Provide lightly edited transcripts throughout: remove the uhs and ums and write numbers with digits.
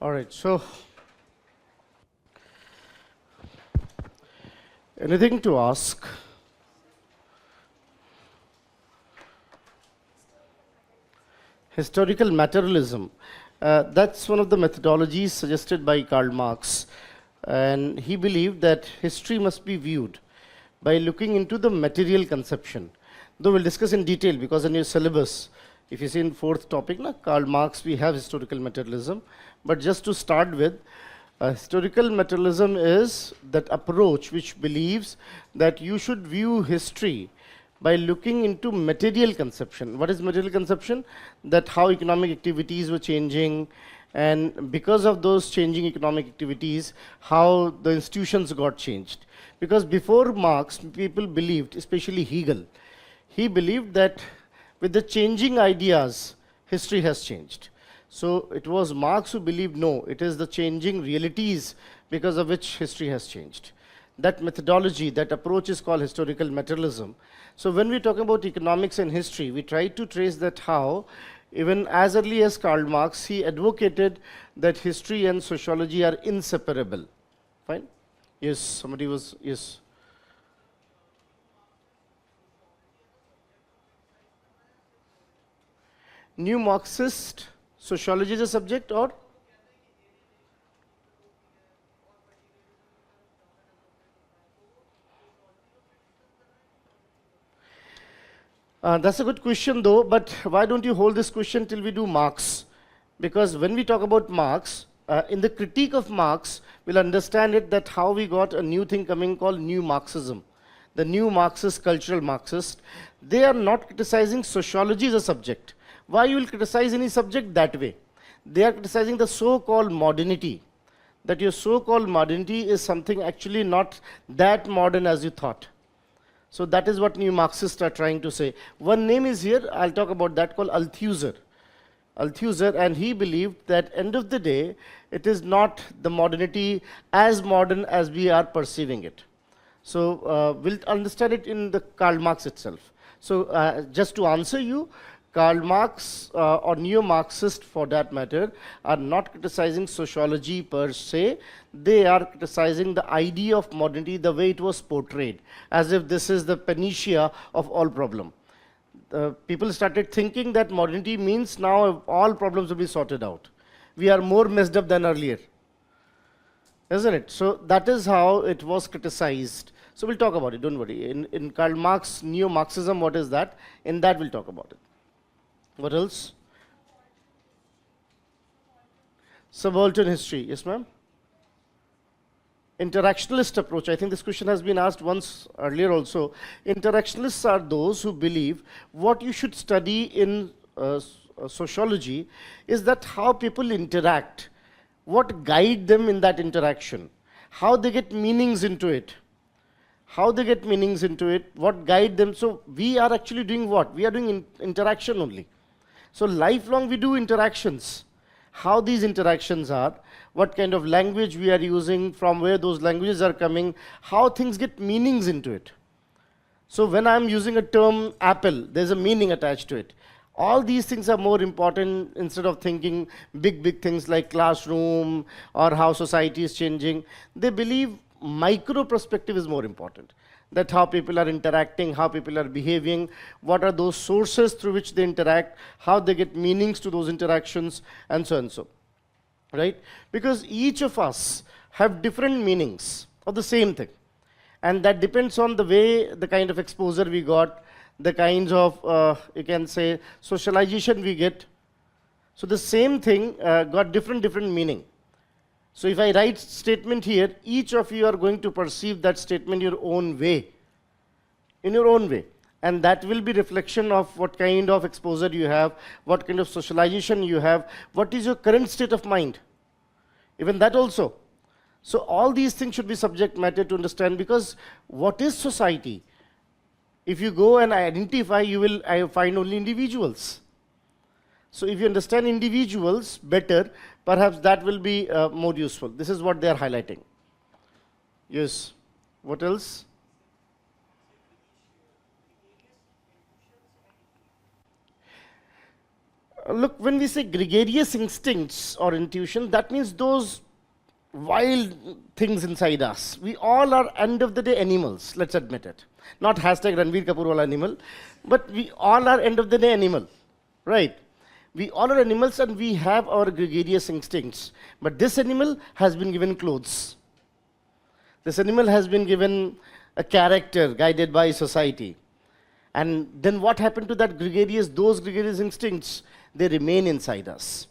All right, so anything to ask? Historical materialism. That's one of the methodologies suggested by Karl Marx. And he believed that history must be viewed by looking into the material conception. Though we'll discuss in detail because in your syllabus, if you see in fourth topic, Karl Marx, we have historical materialism. But just to start with, historical materialism is that approach which believes that you should view history by looking into material conception. What is material conception? That how economic activities were changing, and because of those changing economic activities, how the institutions got changed. Because before Marx, people believed, especially Hegel, he believed that with the changing ideas, history has changed. So it was Marx who believed, no, it is the changing realities because of which history has changed. That methodology, that approach is called historical materialism. So when we talk about economics and history, we try to trace that how, even as early as Karl Marx, he advocated that history and sociology are inseparable. Fine? Yes, somebody was, yes. New Marxist sociology is a subject, or? That's a good question though, but why don't you hold this question till we do Marx? Because when we talk about Marx, in the critique of Marx, we'll understand it that how we got a new thing coming called New Marxism. The new Marxist, cultural Marxist, they are not criticizing sociology as a subject. Why you will criticize any subject that way? They are criticizing the so-called modernity. That your so-called modernity is something actually not that modern as you thought. So that is what new Marxists are trying to say. One name is here, I'll talk about that, called Althusser. Althusser, and he believed that end of the day, it is not the modernity as modern as we are perceiving it. So we'll understand it in the Karl Marx itself. So just to answer you, Karl Marx or neo-Marxists for that matter are not criticizing sociology per se. They are criticizing the idea of modernity, the way it was portrayed, as if this is the panacea of all problem. People started thinking that modernity means now all problems will be sorted out. We are more messed up than earlier, isn't it? So that is how it was criticized. So we'll talk about it, don't worry. In Karl Marx, neo-Marxism, what is that? In that we'll talk about it. What else? Subaltern history. Yes, ma'am? Interactionalist approach. I think this question has been asked once earlier also. Interactionalists are those who believe what you should study in sociology is that how people interact, what guide them in that interaction, how they get meanings into it. How they get meanings into it, what guide them. So we are actually doing what? We are doing interaction only. So lifelong we do interactions. How these interactions are, what kind of language we are using, from where those languages are coming, how things get meanings into it. So when I'm using a term apple, there's a meaning attached to it. All these things are more important instead of thinking big things like classroom or how society is changing. They believe micro perspective is more important. That how people are interacting, how people are behaving, what are those sources through which they interact, how they get meanings to those interactions, and so and so. Right? Because each of us have different meanings of the same thing. And that depends on the way, the kind of exposure we got, the kinds of, you can say, socialization we get. So the same thing got different meaning. So if I write statement here, each of you are going to perceive that statement your own way, in your own way. And that will be reflection of what kind of exposure you have, what kind of socialization you have, what is your current state of mind. Even that also. So all these things should be subject matter to understand, because what is society? If you go and identify, you will find only individuals. So if you understand individuals better, perhaps that will be more useful. This is what they are highlighting. Yes. What else? Look, when we say gregarious instincts or intuition, that means those wild things inside us. We all are, end of the day, animals, let's admit it. Not hashtag Ranveer Kapoor wala animal, but we all are, end of the day, animal, right? We all are animals and we have our gregarious instincts. But this animal has been given clothes. This animal has been given a character guided by society. And then what happened to that those gregarious instincts? They remain inside us.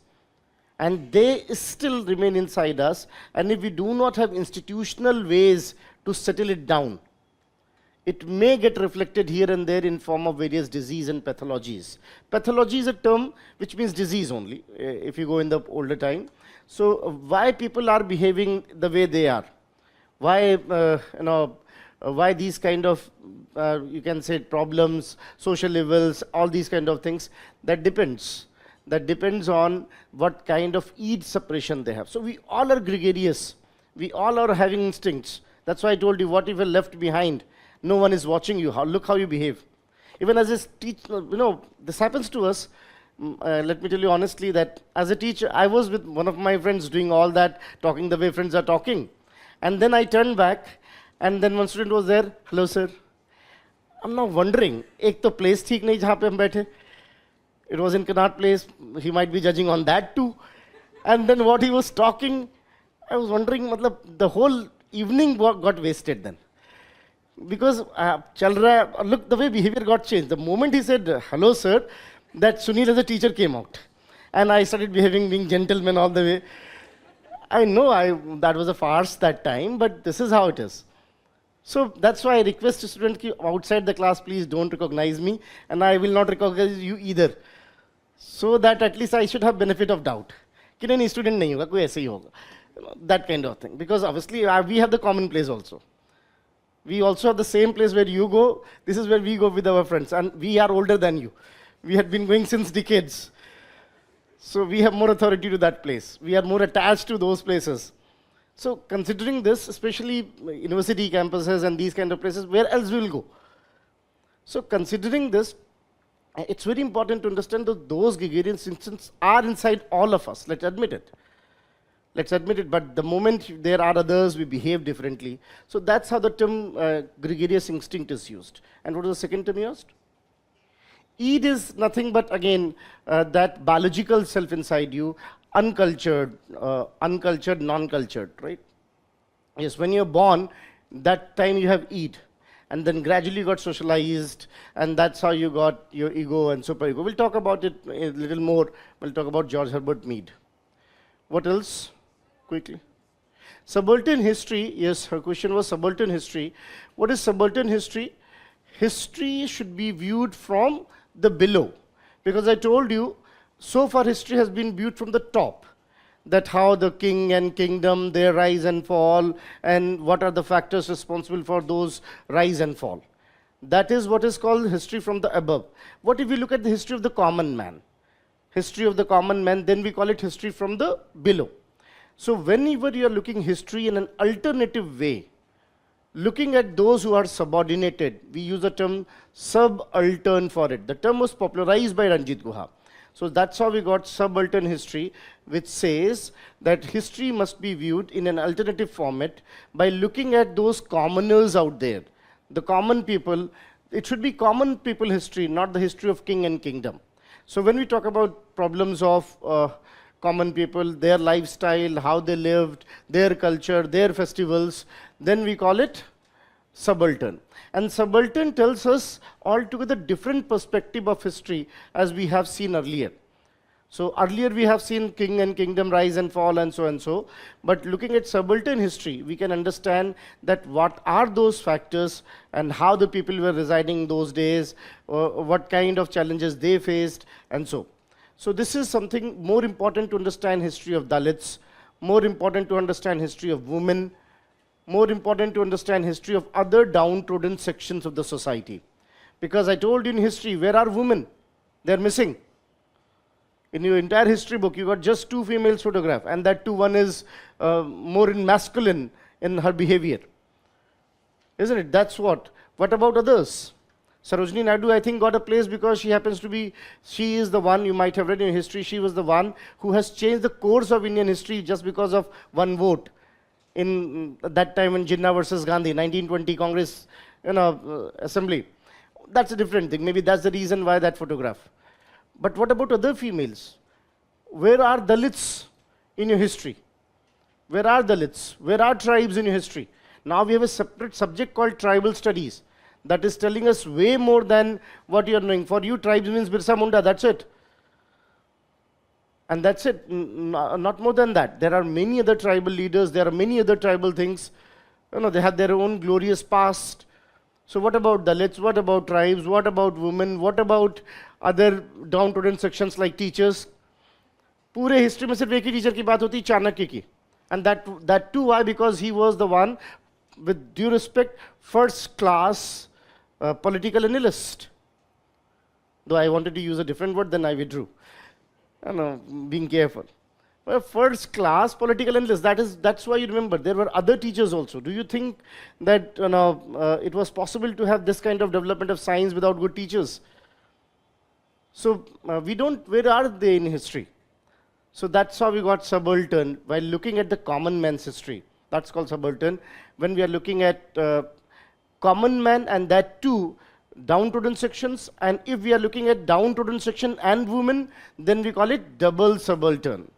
And they still remain inside us. And if we do not have institutional ways to settle it down, it may get reflected here and there in form of various disease and pathologies. Pathology is a term which means disease only, if you go in the older time. So why people are behaving the way they are? Why, why these kind of, you can say, problems, social evils, all these kind of things, that depends. That depends on what kind of Eid suppression they have. So we all are gregarious. We all are having instincts. That's why I told you, what if you're left behind? No one is watching you. Look how you behave. Even as a teacher, this happens to us. Let me tell you honestly that as a teacher, I was with one of my friends doing all that, talking the way friends are talking. And then I turned back, and then one student was there. Hello, sir. I'm now wondering, एक तो place ठीक नहीं जहाँ पे हम बैठे. It was in Connaught Place. He might be judging on that too. And then what he was talking, I was wondering, the whole evening got wasted then. Because look, the way behavior got changed. The moment he said, hello, sir, that Sunil as a teacher came out. And I started behaving, being gentleman all the way. I know that was a farce that time, but this is how it is. So that's why I request students outside the class, please don't recognize me, and I will not recognize you either. So that at least I should have benefit of doubt. कि नहीं student नहीं होगा, कोई ऐसे ही होगा. That kind of thing. Because obviously we have the common place also. We also have the same place where you go. This is where we go with our friends, and we are older than you. We had been going since decades. So we have more authority to that place. We are more attached to those places. So considering this, especially university campuses and these kind of places, where else we will go? So considering this, it's very important to understand that those gregarious instincts are inside all of us. Let's admit it. Let's admit it, but the moment there are others, we behave differently. So that's how the term gregarious instinct is used. And what was the second term used? Id is nothing but, again, that biological self inside you, uncultured, non-cultured, right? Yes, when you're born, that time you have Id. And then gradually got socialized, and that's how you got your ego and superego. We'll talk about it a little more. We'll talk about George Herbert Mead. What else? Quickly. Subaltern history. Yes, her question was subaltern history. What is subaltern history? History should be viewed from the below. Because I told you, so far history has been viewed from the top. That how the king and kingdom, their rise and fall, and what are the factors responsible for those rise and fall. That is what is called history from the above. What if we look at the history of the common man? History of the common man, then we call it history from the below. So whenever you are looking history in an alternative way, looking at those who are subordinated, we use the term subaltern for it. The term was popularized by Ranjit Guha. So that's how we got subaltern history, which says that history must be viewed in an alternative format by looking at those commoners out there. The common people, it should be common people history, not the history of king and kingdom. So when we talk about problems of common people, their lifestyle, how they lived, their culture, their festivals, then we call it subaltern. And subaltern tells us altogether different perspective of history as we have seen earlier. So earlier we have seen king and kingdom rise and fall and so and so. But looking at subaltern history, we can understand that what are those factors and how the people were residing those days, what kind of challenges they faced, and so. So this is something more important to understand history of Dalits, more important to understand history of women, more important to understand history of other downtrodden sections of the society. Because I told you in history, where are women? They're missing. In your entire history book, you got just 2 females photographed, and that too, one is more in masculine in her behavior. Isn't it? That's what. What about others? Sarojini Naidu, I think, got a place because she happens to be, she is the one, you might have read in history, she was the one who has changed the course of Indian history just because of one vote in that time in Jinnah versus Gandhi, 1920 Congress, assembly. That's a different thing. Maybe that's the reason why that photograph. But what about other females? Where are Dalits in your history? Where are Dalits? Where are tribes in your history? Now we have a separate subject called tribal studies that is telling us way more than what you are knowing. For you, tribes means Birsa Munda, that's it. And that's it, not more than that. There are many other tribal leaders, there are many other tribal things. They have their own glorious past. So what about Dalits? What about tribes? What about women? What about other downtrodden sections like teachers? पूरे history में सिर्फ एक ही teacher की बात होती है, चाणक्य की. And that too, why? Because he was the one, with due respect, first class political analyst. Though I wanted to use a different word, then I withdrew. Being careful. Well, first class political analyst, that's why you remember, there were other teachers also. Do you think that it was possible to have this kind of development of science without good teachers? So where are they in history? So that's how we got subaltern, while looking at the common man's history. That's called subaltern. When we are looking at common man, and that too, downtrodden sections, and if we are looking at downtrodden section and women, then we call it double subaltern.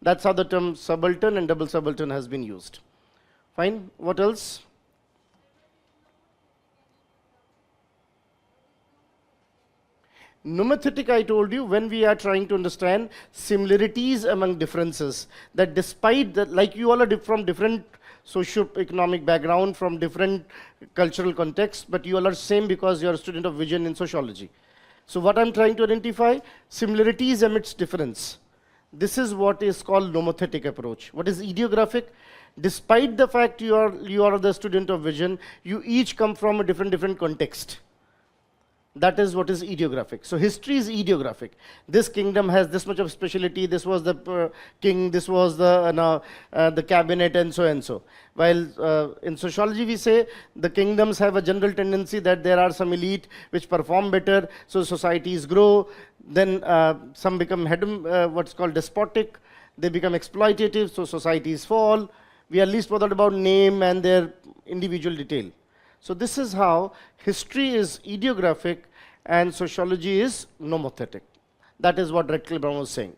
That's how the term subaltern and double subaltern has been used. Fine, what else? Nomothetic, I told you, when we are trying to understand similarities among differences, that despite that, like you all are from different socio-economic background, from different cultural contexts, but you all are same because you are a student of vision in sociology. So what I'm trying to identify, similarities amidst difference. This is what is called nomothetic approach. What is idiographic? Despite the fact you are the student of vision, you each come from a different context. That is what is idiographic. So history is idiographic. This kingdom has this much of speciality. This was the king. This was the cabinet, and so and so. While in sociology we say the kingdoms have a general tendency that there are some elite which perform better, so societies grow. Then some become what's called despotic. They become exploitative, so societies fall. We are least bothered about name and their individual detail. So this is how history is idiographic and sociology is nomothetic. That is what Redcliffe Brown was saying.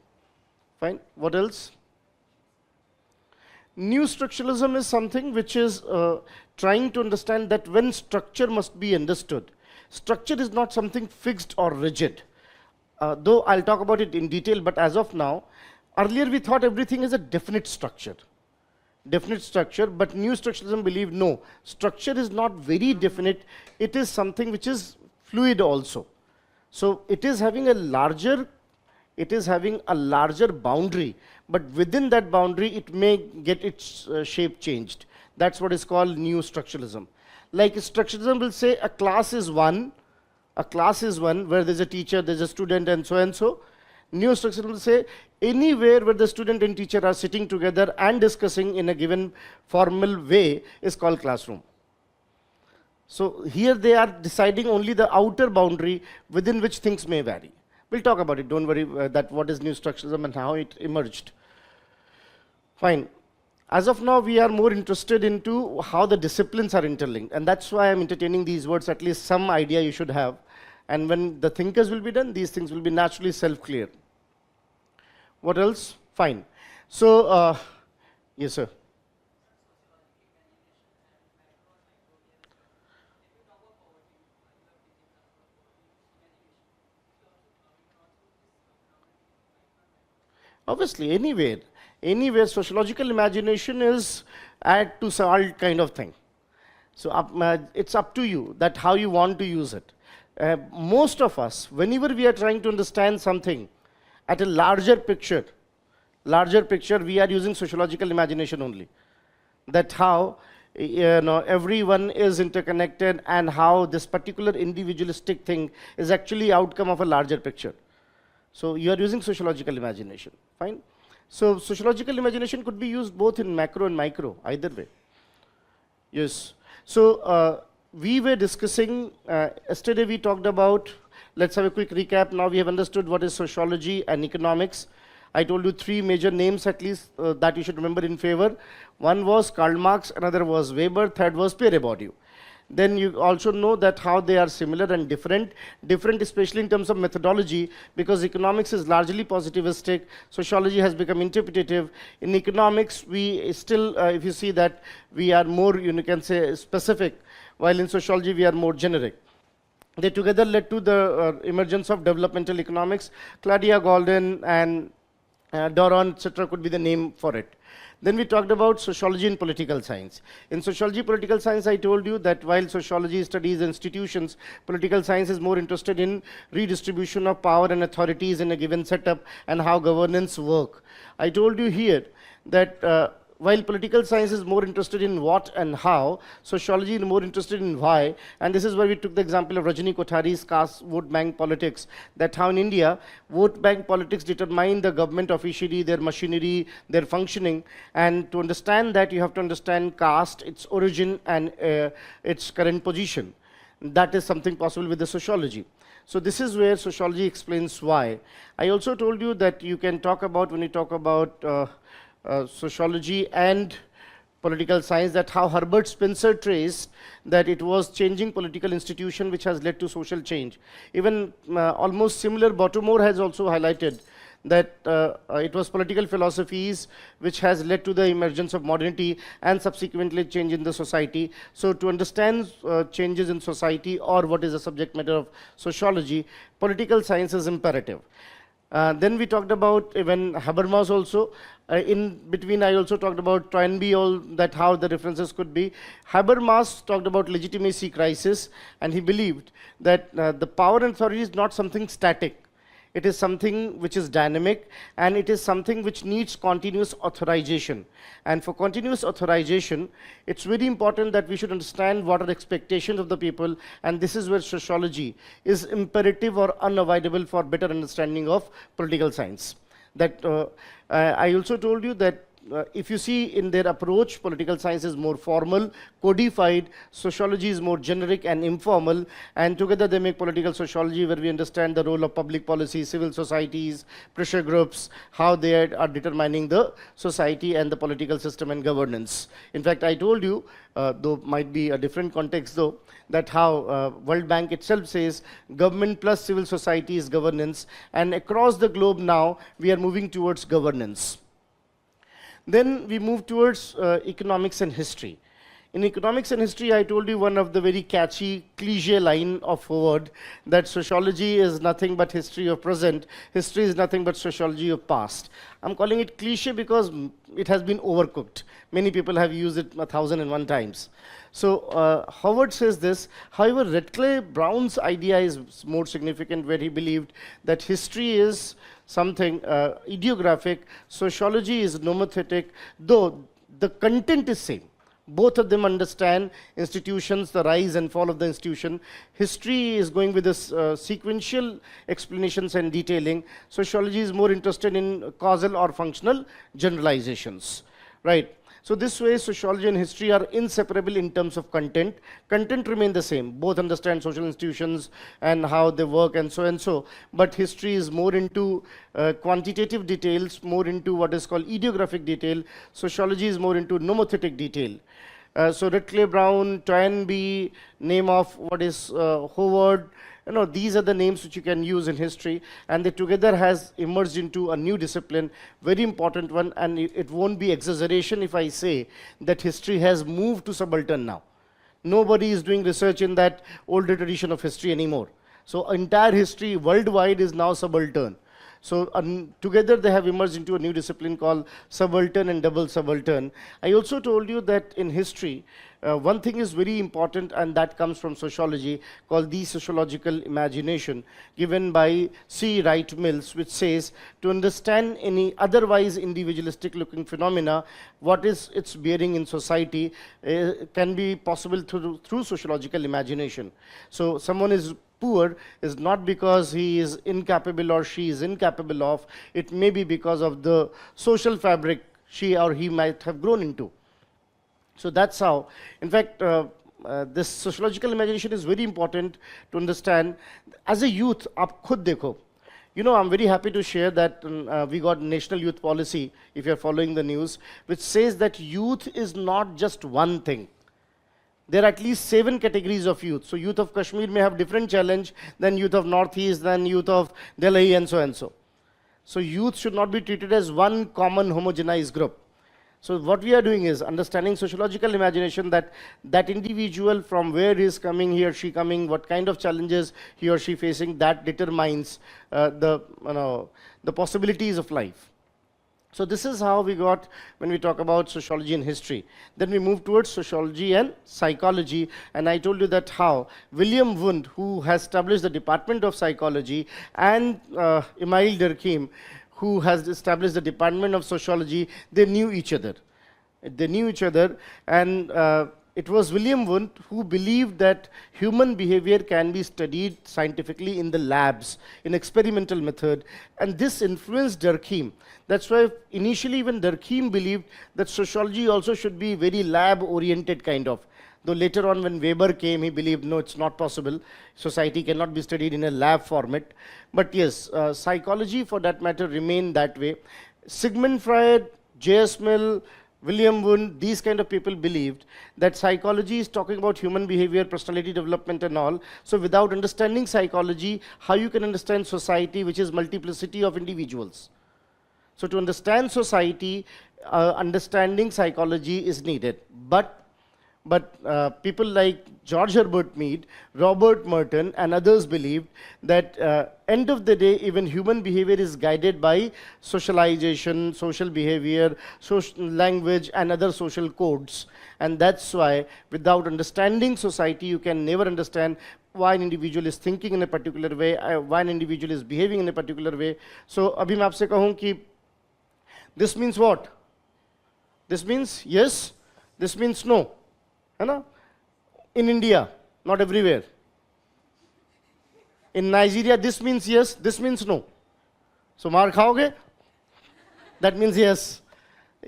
Fine. What else? New structuralism is something which is trying to understand that when structure must be understood, structure is not something fixed or rigid. Though I'll talk about it in detail, but as of now, earlier we thought everything is a definite structure. Definite structure, but new structuralism believe no, structure is not very definite, it is something which is fluid also. So it is having a larger boundary, but within that boundary it may get its shape changed. That's what is called new structuralism. Like structuralism will say a class is one where there's a teacher, there's a student, and so and so. New structuralism will say anywhere where the student and teacher are sitting together and discussing in a given formal way is called classroom. So here they are deciding only the outer boundary within which things may vary. We'll talk about it, don't worry, that what is new structuralism and how it emerged. Fine. As of now, we are more interested into how the disciplines are interlinked, and that's why I'm entertaining these words, at least some idea you should have. And when the thinkers will be done, these things will be naturally self-clear. What else? Fine. So, yes, sir. Obviously, anywhere sociological imagination is add to salt kind of thing. So it's up to you that how you want to use it. Most of us, whenever we are trying to understand something at a larger picture, we are using sociological imagination only. That how everyone is interconnected and how this particular individualistic thing is actually outcome of a larger picture. So you are using sociological imagination. Fine. So sociological imagination could be used both in macro and micro, either way. Yes. So we were discussing, yesterday we talked about, let's have a quick recap. Now we have understood what is sociology and economics. I told you three major names at least that you should remember in favor. One was Karl Marx, another was Weber, third was Pierre Bourdieu. Then you also know that how they are similar and different. Different especially in terms of methodology, because economics is largely positivistic, sociology has become interpretative. In economics, we still, if you see that, we are more, you can say, specific, while in sociology we are more generic. They together led to the emergence of developmental economics. Claudia Golden and Doron, etc., could be the name for it. Then we talked about sociology and political science. In sociology, political science, I told you that while sociology studies institutions, political science is more interested in redistribution of power and authorities in a given setup and how governance work. I told you here that while political science is more interested in what and how, sociology is more interested in why. And this is where we took the example of Rajani Kothari's caste vote bank politics, that how in India, vote bank politics determine the government officially, their machinery, their functioning. And to understand that, you have to understand caste, its origin, and its current position. That is something possible with the sociology. So this is where sociology explains why. I also told you that you can talk about, when you talk about sociology and political science, that how Herbert Spencer traced that it was changing political institution which has led to social change. Even almost similar, Baltimore has also highlighted that it was political philosophies which has led to the emergence of modernity and subsequently change in the society. So to understand changes in society, or what is the subject matter of sociology, political science is imperative. Then we talked about even Habermas also. In between, I also talked about Toynbee, all that how the references could be. Habermas talked about legitimacy crisis, and he believed that the power and authority is not something static. It is something which is dynamic, and it is something which needs continuous authorization. And for continuous authorization, it's very important that we should understand what are the expectations of the people, and this is where sociology is imperative or unavoidable for better understanding of political science. That I also told you that if you see in their approach, political science is more formal, codified, sociology is more generic and informal, and together they make political sociology, where we understand the role of public policy, civil societies, pressure groups, how they are determining the society and the political system and governance. In fact, I told you, though might be a different context though, that how World Bank itself says government plus civil society is governance, and across the globe now we are moving towards governance. Then we move towards economics and history. In economics and history, I told you one of the very catchy cliche line of Howard, that sociology is nothing but history of present, history is nothing but sociology of past. I'm calling it cliche because it has been overcooked. Many people have used it 1,001 times. So Howard says this. However, Radcliffe Brown's idea is more significant, where he believed that history is something ideographic, sociology is nomothetic, though the content is same. Both of them understand institutions, the rise and fall of the institution. History is going with this sequential explanations and detailing. Sociology is more interested in causal or functional generalizations, right? So this way, sociology and history are inseparable in terms of content. Content remain the same. Both understand social institutions and how they work and so and so. But history is more into quantitative details, more into what is called ideographic detail. Sociology is more into nomothetic detail. So Radcliffe Brown, Toynbee, name of what is Howard, these are the names which you can use in history, and they together has emerged into a new discipline, very important one, and it won't be exaggeration if I say that history has moved to subaltern now. Nobody is doing research in that older tradition of history anymore. So entire history worldwide is now subaltern. So together they have emerged into a new discipline called subaltern and double subaltern. I also told you that in history, one thing is very important, and that comes from sociology, called the sociological imagination, given by C. Wright Mills, which says to understand any otherwise individualistic looking phenomena, what is its bearing in society can be possible through sociological imagination. So someone is poor is not because he is incapable or she is incapable of, it may be because of the social fabric she or he might have grown into. So that's how. In fact, this sociological imagination is very important to understand. As a youth, आप खुद देखो. You know, I'm very happy to share that we got National Youth Policy, if you're following the news, which says that youth is not just one thing. There are at least 7 categories of youth. So youth of Kashmir may have different challenge than youth of Northeast, than youth of Delhi, and so and so. So youth should not be treated as one common homogenized group. So what we are doing is understanding sociological imagination, that that individual, from where he is coming, he or she coming, what kind of challenges he or she facing, that determines the possibilities of life. So this is how we got when we talk about sociology and history. Then we move towards sociology and psychology, and I told you that how William Wundt, who has established the Department of Psychology, and Emile Durkheim, who has established the Department of Sociology, they knew each other. They knew each other, and it was William Wundt who believed that human behavior can be studied scientifically in the labs, in experimental method, and this influenced Durkheim. That's why initially when Durkheim believed that sociology also should be very lab-oriented kind of. Though later on when Weber came, he believed, no, it's not possible. Society cannot be studied in a lab format. But yes, psychology for that matter remained that way. Sigmund Freud, J.S. Mill, William Wundt, these kind of people believed that psychology is talking about human behavior, personality development and all. So without understanding psychology, how you can understand society, which is multiplicity of individuals? So to understand society, understanding psychology is needed. But people like George Herbert Mead, Robert Merton, and others believed that end of the day, even human behavior is guided by socialization, social behavior, social language, and other social codes. And that's why, without understanding society, you can never understand why an individual is thinking in a particular way, why an individual is behaving in a particular way. So, abhi main aapse kahun ki this means what? This means yes, this means no. In India, not everywhere. In Nigeria, this means yes, this means no. So, maar khaoge? That means yes.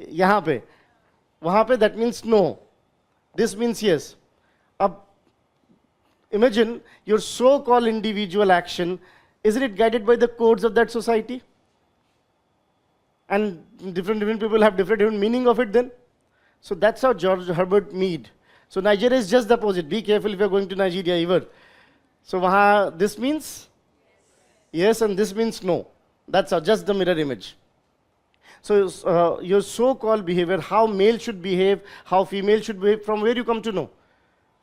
Yahan pe. Wahan pe, that means no. This means yes. Imagine your so-called individual action, isn't it guided by the codes of that society? And different people have different meaning of it then. So that's how George Herbert Mead. So Nigeria is just the opposite. Be careful if you're going to Nigeria ever. So wahan, this means yes and this means no. That's just the mirror image. So your so-called behavior, how male should behave, how female should behave, from where you come to know?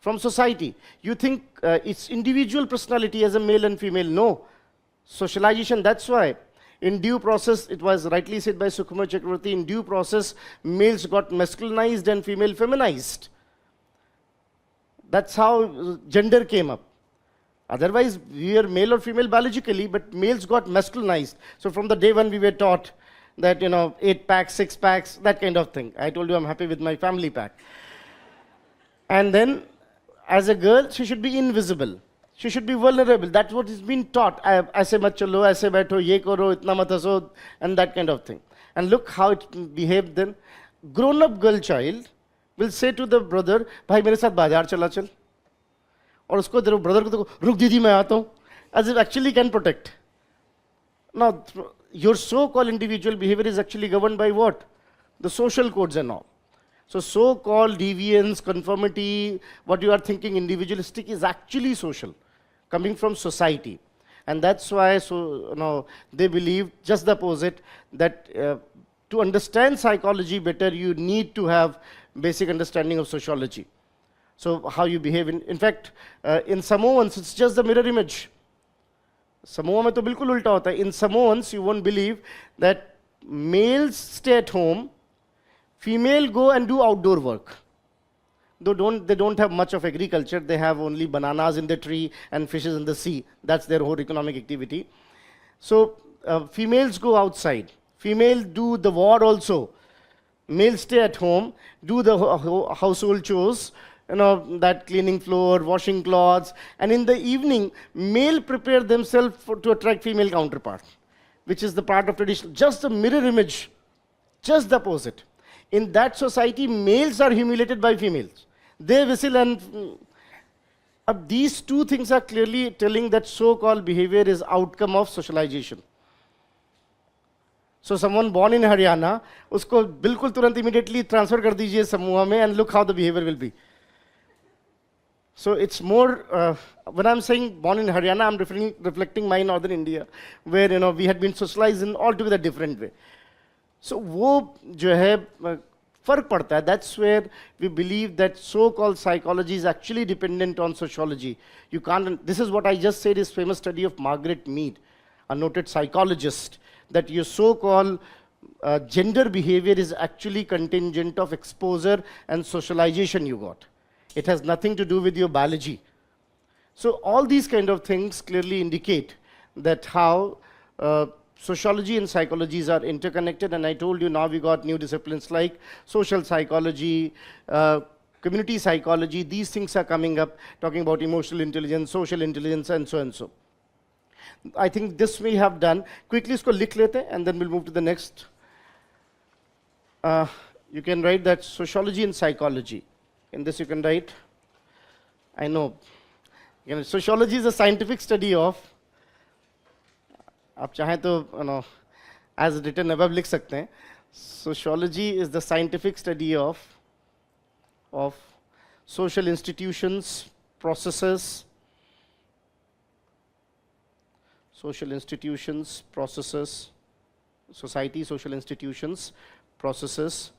From society. You think it's individual personality as a male and female. No. Socialization, that's why. In due process, it was rightly said by Sukhumar Chakravarti, in due process, males got masculinized and female feminized. That's how gender came up. Otherwise, we are male or female biologically, but males got masculinized. So from the day when we were taught that, 8 packs, 6 packs, that kind of thing. I told you I'm happy with my family pack. And then, as a girl, she should be invisible. She should be vulnerable. That's what is being taught. Aise mat chalo, aise baitho, ye karo, itna mat haso, and that kind of thing. And look how it behaved then. Grown-up girl child will say to the brother, "Bhai, mere saath bazaar chala chal." Or usko brother ko dekho, "Ruk didi, main aata hu." As if actually can protect. Now, your so-called individual behavior is actually governed by what? The social codes and all. So so-called deviance, conformity, what you are thinking individualistic is actually social, coming from society. And that's why they believe just the opposite, that to understand psychology better, you need to have basic understanding of sociology. So how you behave. In fact, in Samoans, it's just the mirror image. Samoa mein to bilkul ulta hota hai. In Samoans, you won't believe that males stay at home, female go and do outdoor work. They don't have much of agriculture. They have only bananas in the tree and fishes in the sea. That's their whole economic activity. So females go outside. Female do the war also. Males stay at home, do the household chores, that cleaning floor, washing clothes. And in the evening, male prepare themselves to attract female counterpart, which is the part of tradition. Just a mirror image, just the opposite. In that society, males are humiliated by females. They whistle and these two things are clearly telling that so-called behavior is outcome of socialization. So someone born in Haryana, usko bilkul turant immediately transfer kar dijiye samuha mein and look how the behavior will be. So it's more, when I'm saying born in Haryana, I'm reflecting my northern India, where we had been socialized in altogether different way. So वो जो है फर्क पड़ता है. That's where we believe that so-called psychology is actually dependent on sociology. You can't. This is what I just said is famous study of Margaret Mead, a noted psychologist, that your so-called gender behavior is actually contingent of exposure and socialization you got. It has nothing to do with your biology. So all these kind of things clearly indicate that how sociology and psychologies are interconnected. And I told you now we got new disciplines like social psychology, community psychology. These things are coming up, talking about emotional intelligence, social intelligence, and so and so. I think this we have done. Quickly isko likh lete and then we'll move to the next. You can write that sociology and psychology. In this you can write, I know, sociology is a scientific study of, आप चाहें तो as written above लिख सकते हैं. Sociology is the scientific study of social institutions, processes, society, social institutions, processes,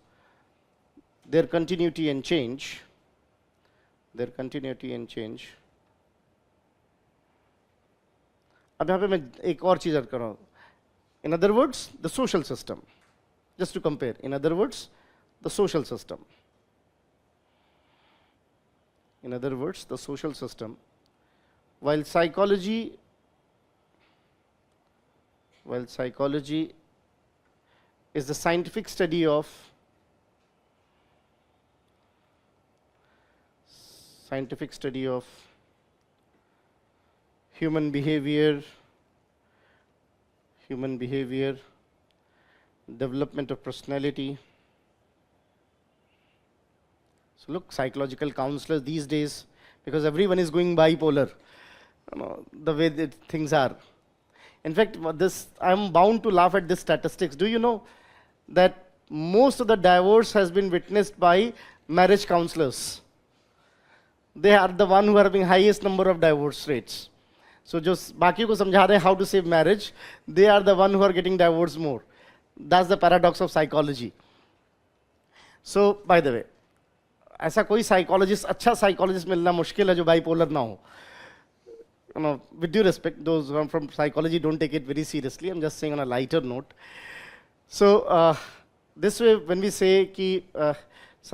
their continuity and change. अब यहाँ पे मैं एक और चीज़ ऐड कर रहा हूँ. In other words, the social system. Just to compare. In other words, the social system. While psychology is the scientific study of human behavior, development of personality. So look, psychological counselors these days, because everyone is going bipolar, the way that things are. In fact, I'm bound to laugh at this statistics. Do you know that most of the divorce has been witnessed by marriage counselors? They are the one who are having highest number of divorce rates. So just बाकी को समझा रहे how to save marriage, they are the one who are getting divorced more. That's the paradox of psychology. So by the way, ऐसा कोई psychologist, अच्छा psychologist मिलना मुश्किल है जो bipolar ना हो. With due respect, those who are from psychology don't take it very seriously. I'm just saying on a lighter note. So this way, when we say कि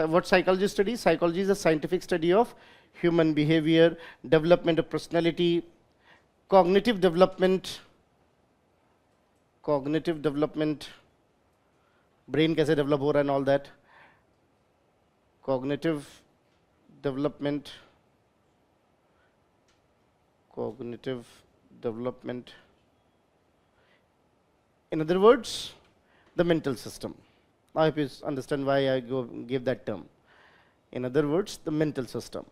what psychology studies, psychology is a scientific study of human behavior, development of personality, cognitive development, brain कैसे develop हो रहा है and all that, cognitive development, in other words, the mental system. I hope you understand why I gave that term. In other words, the mental system.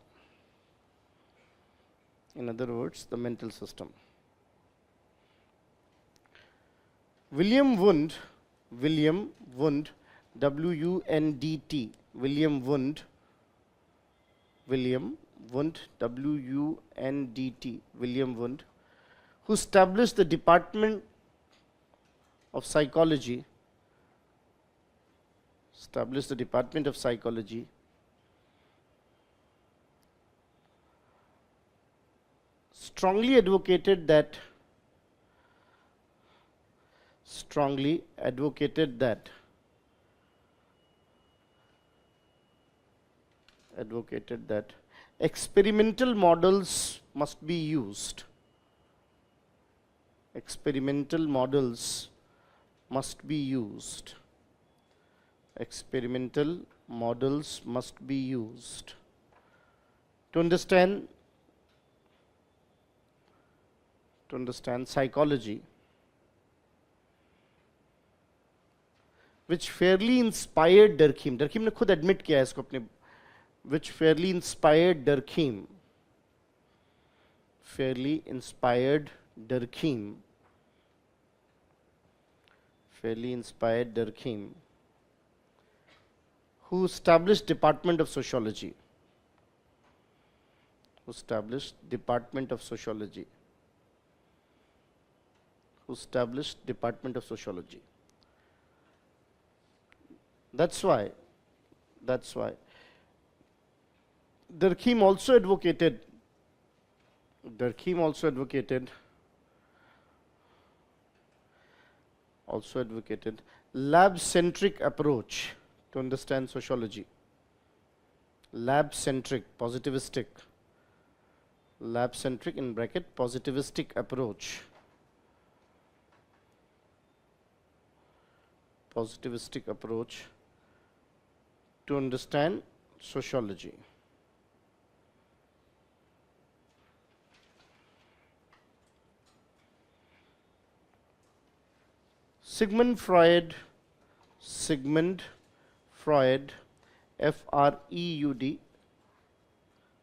William Wundt, W-U-N-D-T, William Wundt, who established the Department of Psychology, strongly advocated that experimental models must be used. Experimental models must be used to understand psychology, which fairly inspired Durkheim. Durkheim ने खुद admit किया है इसको अपने which fairly inspired Durkheim. Fairly inspired Durkheim. Fairly inspired Durkheim, who established Department of Sociology. Who established Department of Sociology. Who established Department of Sociology. That's why Durkheim also advocated lab-centric approach to understand sociology. Lab-centric, positivistic. Lab-centric in bracket, positivistic approach. Positivistic approach to understand sociology. Sigmund Freud, F-R-E-U-D,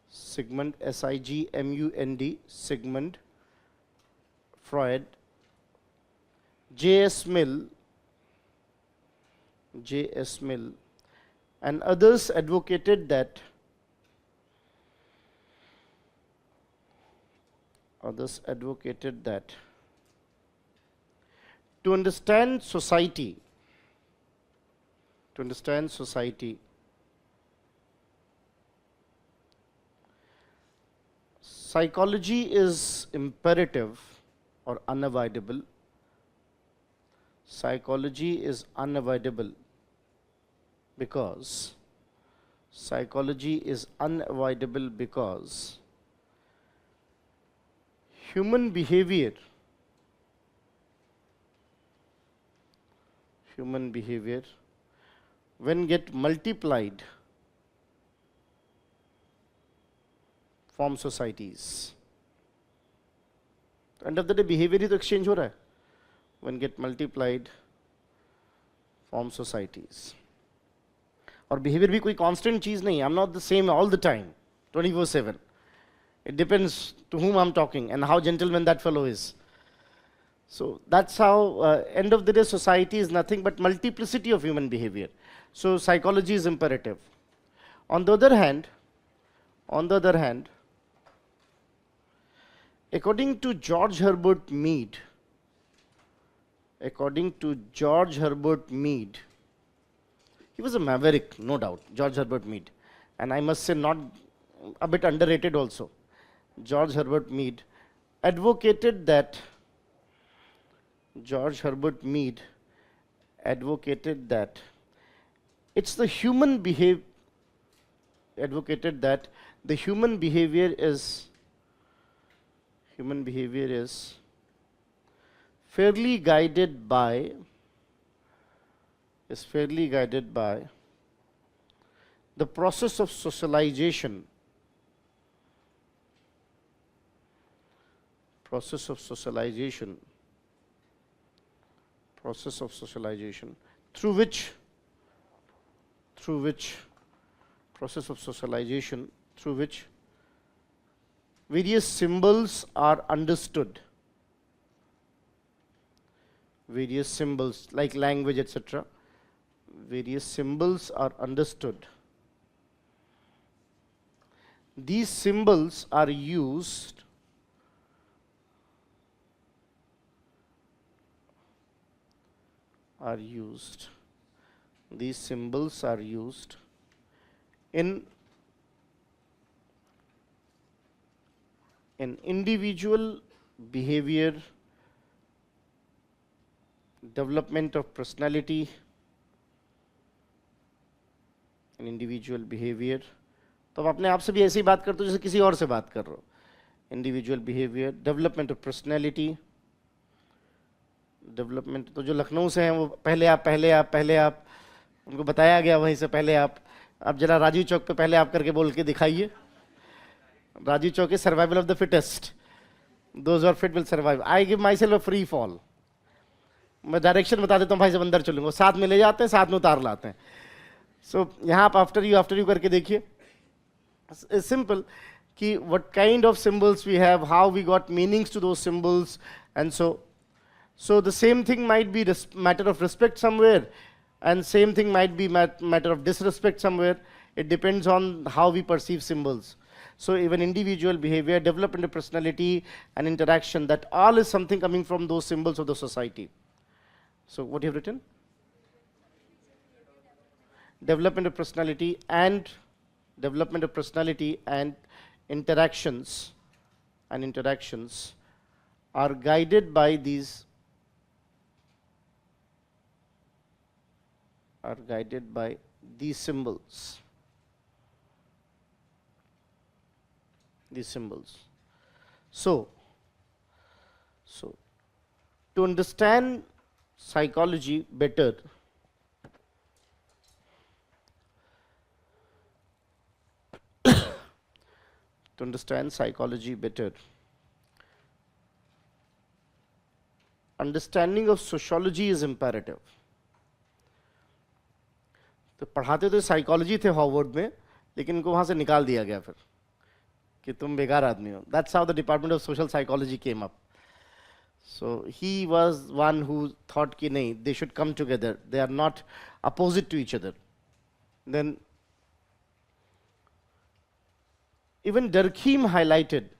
Sigmund, S-I-G-M-U-N-D, Sigmund Freud, J.S. Mill, and others advocated that to understand society, psychology is imperative or unavoidable. Psychology is unavoidable because human behavior when get multiplied form societies. End of the day behavior ही तो exchange हो रहा है. When get multiplied form societies. और behavior भी कोई constant चीज नहीं. I'm not the same all the time, 24/7. It depends to whom I'm talking and how gentleman that fellow is. So that's how, end of the day, society is nothing but multiplicity of human behavior. So psychology is imperative. On the other hand, according to George Herbert Mead, he was a maverick, no doubt, George Herbert Mead. And I must say, not a bit underrated also. George Herbert Mead advocated that it's the human behavior, the human behavior is fairly guided by the process of socialization. Through which various symbols are understood. Various symbols like language, etc. Various symbols are understood. These symbols are used in individual behavior, development of personality, in individual behavior. तो आप अपने आप से भी ऐसी बात करते हो जैसे किसी और से बात कर रहे हो. Individual behavior, development of personality, development. तो जो लखनऊ से हैं वो पहले आप उनको बताया गया वहीं से पहले आप जरा राजीव चौक पे पहले आप करके बोल के दिखाइए. Rajiv Chowk is survival of the fittest. Those are fit will survive. I give myself a free fall. मैं डायरेक्शन बता देता हूँ, भाई जब अंदर चलूंगा, साथ में ले जाते हैं, साथ में उतार लाते हैं. सो यहाँ आप आफ्टर यू करके देखिए. It's simple. Ki what kind of symbols we have, how we got meanings to those symbols, and so the same thing might be matter of respect somewhere, and same thing might be matter of disrespect somewhere. It depends on how we perceive symbols. So even individual behavior, development of personality, and interaction, that all is something coming from those symbols of the society. So what you have written? Development of personality and interactions are guided by these symbols. So to understand psychology better, understanding of sociology is imperative. तो पढ़ाते तो psychology थे Howard में, लेकिन इनको वहां से निकाल दिया गया फिर कि तुम बेकार आदमी हो. That's how the Department of Social Psychology came up. So he was one who thought कि नहीं, they should come together. They are not opposite to each other. Then even Durkheim highlighted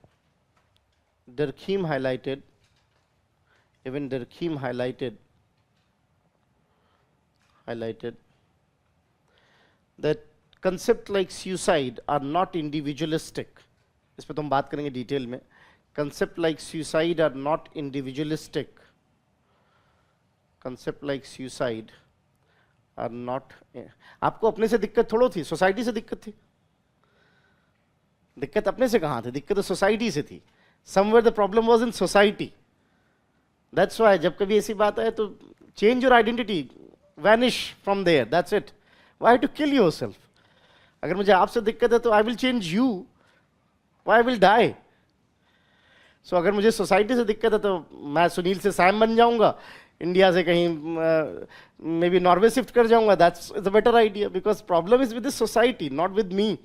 that concept like suicide are not individualistic. इस पे तो हम बात करेंगे detail में. Concept like suicide are not individualistic. आपको अपने से दिक्कत थोड़ो थी, सोसाइटी से दिक्कत थी. दिक्कत अपने से कहाँ थी? दिक्कत तो सोसाइटी से थी. Somewhere the problem was in society. That's why जब कभी ऐसी बात आए तो change your identity, vanish from there. That's it. Why to kill yourself? अगर मुझे आपसे दिक्कत है तो I will change you. Why will die? So अगर मुझे सोसाइटी से दिक्कत है तो मैं सुनील से सैम बन जाऊंगा, इंडिया से कहीं मे बी नॉर्वे शिफ्ट कर जाऊंगा. That's a better idea, because problem is with the society, not with me.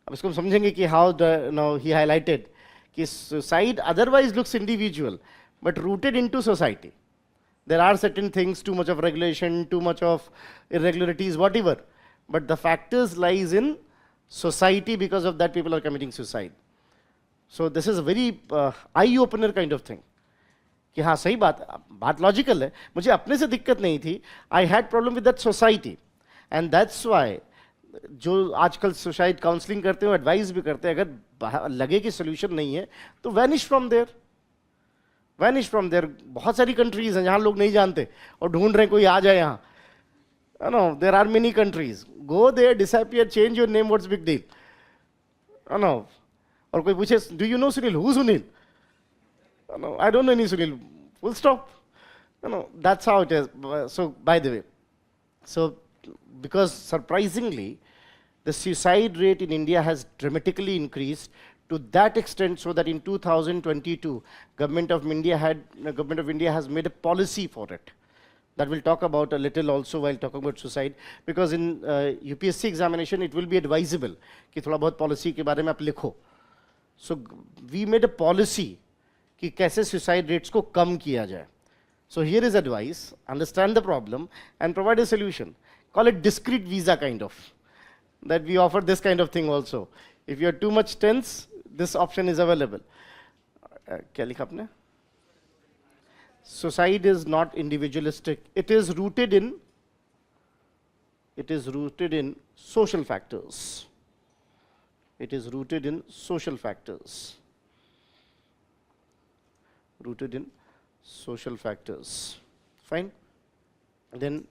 अब इसको हम समझेंगे कि हाउ नो ही हाईलाइटेड कि suicide otherwise looks individual but rooted into society. There are certain things, too much of regulation, too much of irregularities, whatever. But the factors lies in society, because of that people are committing suicide. So this is a very eye-opener kind of thing. कि हाँ सही बात logical है. मुझे अपने से दिक्कत नहीं थी. I had problem with that society. And that's why जो आजकल सुसाइड काउंसलिंग करते हैं, एडवाइस भी करते हैं, अगर लगे कि सोल्यूशन नहीं है तो वैनिश फ्रॉम देयर. बहुत सारी कंट्रीज हैं जहां लोग नहीं जानते और ढूंढ रहे हैं कोई आ जाए यहाँ. No, there are many countries. Go there, disappear, change your name, what's big deal. No, और कोई पूछे do you know Sunil? Who Sunil? No, I don't know any Sunil. Full stop. No, that's how it is. So by the way, so because surprisingly the suicide rate in India has dramatically increased to that extent, so that in 2022 government of India has made a policy for it. That we'll talk about a little also while talking about suicide, because in UPSC examination it will be advisable कि थोड़ा बहुत policy के बारे में आप लिखो. So we made a policy कि कैसे suicide rates को कम किया जाए. So here is advice: understand the problem and provide a solution. Call it discrete visa kind of. That we offer this kind of thing also. If you are too much tense, this option is available. क्या लिखा आपने? Suicide is not individualistic. It is rooted in social factors. Fine. Then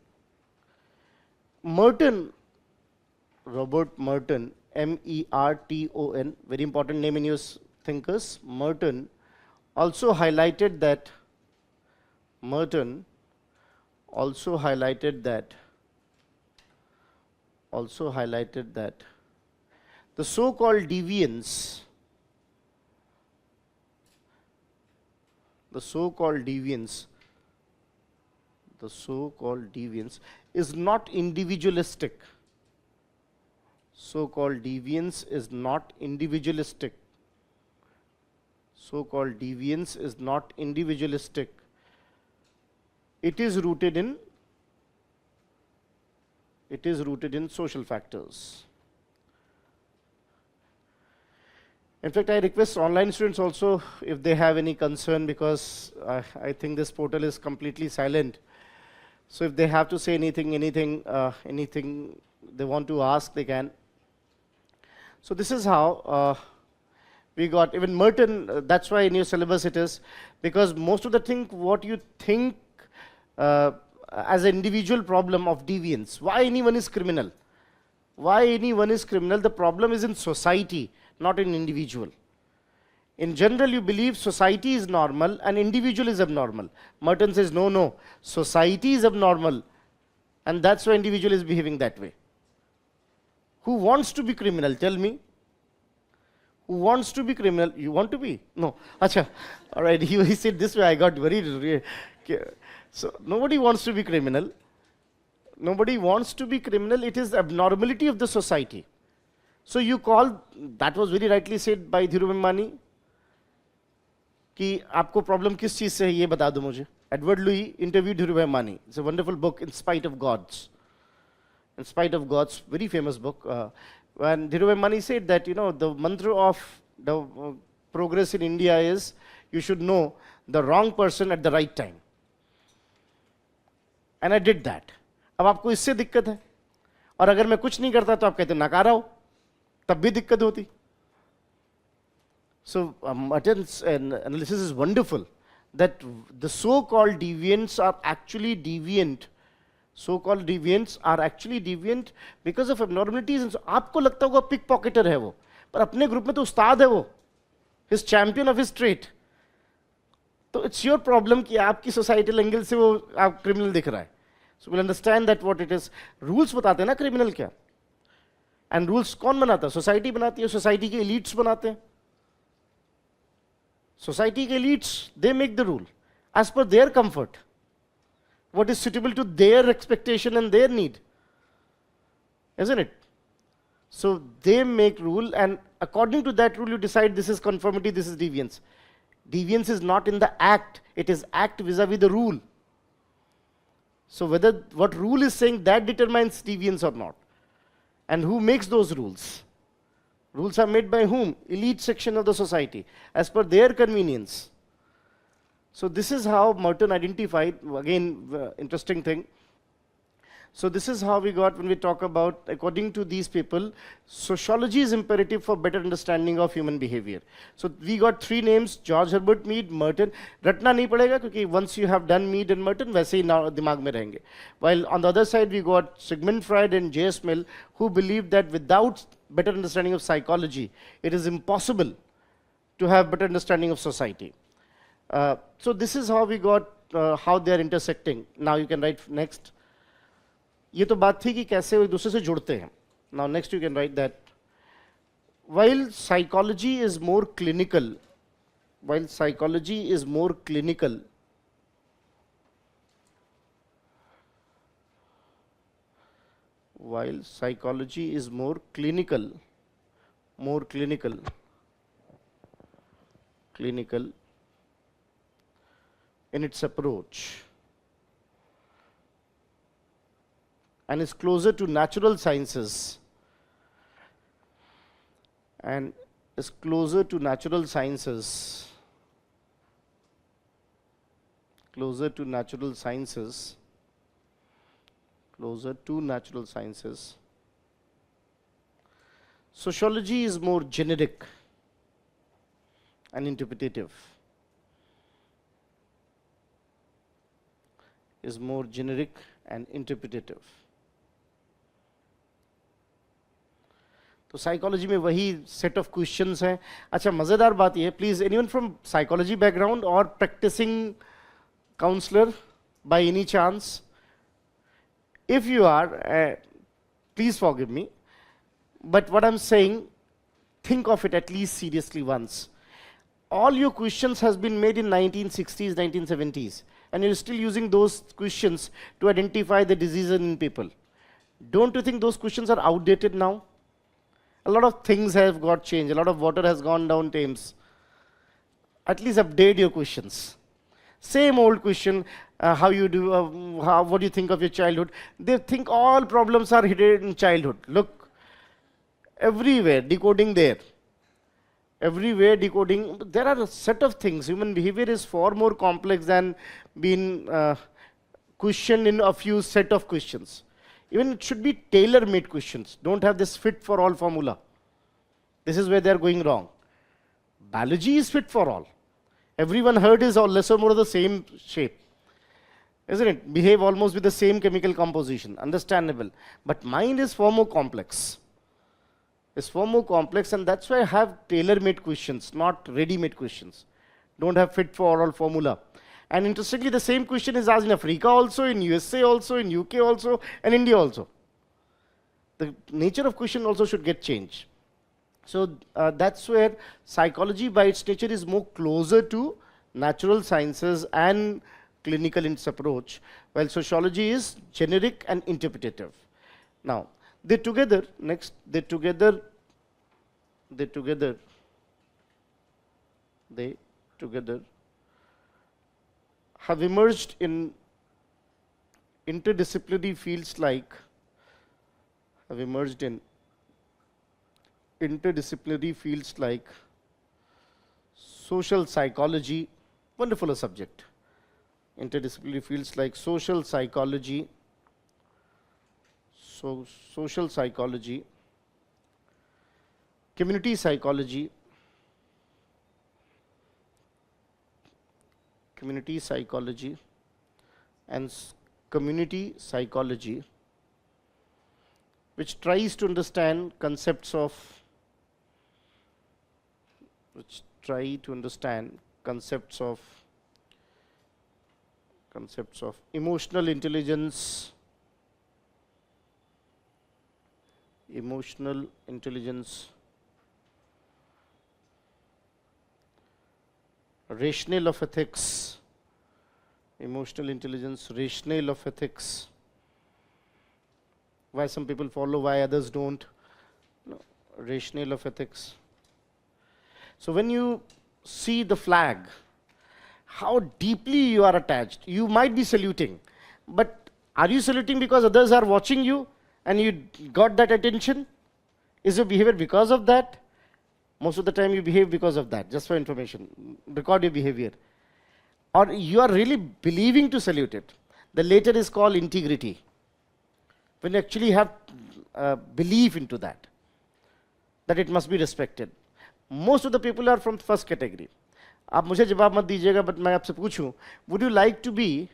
Merton, Robert Merton, M-E-R-T-O-N, very important name in your thinkers. Merton also highlighted that the so-called deviance is not individualistic. So-called deviance is not individualistic. So-called deviance is not individualistic. It is rooted in social factors. In fact, I request online students also, if they have any concern, because I think this portal is completely silent. So if they have to say anything they want to ask, they can. So this is how we got, even Merton, that's why in your syllabus it is, because most of the thing, what you think as an individual problem of deviance, why anyone is criminal? Why anyone is criminal? The problem is in society, not in individual. In general, you believe society is normal and individual is abnormal. Merton says, no, society is abnormal, and that's why individual is behaving that way. Who wants to be criminal? Tell me. Who wants to be criminal? You want to be? No. Acha. All right, he said this way, I got very... So, nobody wants to be criminal. Nobody wants to be criminal. It is the abnormality of the society. So you call, that was very rightly said by Dhirubhai Mani, कि आपको problem किस चीज से है ये बता दो मुझे. Edward Louis interviewed Dhirubhai Mani. It's a wonderful book, In Spite of Gods. In Spite of Gods, very famous book. When Dhirubhai Mani said that, the mantra of the progress in India is, you should know the wrong person at the right time. And I did that. अब आपको इससे दिक्कत है, और अगर मैं कुछ नहीं करता तो आप कहते नकारा हो, तब भी दिक्कत होती. So Merton's analysis is wonderful, that the so-called deviants are actually deviant. So-called deviants are actually deviant because of abnormalities. And so आपको लगता होगा pickpocketer है वो, पर अपने ग्रुप में तो उस्ताद है वो, his champion of his trade. तो it's your problem कि आपकी societal angle से वो आप criminal दिख रहा है. So we'll understand that what it is. Rules बताते हैं ना criminal क्या. And rules कौन बनाता है? Society बनाती है. Society के elites बनाते हैं. Society के elites, they make the rule as per their comfort, what is suitable to their expectation and their need, isn't it? So they make rule, and according to that rule you decide this is conformity, this is deviance. Deviance is not in the act, it is act vis-a-vis the rule. So whether what rule is saying, that determines deviance or not. And who makes those rules? Rules are made by whom? Elite section of the society, as per their convenience. So this is how Merton identified, again, interesting thing. So this is how we got, when we talk about, according to these people, sociology is imperative for better understanding of human behavior. So we got three names, George Herbert Mead, Merton. रटना नहीं पड़ेगा, क्योंकि once you have done Mead and Merton, वैसे ही दिमाग में रहेंगे. While on the other side, we got Sigmund Freud and J.S. Mill, who believed that without better understanding of psychology, it is impossible to have better understanding of society. So this is how we got, how they are intersecting. Now you can write next. ये तो बात थी कि कैसे वो एक दूसरे से जुड़ते हैं. Now next you can write that while psychology is more clinical, while psychology is more clinical, while psychology is more clinical in its approach, and is closer to natural sciences, and is closer to natural sciences, closer to natural sciences, closer to natural sciences. Sociology is more generic and interpretative, is more generic and interpretative. तो psychology में वही set of questions हैं. अच्छा, मजेदार बात ये, please anyone from psychology background और practising counsellor by any chance? If you are, please forgive me, but what I'm saying, think of it at least seriously once. All your questions has been made in 1960s, 1970s, and you're still using those questions to identify the diseases in people. Don't you think those questions are outdated now? A lot of things have got changed. A lot of water has gone down Thames. At least update your questions. Same old question, how you do, what do you think of your childhood? They think all problems are hidden in childhood. Look, everywhere, decoding there. Everywhere decoding. There are a set of things. Human behavior is far more complex than being questioned in a few set of questions. Even it should be tailor-made questions. Don't have this fit for all formula. This is where they are going wrong. Biology is fit for all. Everyone heard is all less or more of the same shape. Isn't it? Behave almost with the same chemical composition. Understandable. But mind is far more complex. It's far more complex, and that's why I have tailor-made questions, not ready-made questions. Don't have fit for all formula. And interestingly, the same question is asked in Africa also, in USA also, in UK also, and India also. The nature of question also should get changed. So that's where psychology by its nature is more closer to natural sciences and clinical in its approach, while sociology is generic and interpretative. Now, they together have emerged in interdisciplinary fields like social psychology, wonderful a subject. Interdisciplinary fields like social psychology, community psychology, and community psychology, which tries to understand concepts of emotional intelligence, rationale of ethics, why some people follow, why others don't, no, rationale of ethics. So when you see the flag, how deeply you are attached. You might be saluting, but are you saluting because others are watching you and you got that attention? Is your behavior because of that? Most of the time you behave because of that, just for information. Record your behavior. Or you are really believing to salute it. The later is called integrity. When you actually have belief into that it must be respected. Most of the people are from first category. आप मुझे जवाब मत दीजिएगा, but मैं आपसे पूछूं, would you like to be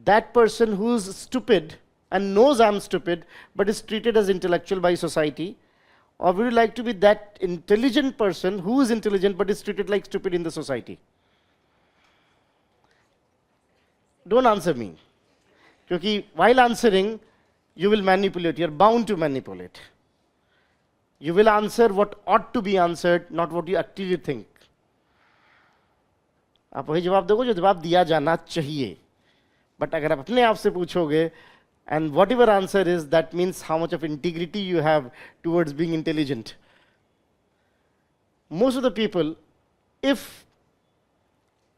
that person who's stupid and knows I'm stupid, but is treated as intellectual by society? Or would you like to be that intelligent person who is intelligent but is treated like stupid in the society? Don't answer me. Because while answering, you will manipulate. You're bound to manipulate. You will answer what ought to be answered, not what you actually think. आप वही जवाब दोगे जो जवाब दिया जाना चाहिए. But अगर आप अपने आप से पूछोगे, and whatever answer is, that means how much of integrity you have towards being intelligent. Most of the people, if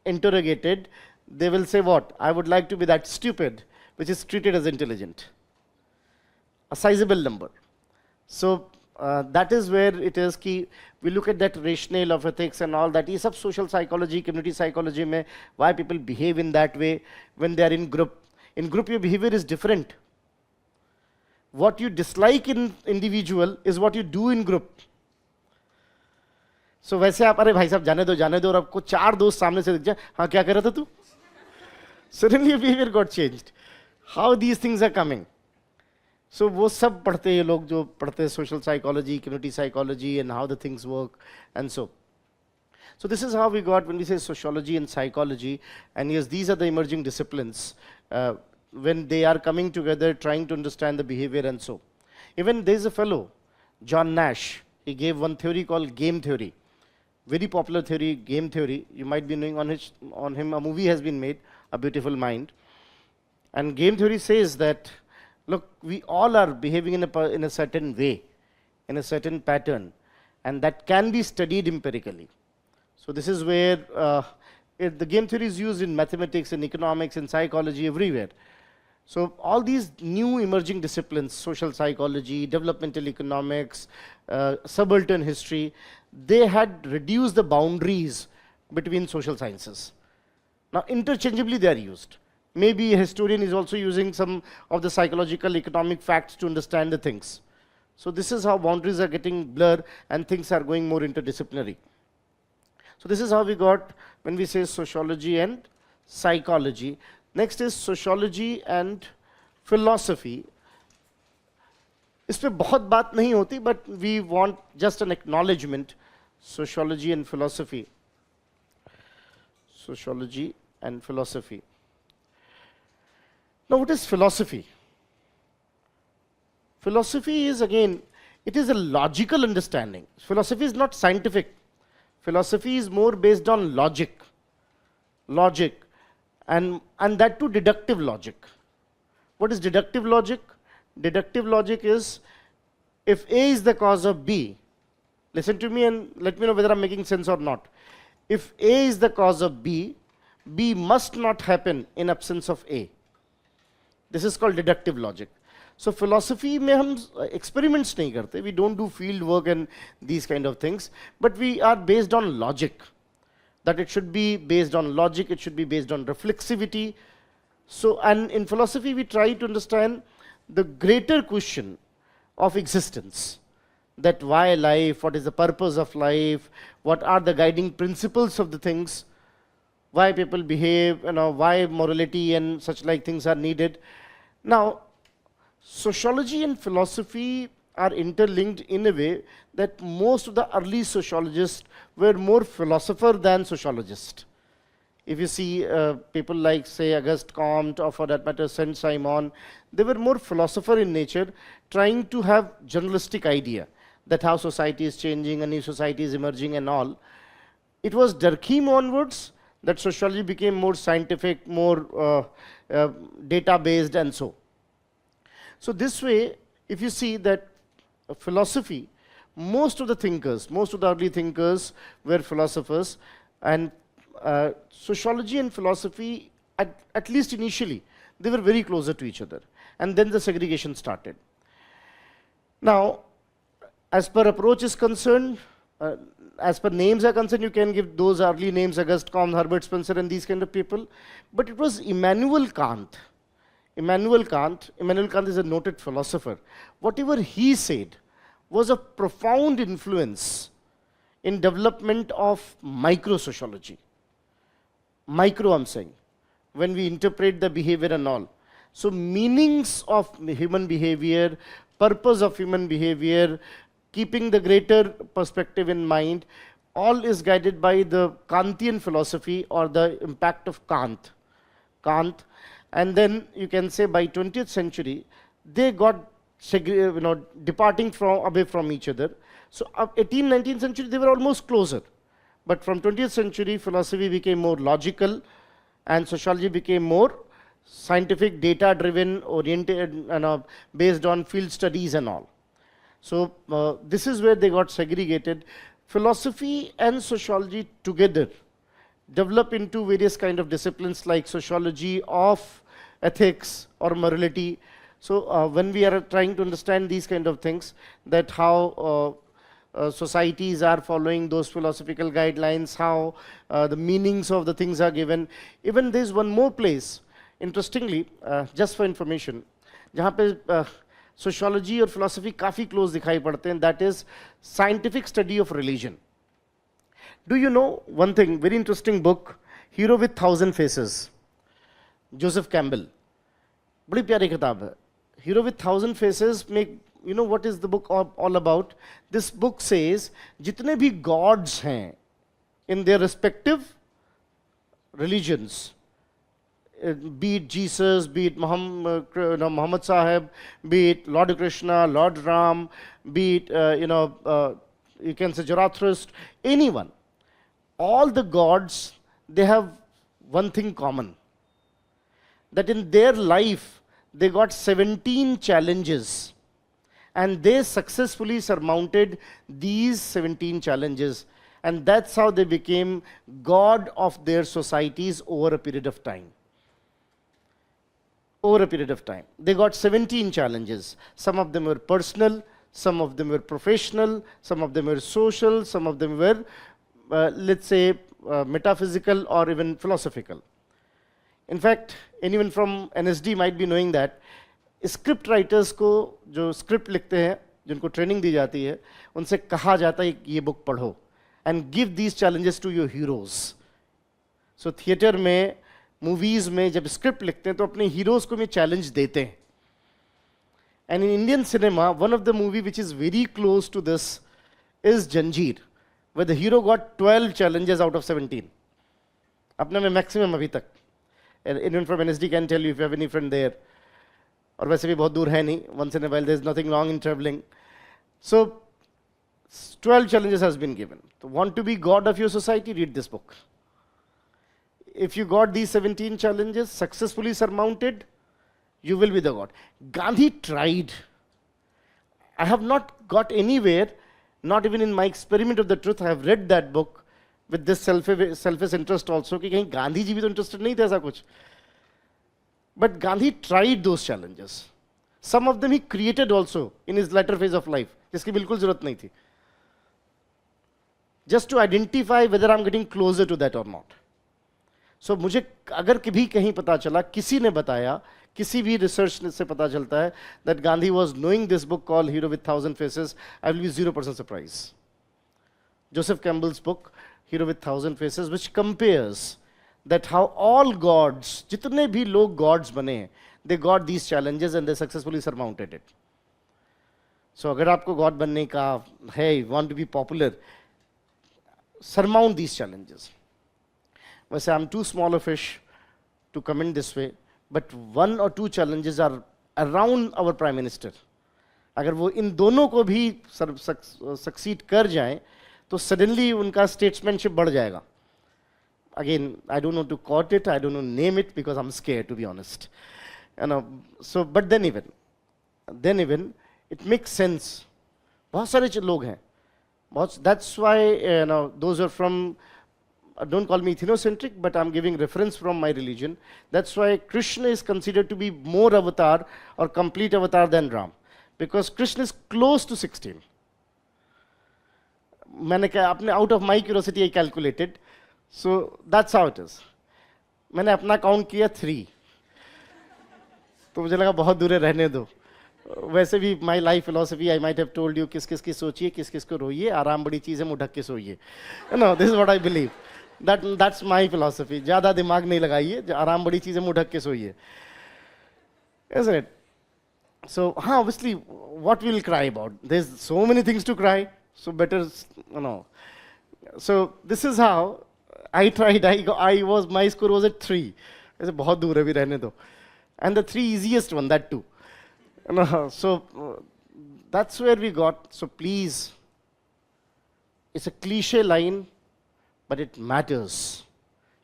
interrogated, they will say what? I would like to be that stupid, which is treated as intelligent. A sizable number. So that is where it is key. We look at that rationale of ethics and all that. Is of social psychology, community psychology, mein, why people behave in that way when they are in group. In group, your behavior is different. What you dislike in individual is what you do in group. So वैसे आप अरे भाई साहब जाने दो और आपको चार दोस्त सामने से दिख जाए, हाँ क्या कर रहा था तू? Suddenly your behavior got changed. How these things are coming? So वो सब पढ़ते हैं लोग जो पढ़ते हैं social psychology, community psychology and how the things work and so. So this is how we got when we say sociology and psychology, and yes, these are the emerging disciplines when they are coming together trying to understand the behavior and so. Even there is a fellow, John Nash, he gave one theory called game theory. Very popular theory, game theory. You might be knowing on him, a movie has been made, A Beautiful Mind. And game theory says that, look, we all are behaving in a certain way. in a certain pattern, and that can be studied empirically. So this is where the game theory is used in mathematics, in economics, in psychology, everywhere. So all these new emerging disciplines, social psychology, developmental economics, subaltern history, they had reduced the boundaries between social sciences. Now interchangeably they are used. Maybe a historian is also using some of the psychological economic facts to understand the things. So this is how boundaries are getting blurred and things are going more interdisciplinary. So this is how we got when we say sociology and psychology. Next is sociology and philosophy. इस पे बहुत बात नहीं होती, but we want just an acknowledgement. Sociology and philosophy. Sociology and philosophy. Now, what is philosophy? Philosophy is, again, it is a logical understanding. Philosophy is not scientific. Philosophy is more based on logic. Logic. And that too deductive logic. What is deductive logic? Deductive logic is, if A is the cause of B, listen to me and let me know whether I'm making sense or not. If A is the cause of B, B must not happen in absence of A. This is called deductive logic. So philosophy में हम experiments नहीं करते. We don't do field work and these kind of things. But we are based on logic. That it should be based on logic, it should be based on reflexivity. So, and in philosophy we try to understand the greater question of existence. That why life, what is the purpose of life, what are the guiding principles of the things, why people behave, why morality and such like things are needed. Now, sociology and philosophy are interlinked in a way that most of the early sociologists were more philosopher than sociologist. If you see people like, say, Auguste Comte, or for that matter, Saint-Simon, they were more philosopher in nature, trying to have journalistic idea that how society is changing, a new society is emerging and all. It was Durkheim onwards that sociology became more scientific, more data-based and so. So this way, if you see that philosophy, most of the thinkers, most of the early thinkers were philosophers, and sociology and philosophy, at least initially, they were very closer to each other. And then the segregation started. Now, as per approach is concerned, as per names are concerned, you can give those early names, Auguste Comte, Herbert Spencer, and these kind of people. But it was Immanuel Kant. Immanuel Kant is a noted philosopher. Whatever he said was a profound influence in development of micro-sociology. Micro, I'm saying, when we interpret the behavior and all. So meanings of human behavior, purpose of human behavior, keeping the greater perspective in mind, all is guided by the Kantian philosophy or the impact of Kant. And then you can say by 20th century, they got departing away from each other. So 18th, 19th century, they were almost closer. But from 20th century, philosophy became more logical and sociology became more scientific, data-driven, oriented, based on field studies and all. So this is where they got segregated. Philosophy and sociology together develop into various kind of disciplines like sociology of ethics or morality. So when we are trying to understand these kind of things, that how societies are following those philosophical guidelines, how the meanings of the things are given. Even there's one more place, interestingly, just for information, जहाँ पे sociology और philosophy काफी close दिखाई पड़ते हैं, that is scientific study of religion. Do you know one thing, very interesting book, Hero with Thousand Faces, Joseph Campbell. बड़ी प्यारी किताब है. Hero with Thousand Faces में, you know what is the book all about? This book says, जितने भी gods हैं in their respective religions, be it Jesus, be it Muhammad Sahib, be it Lord Krishna, Lord Ram, be it, you can say Zoroaster, anyone. All the gods, they have one thing common. That in their life, they got 17 challenges. And they successfully surmounted these 17 challenges. And that's how they became god of their societies over a period of time. Over a period of time. They got 17 challenges. Some of them were personal, some of them were professional, some of them were social, some of them were, let's say, metaphysical or even philosophical. In fact, anyone from NSD might be knowing that script writers को जो script लिखते हैं, जिनको training दी जाती है, उनसे कहा जाता है कि ये बुक पढ़ो and give these challenges to your heroes. So theatre में, मूवीज में जब स्क्रिप्ट लिखते हैं तो अपने हीरोज को भी चैलेंज देते हैं. And in Indian cinema one of the movie which is very close to this is Zanjeer, where the hero got 12 challenges out of 17. अपने में मैक्सिमम अभी तक. Anyone from NSD can tell you if you have any friend there. और वैसे भी बहुत दूर है नहीं. Once in a while there is nothing wrong in traveling. So 12 challenges has been given. So want to be god of your society? Read this book. If you got these 17 challenges successfully surmounted, you will be the god. Gandhi tried. I have not got anywhere, not even in my experiment of the truth, I have read that book with this selfish interest also, कि कहीं गांधी जी भी तो interested नहीं थे ऐसा कुछ. But Gandhi tried those challenges. Some of them he created also in his latter phase of life, जिसकी बिल्कुल जरूरत नहीं थी. Just to identify whether I'm getting closer to that or not. So मुझे अगर कभी कहीं पता चला, किसी ने बताया, किसी भी रिसर्च से पता चलता है that Gandhi was knowing this book called Hero with Thousand Faces, I will be 0% surprised. Joseph Campbell's book, Hero with Thousand Faces, which compares that how all gods, जितने भी लोग gods बने हैं, they got these challenges and they successfully surmounted it. So अगर आपको god बनने का है, you want to be popular, surmount these challenges. वैसे I'm too small a fish to comment this way, but one or two challenges are around our prime minister. अगर वो इन दोनों को भी succeed कर जाएं, तो suddenly उनका statesmanship बढ़ जाएगा. Again, I don't know to quote it, I don't know name it because I'm scared, to be honest. You know, so but then even it makes sense. बहुत सारे लोग हैं. That's why those are from. Don't call me ethnocentric, but I'm giving reference from my religion. That's why Krishna is considered to be more avatar or complete avatar than Ram, because Krishna is close to 16. मैंने क्या अपने out of my curiosity I calculated, so that's how it is. मैंने अपना count किया 3, तो मुझे लगा बहुत दूर रहने दो. वैसे भी my life philosophy I might have told you किस किस की सोचिए, किस किस को रोइए, आराम बड़ी चीज़ है, मुँह ढक के सोइए. This is what I believe. That's my philosophy. ज़्यादा दिमाग नहीं लगाइए, आराम बड़ी चीज़ है, मुँह ढक के सोइए. Isn't it? So, obviously, what we'll cry about? There's so many things to cry. So better, So this is how I tried. My score was at 3. ऐसे बहुत दूर है भी रहने दो. And the 3 easiest one, that too. So that's where we got. So please, it's a cliche line, but it matters.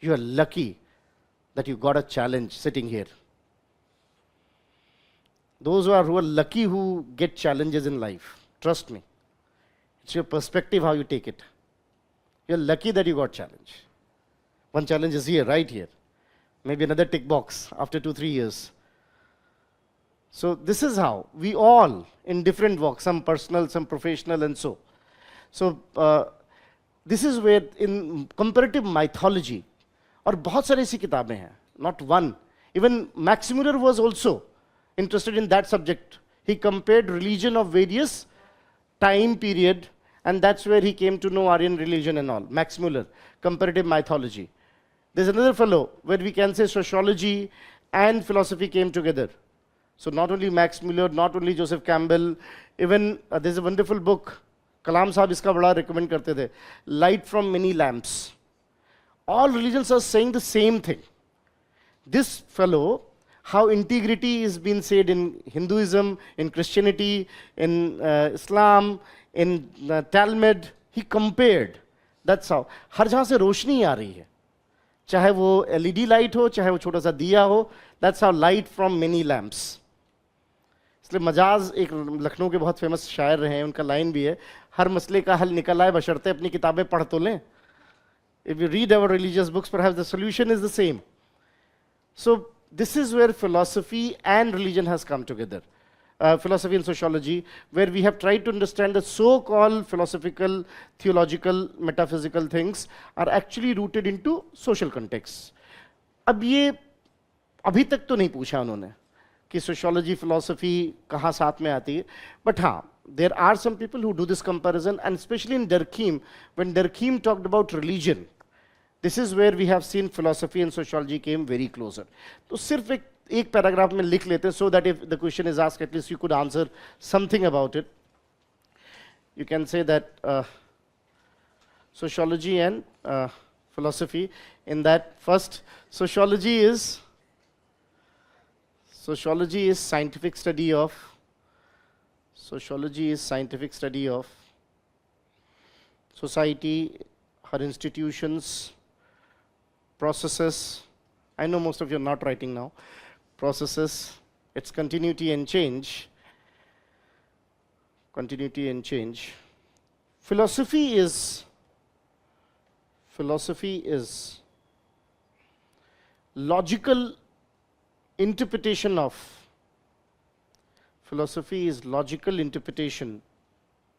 You are lucky that you got a challenge sitting here. Those who are lucky who get challenges in life, trust me. It's your perspective how you take it. You're lucky that you got challenge. One challenge is here, right here. Maybe another tick box after 2-3 years. So this is how we all, in different walks, some personal, some professional, and so. So this is where in comparative mythology, और बहुत सारी ऐसी किताबें हैं, not one. Even Max Muller was also interested in that subject. He compared religion of various time period, and that's where he came to know Aryan religion and all. Max Muller, comparative mythology. There's another fellow where we can say sociology and philosophy came together. So not only Max Muller, not only Joseph Campbell, even there's a wonderful book, Kalam Sahab iska bada recommend karte the, Light from Many Lamps. All religions are saying the same thing. This fellow, how integrity is being said in Hinduism, in Christianity, in Islam, in Talmud, he compared. That's how. हर जहाँ से रोशनी आ रही है, चाहे वो LED light हो, चाहे वो छोटा सा दिया हो. That's how light from many lamps. इसलिए मजाज एक लखनऊ के बहुत फेमस शायर रहे हैं, उनका लाइन भी है, हर मसले का हल निकल आए बशर्ते अपनी किताबें पढ़ तो लें. If you read our religious books, perhaps the solution is the same. So this is where philosophy and religion has come together. Philosophy and sociology, where we have tried to understand the so-called philosophical, theological, metaphysical things are actually rooted into social contexts. अब ये अभी तक तो नहीं पूछा उन्होंने कि sociology, philosophy कहाँ साथ में आती है, but हाँ, there are some people who do this comparison, and especially in Durkheim, when Durkheim talked about religion, this is where we have seen philosophy and sociology came very closer. तो सिर्फ एक paragraph में लिख लेते हैं, so that if the question is asked, at least you could answer something about it. You can say that sociology and philosophy, in that first, sociology is scientific study of society, her institutions, processes. I know most of you are not writing now. Processes, its continuity and change. Philosophy is logical interpretation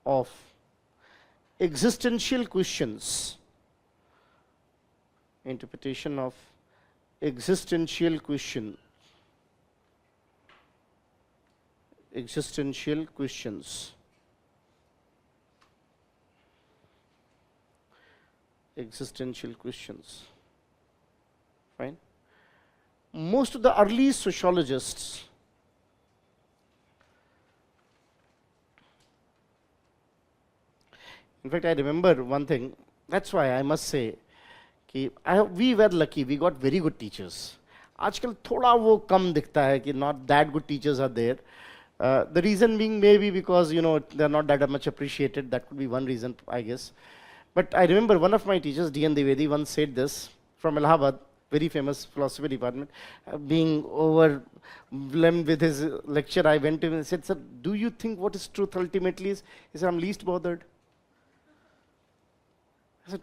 of existential questions. Fine. Most of the early sociologists in fact, I remember one thing, that's why I must say कि we were lucky, we got very good teachers. आजकल थोड़ा वो कम दिखता है कि not that good teachers are there. The reason being maybe because they're not that much appreciated. That could be one reason, I guess. But I remember one of my teachers, D.N. Dwivedi, once said this from Allahabad, very famous philosophy department, being overwhelmed with his lecture. I went to him and said, "Sir, do you think what is truth ultimately is?" He said, "I'm least bothered." I said,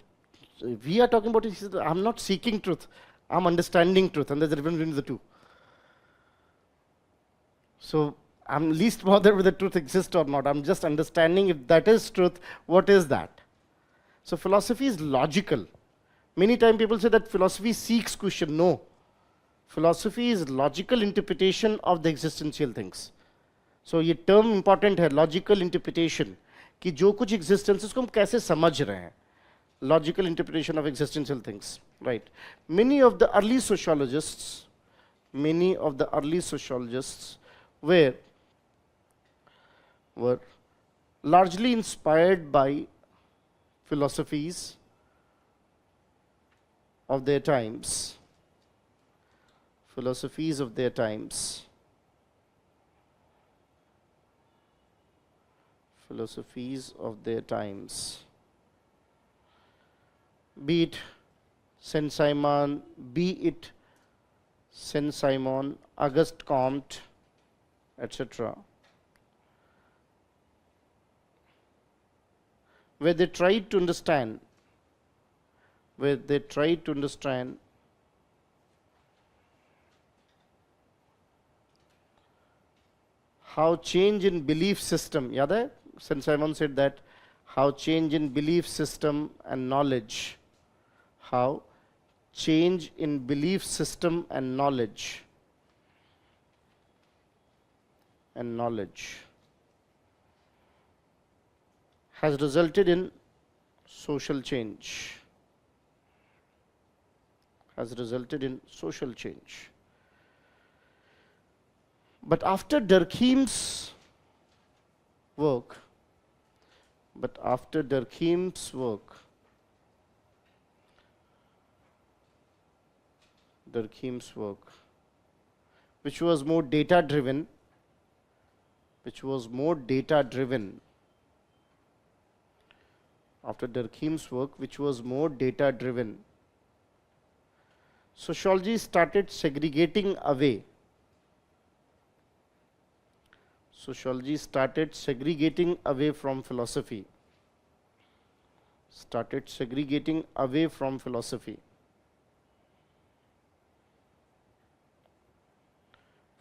"We are talking about it." He said, "I'm not seeking truth. I'm understanding truth." And there's a difference between the two. So I'm least bothered whether truth exists or not. I'm just understanding if that is truth, what is that? So philosophy is logical. Many times people say that philosophy seeks question. No. Philosophy is logical interpretation of the existential things. So ये term important है, logical interpretation, कि जो कुछ existence उसको हम कैसे समझ रहे हैं. Logical interpretation of existential things, right? Many of the early sociologists were largely inspired by philosophies of their times. Be it Saint-Simon, Auguste Comte, etc., where they tried to understand how change in belief system, याद है? Saint-Simon said that how change in belief system and knowledge has resulted in social change. But after Durkheim's work, which was more data driven, sociology started segregating away sociology started segregating away from philosophy. Started segregating away from philosophy.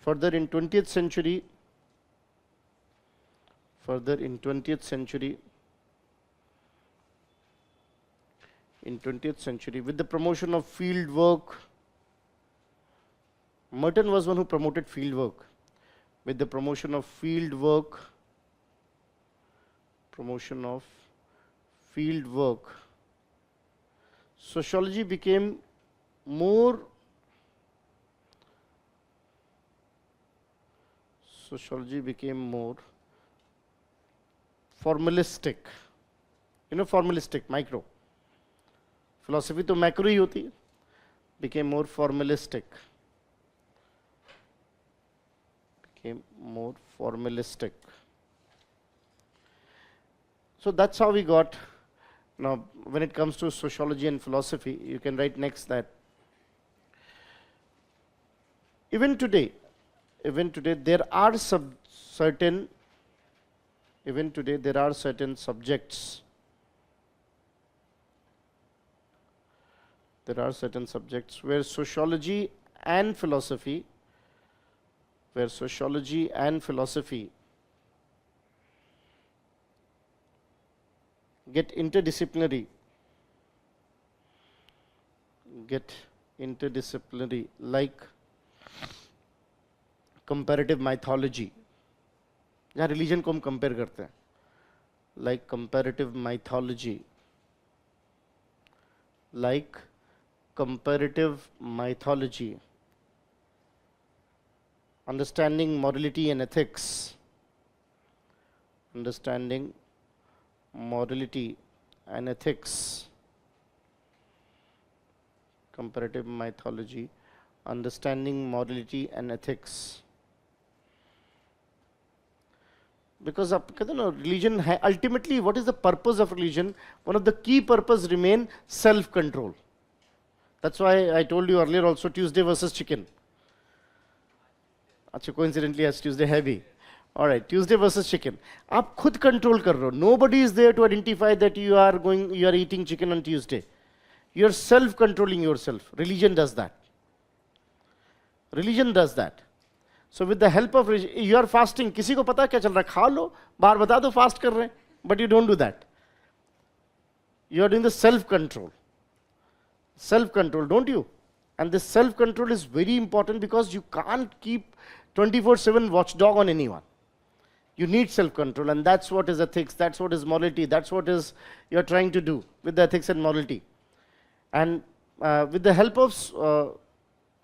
Further in 20th century, with the promotion of field work, Merton was one who promoted field work. With the promotion of field work, sociology became more formalistic. You know, formalistic, micro. Philosophy to macro ही होती है. Became more formalistic. So that's how we got. Now, when it comes to sociology and philosophy, you can write next that even today there are certain subjects. There are certain subjects where sociology and philosophy get interdisciplinary, like comparative mythology. जहाँ religion को हम compare करते हैं, like comparative mythology, understanding morality and ethics, comparative mythology, understanding morality and ethics. Because religion, ultimately, what is the purpose of religion? One of the key purposes remain self-control. That's why I told you earlier also Tuesday versus chicken. Achha, coincidentally, as Tuesday heavy. All right, Tuesday versus chicken. आप खुद control कर रहे हो. Nobody is there to identify that you are eating chicken on Tuesday. You are self-controlling yourself. Religion does that. So with the help of religion, you are fasting. किसी को पता क्या चल रहा है? खा लो, बाहर बता दो fast कर रहे हैं. But you don't do that. You are doing the self-control. Don't you? And this self-control is very important because you can't keep 24/7 watchdog on anyone. You need self-control, and that's what is ethics, that's what is morality, that's what is you're trying to do with the ethics and morality. And with the help of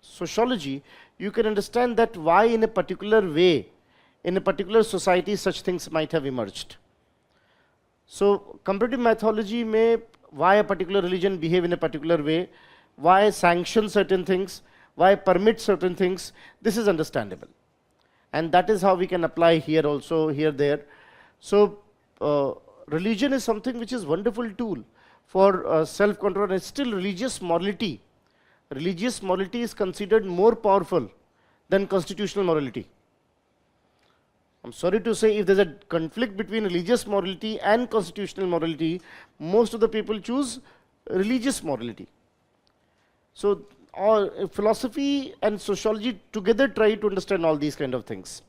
sociology, you can understand that why in a particular way, in a particular society, such things might have emerged. So comparative mythology may, why a particular religion behave in a particular way, why sanction certain things, why permit certain things, this is understandable. And that is how we can apply here also, there. So religion is something which is wonderful tool for self-control, and still religious morality is considered more powerful than constitutional morality. I'm sorry to say, if there's a conflict between religious morality and constitutional morality, most of the people choose religious morality. So philosophy and sociology together try to understand all these kind of things.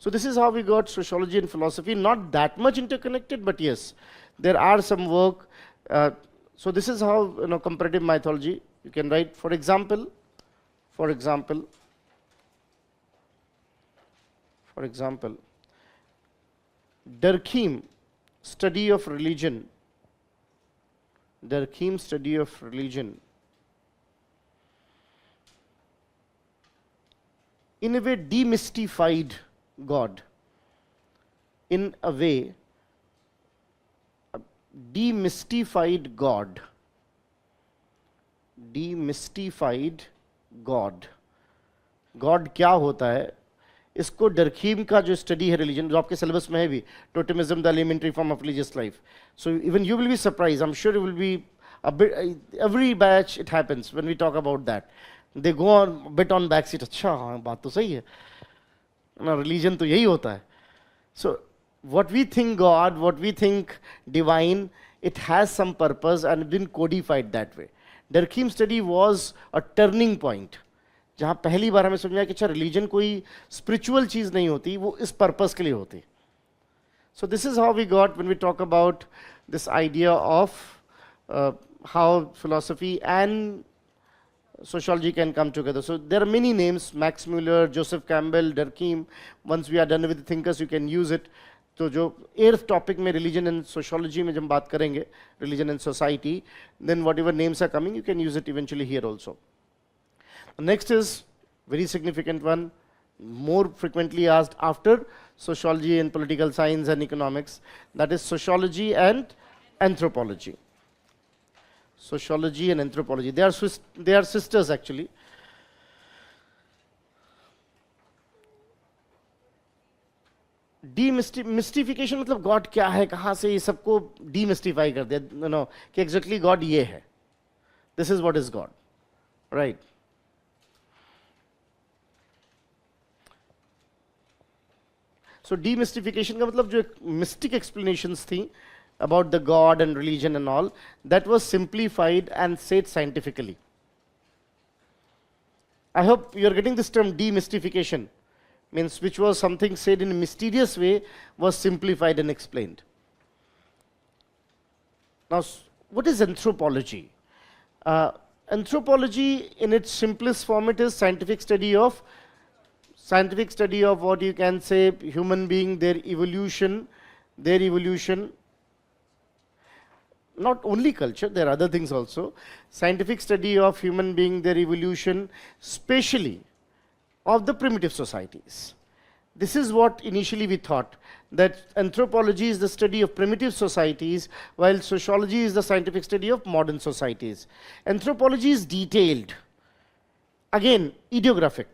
So this is how we got sociology and philosophy, not that much interconnected, but yes, there are some work. So this is how, comparative mythology, you can write, for example, Durkheim study of religion, in a way demystified God. Demystified God. God क्या होता है? इसको डरखीम का जो study है religion, जो आपके syllabus में है भी, totemism the elementary form of religious life. So even you will be surprise, I am sure you will be a bit, every batch it happens when we talk about that. They go on bit on backseat. अच्छा हाँ बात तो सही है. ना religion तो यही होता है. So what we think God, what we think divine, it has some purpose and been codified that way. Durkheim study was a turning point. जहाँ पहली बार हमें समझा कि अच्छा रिलीजन कोई स्पिरिचुअल चीज नहीं होती, वो इस पर्पस के लिए होती. So this is how we got when we talk about this idea of how philosophy and sociology can come together. So there are many names: Max Muller, Joseph Campbell, Durkheim. Once we are done with the thinkers, you can use it. तो जो 8th topic में religion and sociology में जब हम बात करेंगे, religion and society, then whatever names are coming, you can use it eventually here also. Next is very significant one, more frequently asked after sociology and political science and economics, that is sociology and anthropology. Sociology and anthropology, they are sisters actually. Demystification मतलब God क्या है, कहाँ से ये सबको demystify कर दिया, no कि एग्जैक्टली गॉड ये है, this is what is god, right. So demystification का मतलब जो मिस्टिक एक्सप्लेनेशंस थी about the God and religion and all, that was simplified and said scientifically. I hope you are getting this term demystification, means which was something said in a mysterious way was simplified and explained. Now, what is anthropology? Anthropology in its simplest form, it is scientific study of what you can say human being, their evolution, not only culture, there are other things also. Scientific study of human being, their evolution, especially of the primitive societies. This is what initially we thought, that anthropology is the study of primitive societies, while sociology is the scientific study of modern societies. Anthropology is detailed. Again, idiographic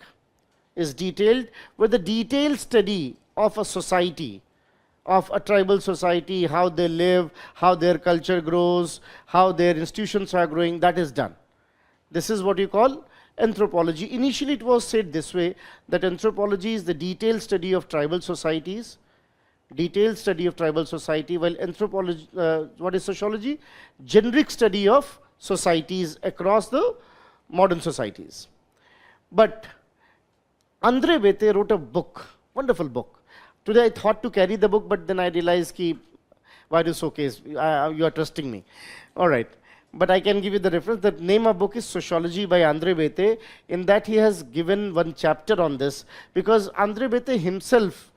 is detailed, where the detailed study of a society, of a tribal society, how they live, how their culture grows, how their institutions are growing, that is done. This is what you call anthropology. Initially it was said this way, that anthropology is the detailed study of tribal societies, while anthropology, what is sociology? Generic study of societies across the modern societies. But Andre Bete wrote a book, wonderful book. Today I thought to carry the book, but then I realized ki, why do showcase? You are trusting me. All right. But I can give you the reference. The name of book is Sociology by Andre Bete. In that he has given one chapter on this, because Andre Bete himself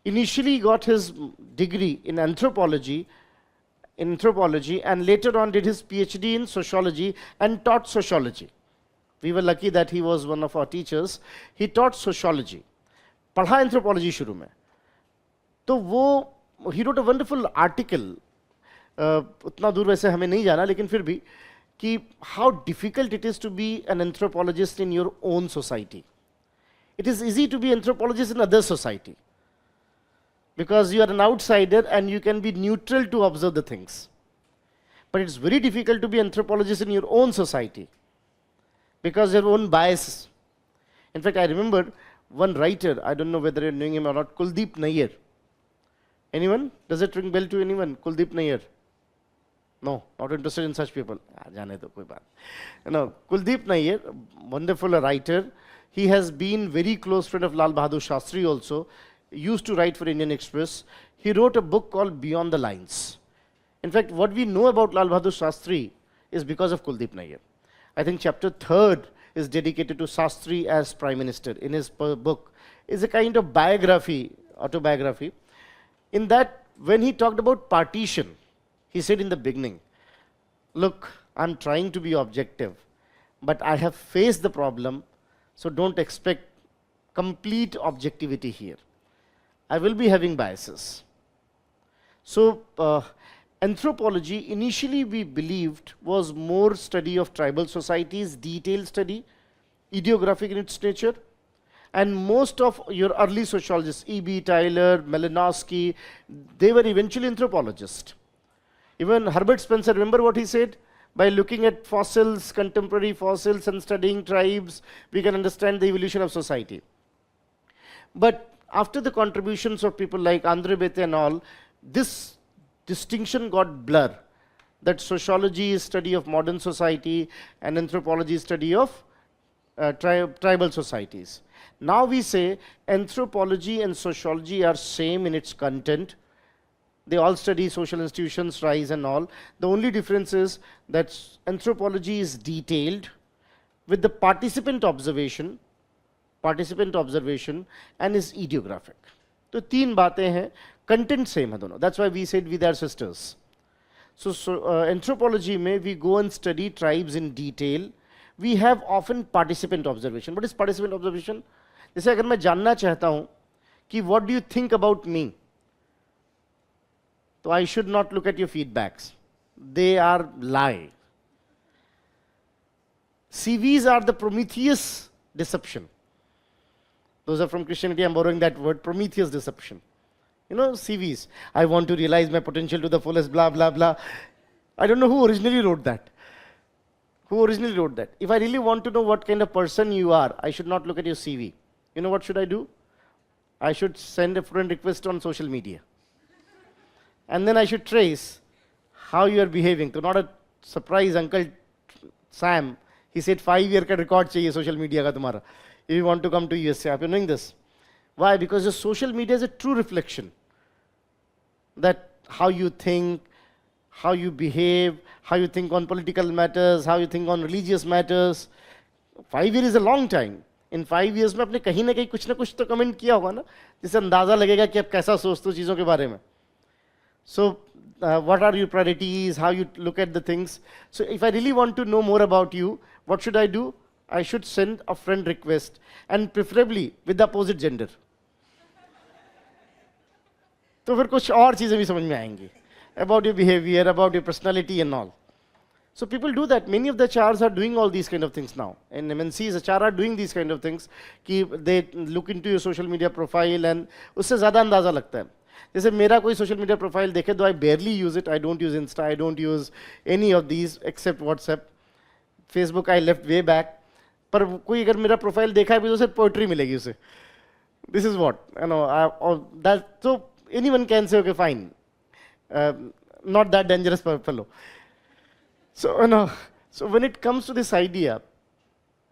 initially got his degree in anthropology, and later on did his PhD in sociology and taught sociology. We were lucky that he was one of our teachers. He taught sociology. पढ़ा anthropology शुरू में, तो वो he wrote a wonderful article, उतना दूर वैसे हमें नहीं जाना, लेकिन फिर भी, कि how difficult it is to be an anthropologist in your own society. It is easy to be anthropologist in other society, because you are an outsider and you can be neutral to observe the things. But it's very difficult to be anthropologist in your own society, because your own bias. In fact, I remember one writer, I don't know whether you're knowing him or not, Kuldeep Nayyar. Anyone? Does it ring bell to anyone? Kuldeep Nayyar? No, not interested in such people. Jaane to koi baat. No, Kuldeep Nayyar, wonderful writer. He has been very close friend of Lal Bahadur Shastri also. Used to write for Indian Express. He wrote a book called Beyond the Lines. In fact, what we know about Lal Bahadur Shastri is because of Kuldeep Nayyar. I think chapter 3rd is dedicated to Shastri as Prime Minister in his book. It's a kind of biography, autobiography. In that, when he talked about partition, he said in the beginning, look, I'm trying to be objective, but I have faced the problem, so don't expect complete objectivity here. I will be having biases. So, anthropology, initially we believed, was more study of tribal societies, detailed study, idiographic in its nature. And most of your early sociologists, E.B. Tyler, Malinowski, they were eventually anthropologists. Even Herbert Spencer, remember what he said? By looking at fossils, contemporary fossils, and studying tribes, we can understand the evolution of society. But after the contributions of people like Andre Bete and all, this distinction got blurred. That sociology is study of modern society and anthropology is study of tribal societies. Now we say anthropology and sociology are same in its content. They all study social institutions, rise and all. The only difference is that anthropology is detailed with the participant observation and is idiographic. तो तीन बातें हैं, content same है दोनों. That's why we said we are sisters. So anthropology में we go and study tribes in detail. We have often participant observation. What is participant observation? जैसे अगर मैं जानना चाहता हूं कि what do you think about me? So I should not look at your feedbacks. They are lie. CVs are the Prometheus deception. Those are from Christianity, I'm borrowing that word, Prometheus deception. You know, CVs. I want to realize my potential to the fullest, blah, blah, blah. I don't know who originally wrote that. If I really want to know what kind of person you are, I should not look at your CV. You know what should I do? I should send a friend request on social media. And then I should trace how you are behaving. To not a surprise, Uncle Sam, he said 5-year ka record chahiye social media ka tumhara. If you want to come to USA, are you knowing this? Why? Because the social media is a true reflection. That how you think, how you behave, how you think on political matters, how you think on religious matters. 5 years is a long time. In 5 years में आपने कहीं ना कहीं कुछ ना कुछ तो comment किया होगा ना, जिससे अंदाजा लगेगा कि आप कैसा सोचते हो चीज़ों के बारे में. So what are your priorities, how you look at the things. So if I really want to know more about you, what should I do? I should send a friend request, and preferably with the opposite gender. तो फिर कुछ और चीज़ें भी समझ में आएंगी about your behavior, about your personality and all. So people do that. Many of the HRs are doing all these kind of things now. And MNCs, HR are doing these kind of things. कि they look into your social media profile and उससे ज़्यादा अंदाज़ा लगता है. जैसे मेरा कोई social media profile देखे, though I barely use it. I don't use Insta. I don't use any of these except WhatsApp. Facebook I left way back. पर कोई अगर मेरा प्रोफाइल देखा है तो सिर्फ पोएट्री मिलेगी उसे. This is what, you know, that, so anyone can say, okay, fine, not that dangerous fellow. So, you know, so when it comes to this idea,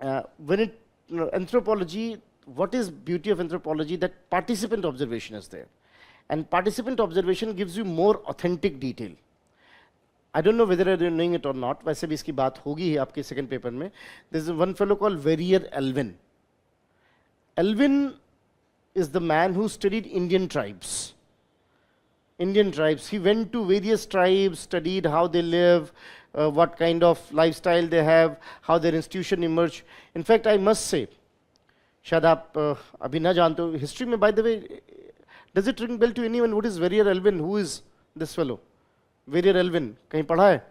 anthropology, what is beauty of anthropology? That participant observation is there. And participant observation gives you more authentic detail. I don't know whether you're knowing it or not. वैसे भी इसकी बात होगी ही आपके second paper में. There's one fellow called Verrier Elvin. Elvin is the man who studied Indian tribes. He went to various tribes, studied how they live, what kind of lifestyle they have, how their institution emerged. In fact, I must say, शायद आप अभी ना जानते हो, history में, by the way, does it ring bell to anyone? What is Verrier Elvin? Who is this fellow? Verrier Elvin, कहीं पढ़ा है?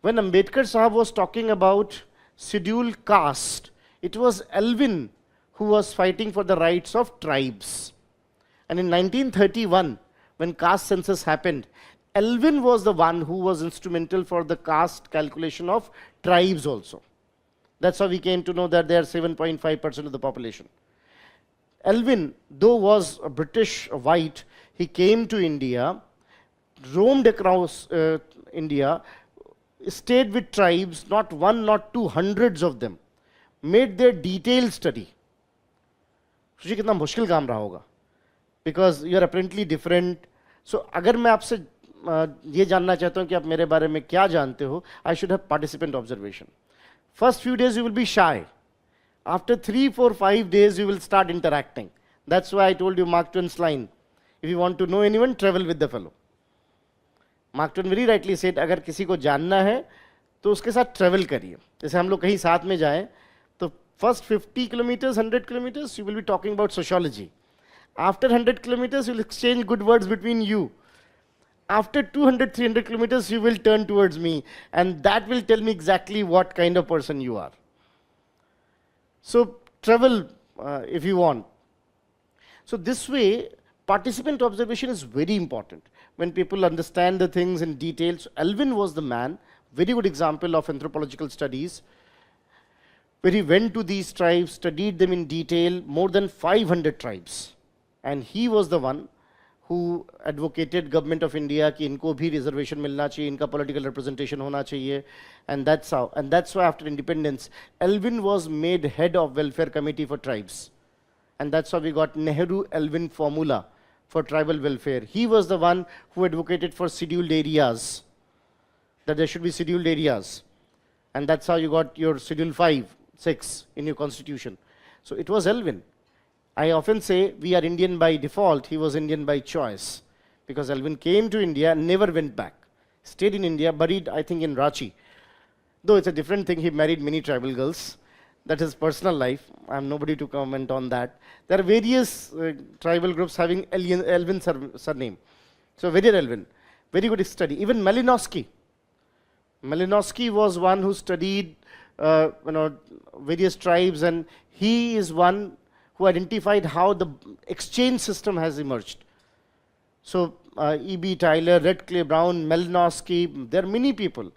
When Ambedkar Sahab was talking about scheduled caste, it was Elvin who was fighting for the rights of tribes. And in 1931, when caste census happened, Elvin was the one who was instrumental for the caste calculation of tribes also. That's how we came to know that they are 7.5% of the population. Elvin, though was a British white, he came to India, roamed across India, stayed with tribes, not one, not two, hundreds of them, made their detailed study. सोचिए कितना मुश्किल काम रहा होगा, because you are apparently different. So अगर मैं आपसे ये जानना चाहता हूँ कि आप मेरे बारे में क्या जानते हो, I should have participant observation. First few days you will be shy. After 3, 4, 5 days you will start interacting. That's why I told you Mark Twain's line. If you want to know anyone, travel with the fellow. Mark Twain very rightly said, अगर किसी को जानना है तो उसके साथ travel करिए. जैसे हम लोग कहीं साथ में जाएं तो first 50 kilometers, 100 kilometers, you will be talking about sociology. After 100 kilometers, you will exchange good words between you. After 200, 300 kilometers, you will turn towards me, and that will tell me exactly what kind of person you are. So travel if you want. So this way, participant observation is very important. When people understand the things in detail, so Elvin was the man, very good example of anthropological studies. where he went to these tribes, studied them in detail, more than 500 tribes. And he was the one who advocated government of India कि इनको भी reservation मिलना चाहिए, इनका political representation होना चाहिए, and that's why after independence, Elvin was made head of welfare committee for tribes, and that's why we got Nehru-Elvin formula for tribal welfare. He was the one who advocated for scheduled areas, that there should be scheduled areas, and that's how you got your schedule 5, 6 in your constitution. So it was Elvin. I often say we are Indian by default, he was Indian by choice. Because Elvin came to India and never went back. Stayed in India, buried I think in Ranchi. Though it's a different thing, he married many tribal girls. That is personal life. I am nobody to comment on that. There are various tribal groups having Elvin surname. So very Elvin. Very good study. Even Malinowski. Malinowski was one who studied various tribes, and he is one who identified how the exchange system has emerged. So E.B. Tyler, Redcliffe Brown, Malinowski, there are many people.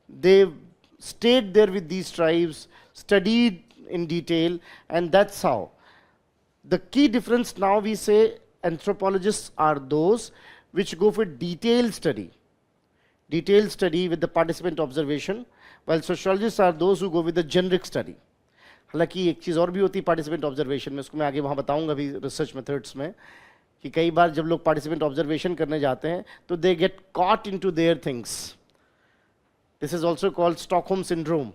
They stayed there with these tribes, studied in detail, and that's how. The key difference now, we say anthropologists are those which go for detailed study with the participant observation, while sociologists are those who go with the generic study. हालांकि एक चीज़ और भी होती है participant observation में, उसको मैं आगे वहाँ बताऊंगा अभी रिसर्च मेथड्स में, कि कई बार जब लोग पार्टिसिपेंट ऑब्जर्वेशन करने जाते हैं तो they get caught into their things. This is also called Stockholm syndrome.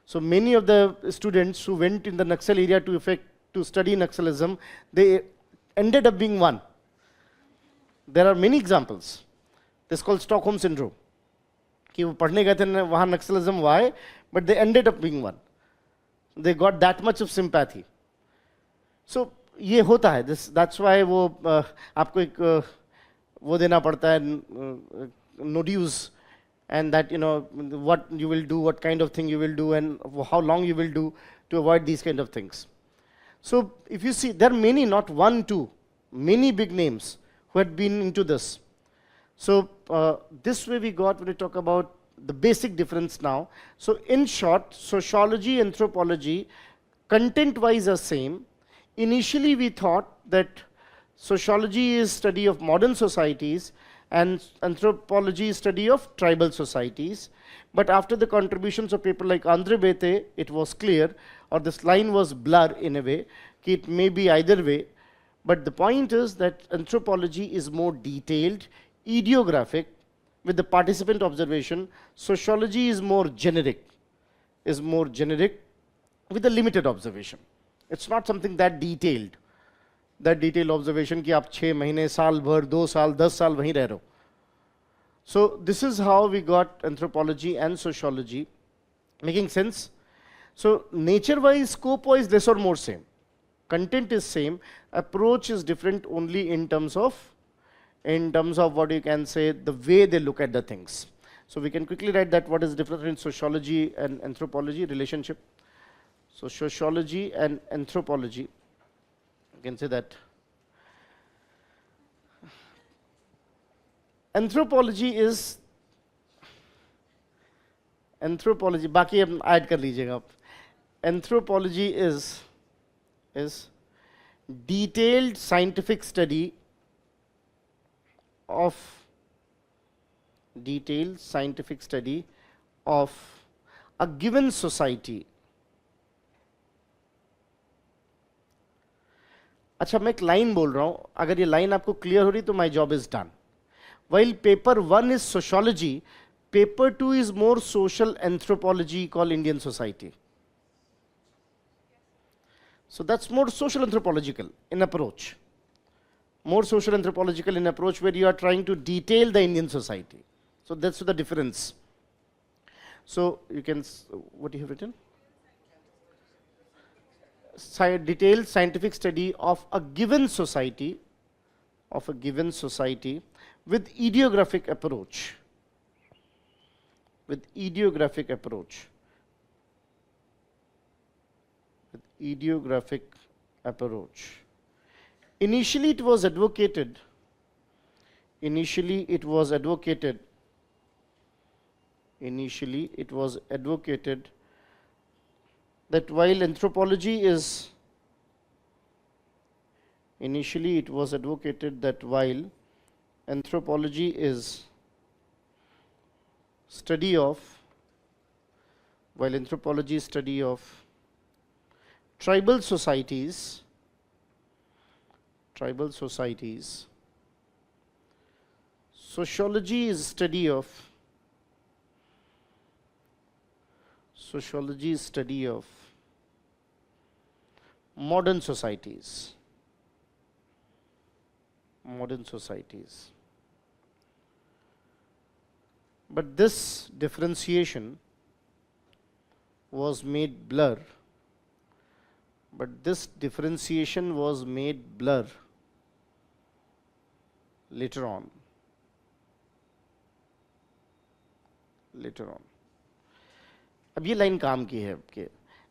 So many of the students who went in the Naxal area to study Naxalism, they ended up being one. There are many examples. This called Stockholm syndrome, कि वो पढ़ने गए थे वहाँ नक्सलिज्म हुआ है, but they ended up being one. They got that much of sympathy. So ये होता है. That's why वो आपको एक वो देना पड़ता है, nodules, and that what you will do, what kind of thing you will do, and how long you will do to avoid these kind of things. So if you see, there are many, not one, two, many big names who had been into this. So this way we got, when we talk about the basic difference now. So in short, sociology, anthropology, content-wise are same. Initially we thought that sociology is study of modern societies and anthropology is study of tribal societies. But after the contributions of people like Andre Bete, it was clear, or this line was blurred in a way, that it may be either way. But the point is that anthropology is more detailed, idiographic, with the participant observation. Sociology is more generic with a limited observation. It's not something that detailed observation कि आप 6 महीने, साल भर, 2 साल, 10 साल वहीं रह रहे हो. So this is how we got anthropology and sociology. Making sense? So nature-wise, scope-wise, less or more same. Content is same. Approach is different only in terms of what you can say, the way they look at the things. So we can quickly write that what is the difference between sociology and anthropology relationship. So sociology and anthropology, you can say that anthropology, बाकी अब add कर लीजिएगा आप. Anthropology is detailed scientific study of a given society. अच्छा, मैं एक line बोल रहा हूं, अगर ये लाइन आपको क्लियर हो रही तो my job is done. While paper 1 is sociology, paper 2 is more social anthropology called Indian society. So that's more social anthropological in approach. More social anthropological in approach, where you are trying to detail the Indian society. So that's the difference. So you can, what you have written? Detailed scientific study of a given society, with idiographic approach. Initially it was advocated that while anthropology is, initially it was advocated that while anthropology is study of, while anthropology is study of tribal societies, sociology is study of modern societies. But this differentiation was made blur. Later on. अब ये line काम की है आपके.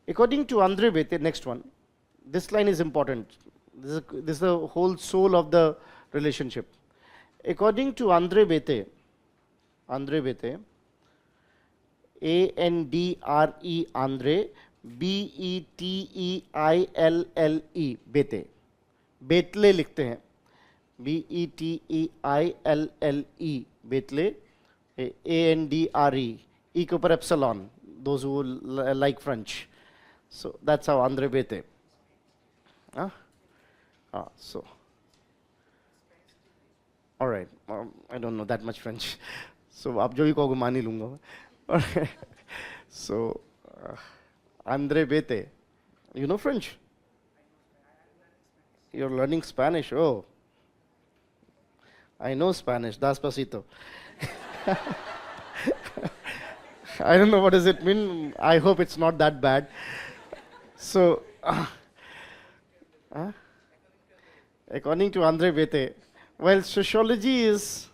According to Andre Bete, next one, this line is important. This is the whole soul of the relationship. According to Andre Bete, Andre, Andre, Beteille, Bete. Betle लिखते हैं. Beteille, Betle. Andre, E के ऊपर epsilon. Those who like French. So that's how Andre Bete. So. All right. I don't know that much French. So आप जो भी कहोगे मान ही लूँगा. So Andre Bete, you know French? You're learning Spanish. Oh, I know Spanish. Despacito. I don't know what does it mean. I hope it's not that bad. So, according to Andre Bete, while sociology is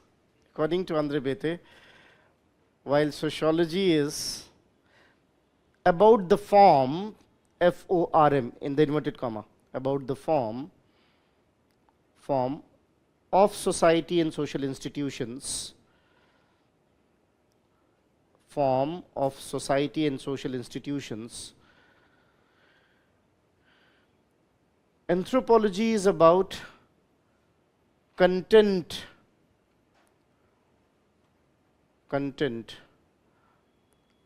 about the form, F-O-R-M, in the inverted comma, about the form of society and social institutions, anthropology is about content.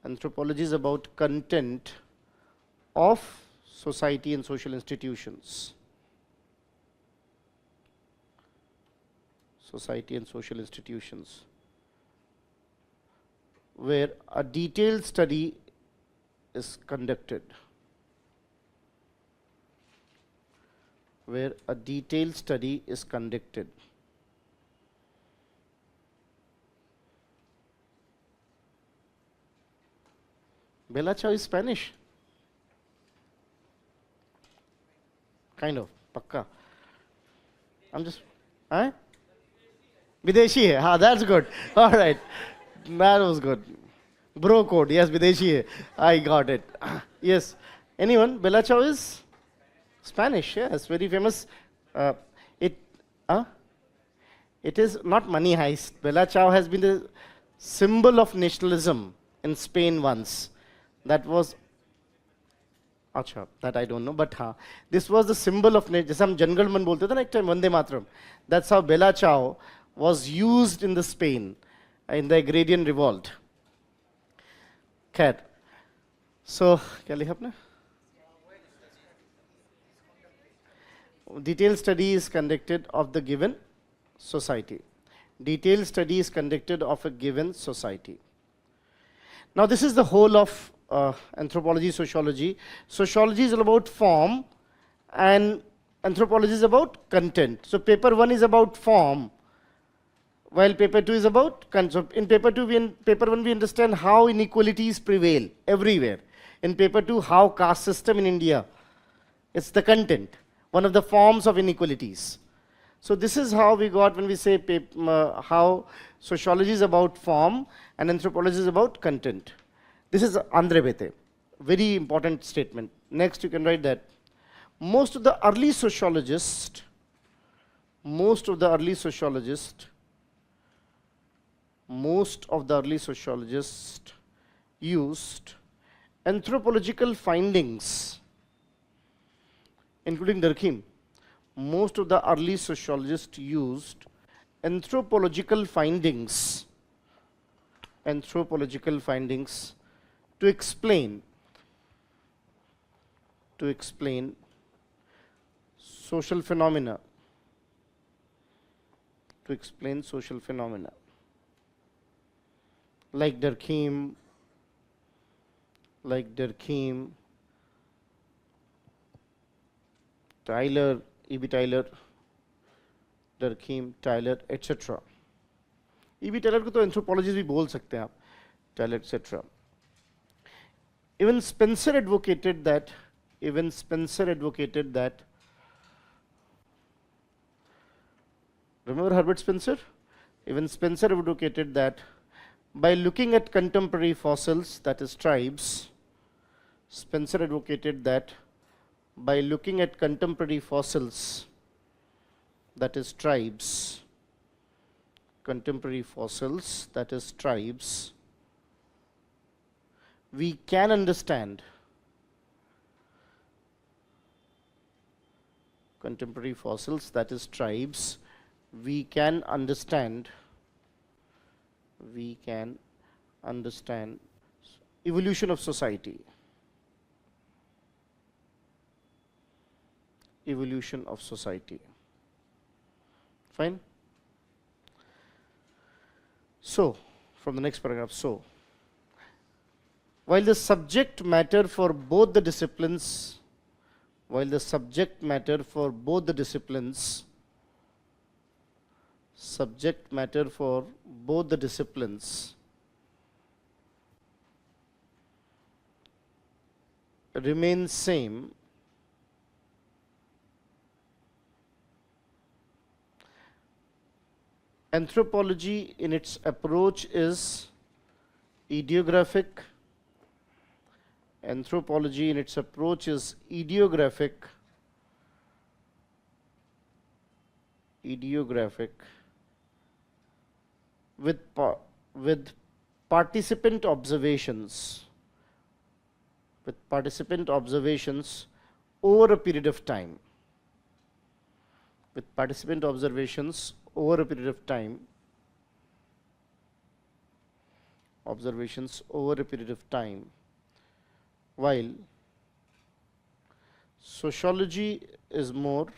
Anthropology is about content of society and social institutions. Where a detailed study is conducted. Bella Ciao is Spanish? Kind of, pakka. I'm just, Videshi hai, that's good. All right, that was good. Bro code, yes, Videshi hai. I got it. Yes. Anyone? Bella Ciao is Spanish, yes, very famous. It is not money heist. Bella Ciao has been the symbol of nationalism in Spain once. That was, that I don't know, but this was the symbol of nation. जैसे हम जनगणमन बोलते थे ना एक time, Vande Mataram. That's how Bella Ciao was used in the Spain, in the agrarian revolt. खैर, so क्या लिखा आपने? Detailed study is conducted of the given society. Now this is the whole of anthropology, sociology. Sociology is all about form and anthropology is about content. So paper 1 is about form, while paper 2 is about content. So in paper 1 we understand how inequalities prevail everywhere. In paper 2, how caste system in India. It's the content, one of the forms of inequalities. So this is how we got when we say how sociology is about form and anthropology is about content. This is Andre Bete, very important statement. Next you can write that most of the early sociologists used anthropological findings, including Durkheim, most of the early sociologists used anthropological findings to explain social phenomena, like Durkheim, Tyler, E.B. Tyler, Durkheim, Tyler, etc. E.B. Tyler को तो anthropologist भी बोल सकते हैं आप, Tyler, etc. Even Spencer advocated that. Remember Herbert Spencer? Even Spencer advocated that by looking at contemporary fossils, that is tribes, Spencer advocated that by looking at contemporary fossils, that is tribes, we can understand contemporary fossils, that is tribes, we can understand evolution of society. Fine. So, from the next paragraph, so, while the subject matter for both the disciplines remains same, anthropology in its approach is ideographic. With participant observations over a period of time. While sociology is more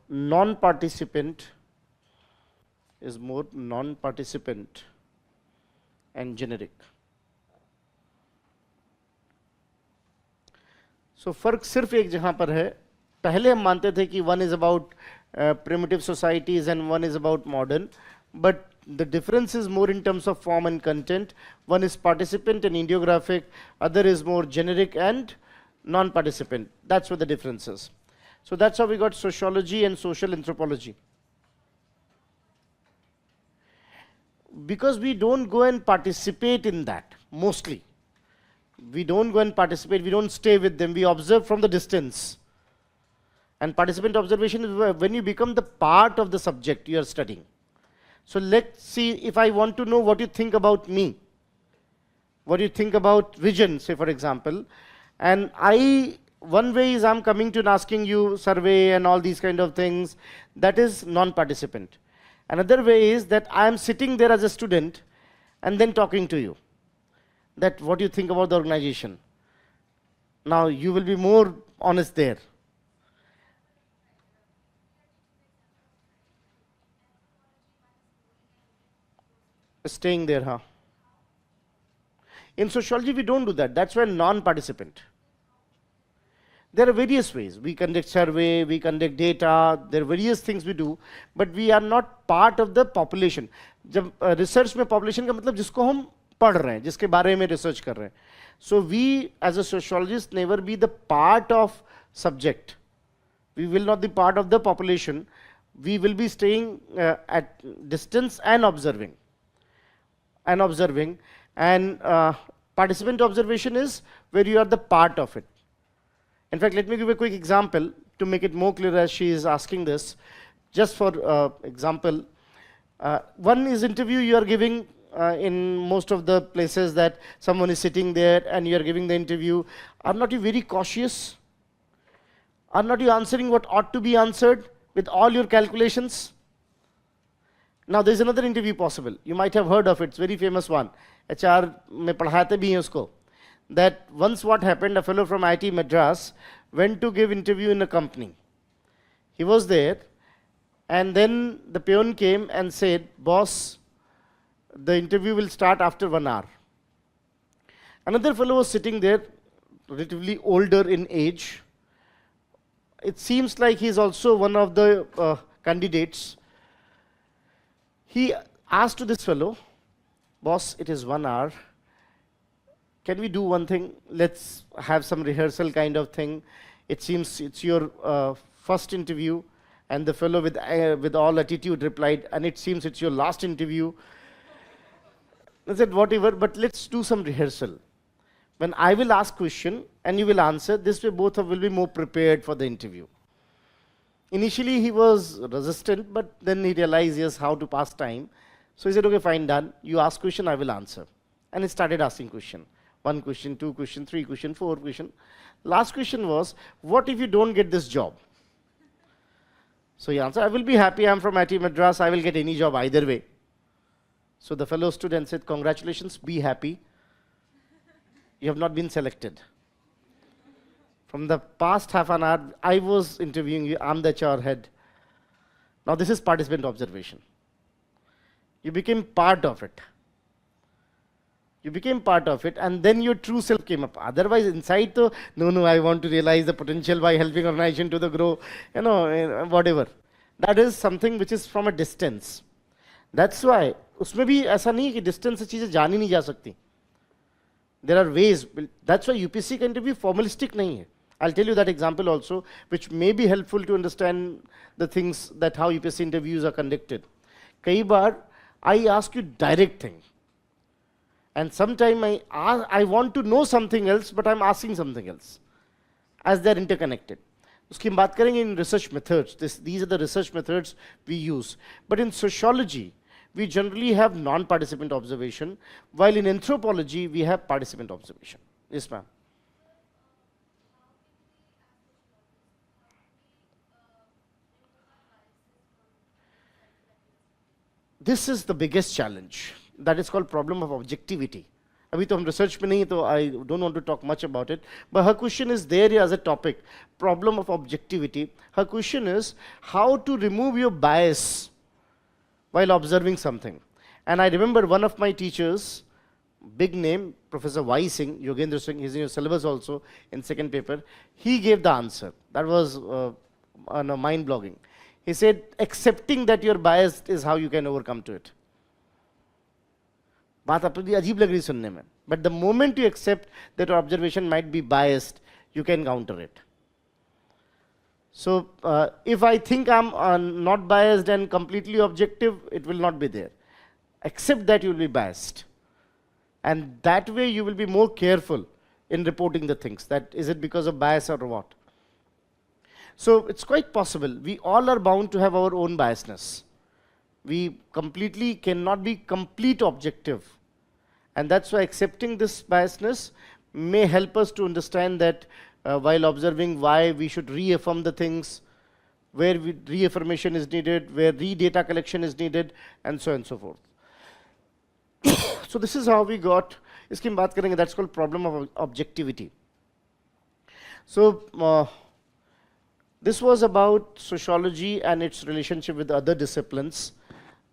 non-participant and generic. So फर्क सिर्फ एक जहां पर है, पहले हम मानते थे कि one is about primitive societies and one is about modern, but the difference is more in terms of form and content. One is participant and ideographic, other is more generic and non-participant. That's what the difference is. So that's how we got sociology and social anthropology. Because we don't go and participate in that, mostly. We don't go and participate, we don't stay with them, we observe from the distance. And participant observation is when you become the part of the subject you are studying. So let's see, if I want to know what you think about me, what you think about vision, say for example, and one way is I'm coming to and asking you survey and all these kind of things, that is non-participant. Another way is that I am sitting there as a student and then talking to you, that what you think about the organization. Now you will be more honest there. Staying there, huh? In sociology, we don't do that. That's why non-participant. There are various ways. We conduct survey, we conduct data, there are various things we do, but we are not part of the population. जब research में population का मतलब जिसको हम पढ़ रहे हैं, जिसके बारे में research कर रहे हैं. So we as a sociologist never be the part of subject. We will not be part of the population. We will be staying at distance and observing. And participant observation is where you are the part of it. In fact, let me give a quick example to make it more clear as she is asking this. Just for example, one is interview you are giving in most of the places that someone is sitting there and you are giving the interview. Are not you very cautious? Are not you answering what ought to be answered with all your calculations? Now there is another interview possible. You might have heard of it. It's a very famous one. HR में पढ़ाते भी हैं उसको. That once what happened, a fellow from IIT Madras went to give interview in a company. He was there, and then the peon came and said, "Boss, the interview will start after 1 hour." Another fellow was sitting there, relatively older in age. It seems like he is also one of the candidates. He asked to this fellow, "Boss, it is 1 hour. Can we do one thing? Let's have some rehearsal kind of thing. It seems it's your first interview." And the fellow with all attitude replied, "And it seems it's your last interview." I said, "Whatever, but let's do some rehearsal. When I will ask question and you will answer, this way both of will be more prepared for the interview." Initially he was resistant, but then he realized yes how to pass time. So he said, "Okay, fine, done. You ask question, I will answer." And he started asking question. 1 question, 2 question, 3 question, 4 question. Last question was, "What if you don't get this job?" So he answered, "I will be happy. I'm from IIT Madras. I will get any job either way." So the fellow stood and said, "Congratulations, be happy. You have not been selected. From the past half an hour, I was interviewing you. I'm the HR head. Now this is participant observation. You became part of it. You became part of it, and then your true self came up. Otherwise, inside, no, I want to realize the potential by helping organization to the grow, whatever. That is something which is from a distance. That's why, उसमें भी ऐसा नहीं कि distance से चीजें जानी नहीं जा सकती. There are ways. That's why UPSC का interview formalistic नहीं है. I'll tell you that example also, which may be helpful to understand the things that how UPSC interviews are conducted. कई बार I ask you direct thing. And sometime I want to know something else, but I'm asking something else, as they're interconnected. उसकी हम बात करेंगे in research methods. These are the research methods we use. But in sociology, we generally have non-participant observation, while in anthropology, we have participant observation. Yes, ma'am. This is the biggest challenge. That is called problem of objectivity. अभी तो हम research में नहीं, तो I don't want to talk much about it. But her question is there as a topic, problem of objectivity. Her question is how to remove your bias while observing something. And I remember one of my teachers, big name, Professor Y. Singh, Yogendra Singh, he's in your syllabus also in second paper, he gave the answer. That was mind-blogging. He said, accepting that you're biased is how you can overcome to it. बात अपनी अजीब लग रही सुनने में. But the moment you accept that your observation might be biased, you can counter it. So if I think I'm not biased and completely objective, it will not be there. Accept that you will be biased. And that way you will be more careful in reporting the things. That is it because of bias or what? So it's quite possible. We all are bound to have our own biasness. We completely cannot be complete objective. And that's why accepting this biasness may help us to understand that while observing why we should reaffirm the things, where reaffirmation is needed, where re-data collection is needed, and so on and so forth. So this is how we got, इसकी हम बात करेंगे, that's called problem of objectivity. So this was about sociology and its relationship with other disciplines.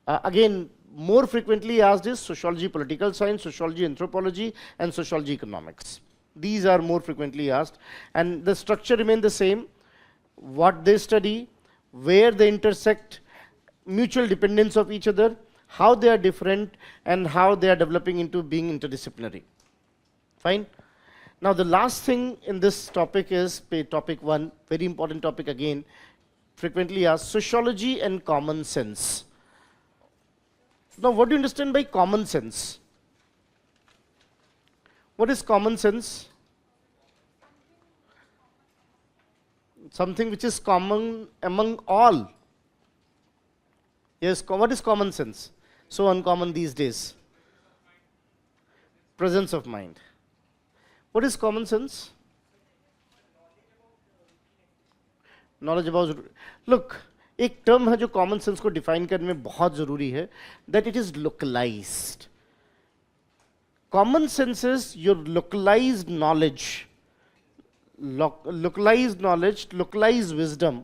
Again, more frequently asked is sociology political science, sociology anthropology, and sociology economics. These are more frequently asked. And the structure remains the same. What they study, where they intersect, mutual dependence of each other, how they are different, and how they are developing into being interdisciplinary. Fine? Now the last thing in this topic is topic 1, very important topic again, frequently asked, sociology and common sense. Now what do you understand by common sense? What is common sense? Something which is common among all. Yes, what is common sense? So uncommon these days. Presence of mind. What is common sense? Knowledge about. Look, एक term है जो common sense को define करने में बहुत जरूरी है, that it is localised. Common sense is your localised knowledge, localized wisdom.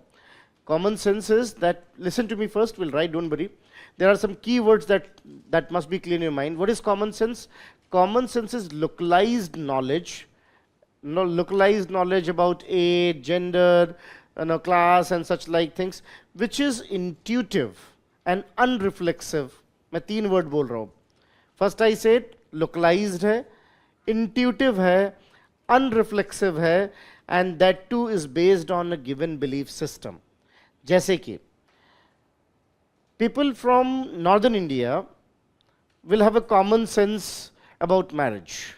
Common sense is that, listen to me first, we'll write, don't worry. There are some key words that must be clear in your mind. What is common sense? Common sense is localized knowledge. Localized knowledge about age, gender, class and such like things, which is intuitive and unreflexive. मैं 3 word बोल रहा हूँ. First I said localized है, intuitive है, unreflexive है, and that too is based on a given belief system. जैसे कि people from northern India will have a common sense about marriage,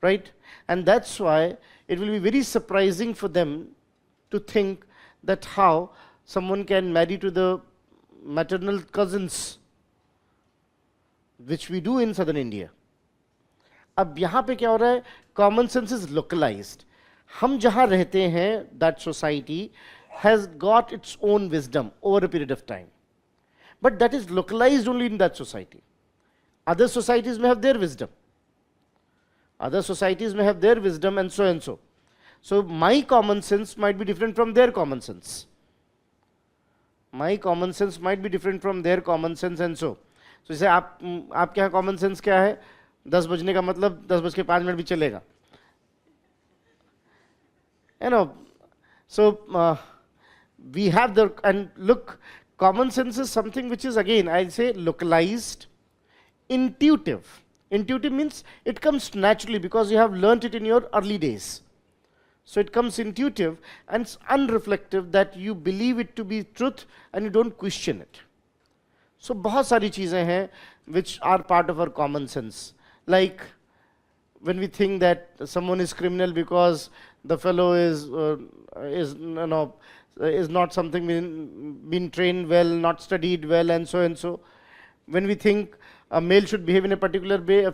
right? And that's why it will be very surprising for them to think that how someone can marry to the maternal cousins, which we do in southern India. अब यहाँ पे क्या हो रहा है? Common sense is localized. हम जहाँ रहते हैं, that society has got its own wisdom over a period of time. But that is localized only in that society. Other societies may have their wisdom. Other societies may have their wisdom and so and so. So my common sense might be different from their common sense. My common sense might be different from their common sense and so. So जैसे आप क्या common sense क्या है? 10 बजने का मतलब 10 बज के 5 मिनट भी चलेगा. So we have the, and look, common sense is something which is, again, I say localized, intuitive. Intuitive means it comes naturally because you have learnt it in your early days. So it comes intuitive and it's unreflective, that you believe it to be truth and you don't question it. So बहुत सारी चीजें हैं which are part of our common sense. Like when we think that someone is criminal because the fellow is not something been trained well, not studied well, and so and so. When we think a male should behave in a particular way,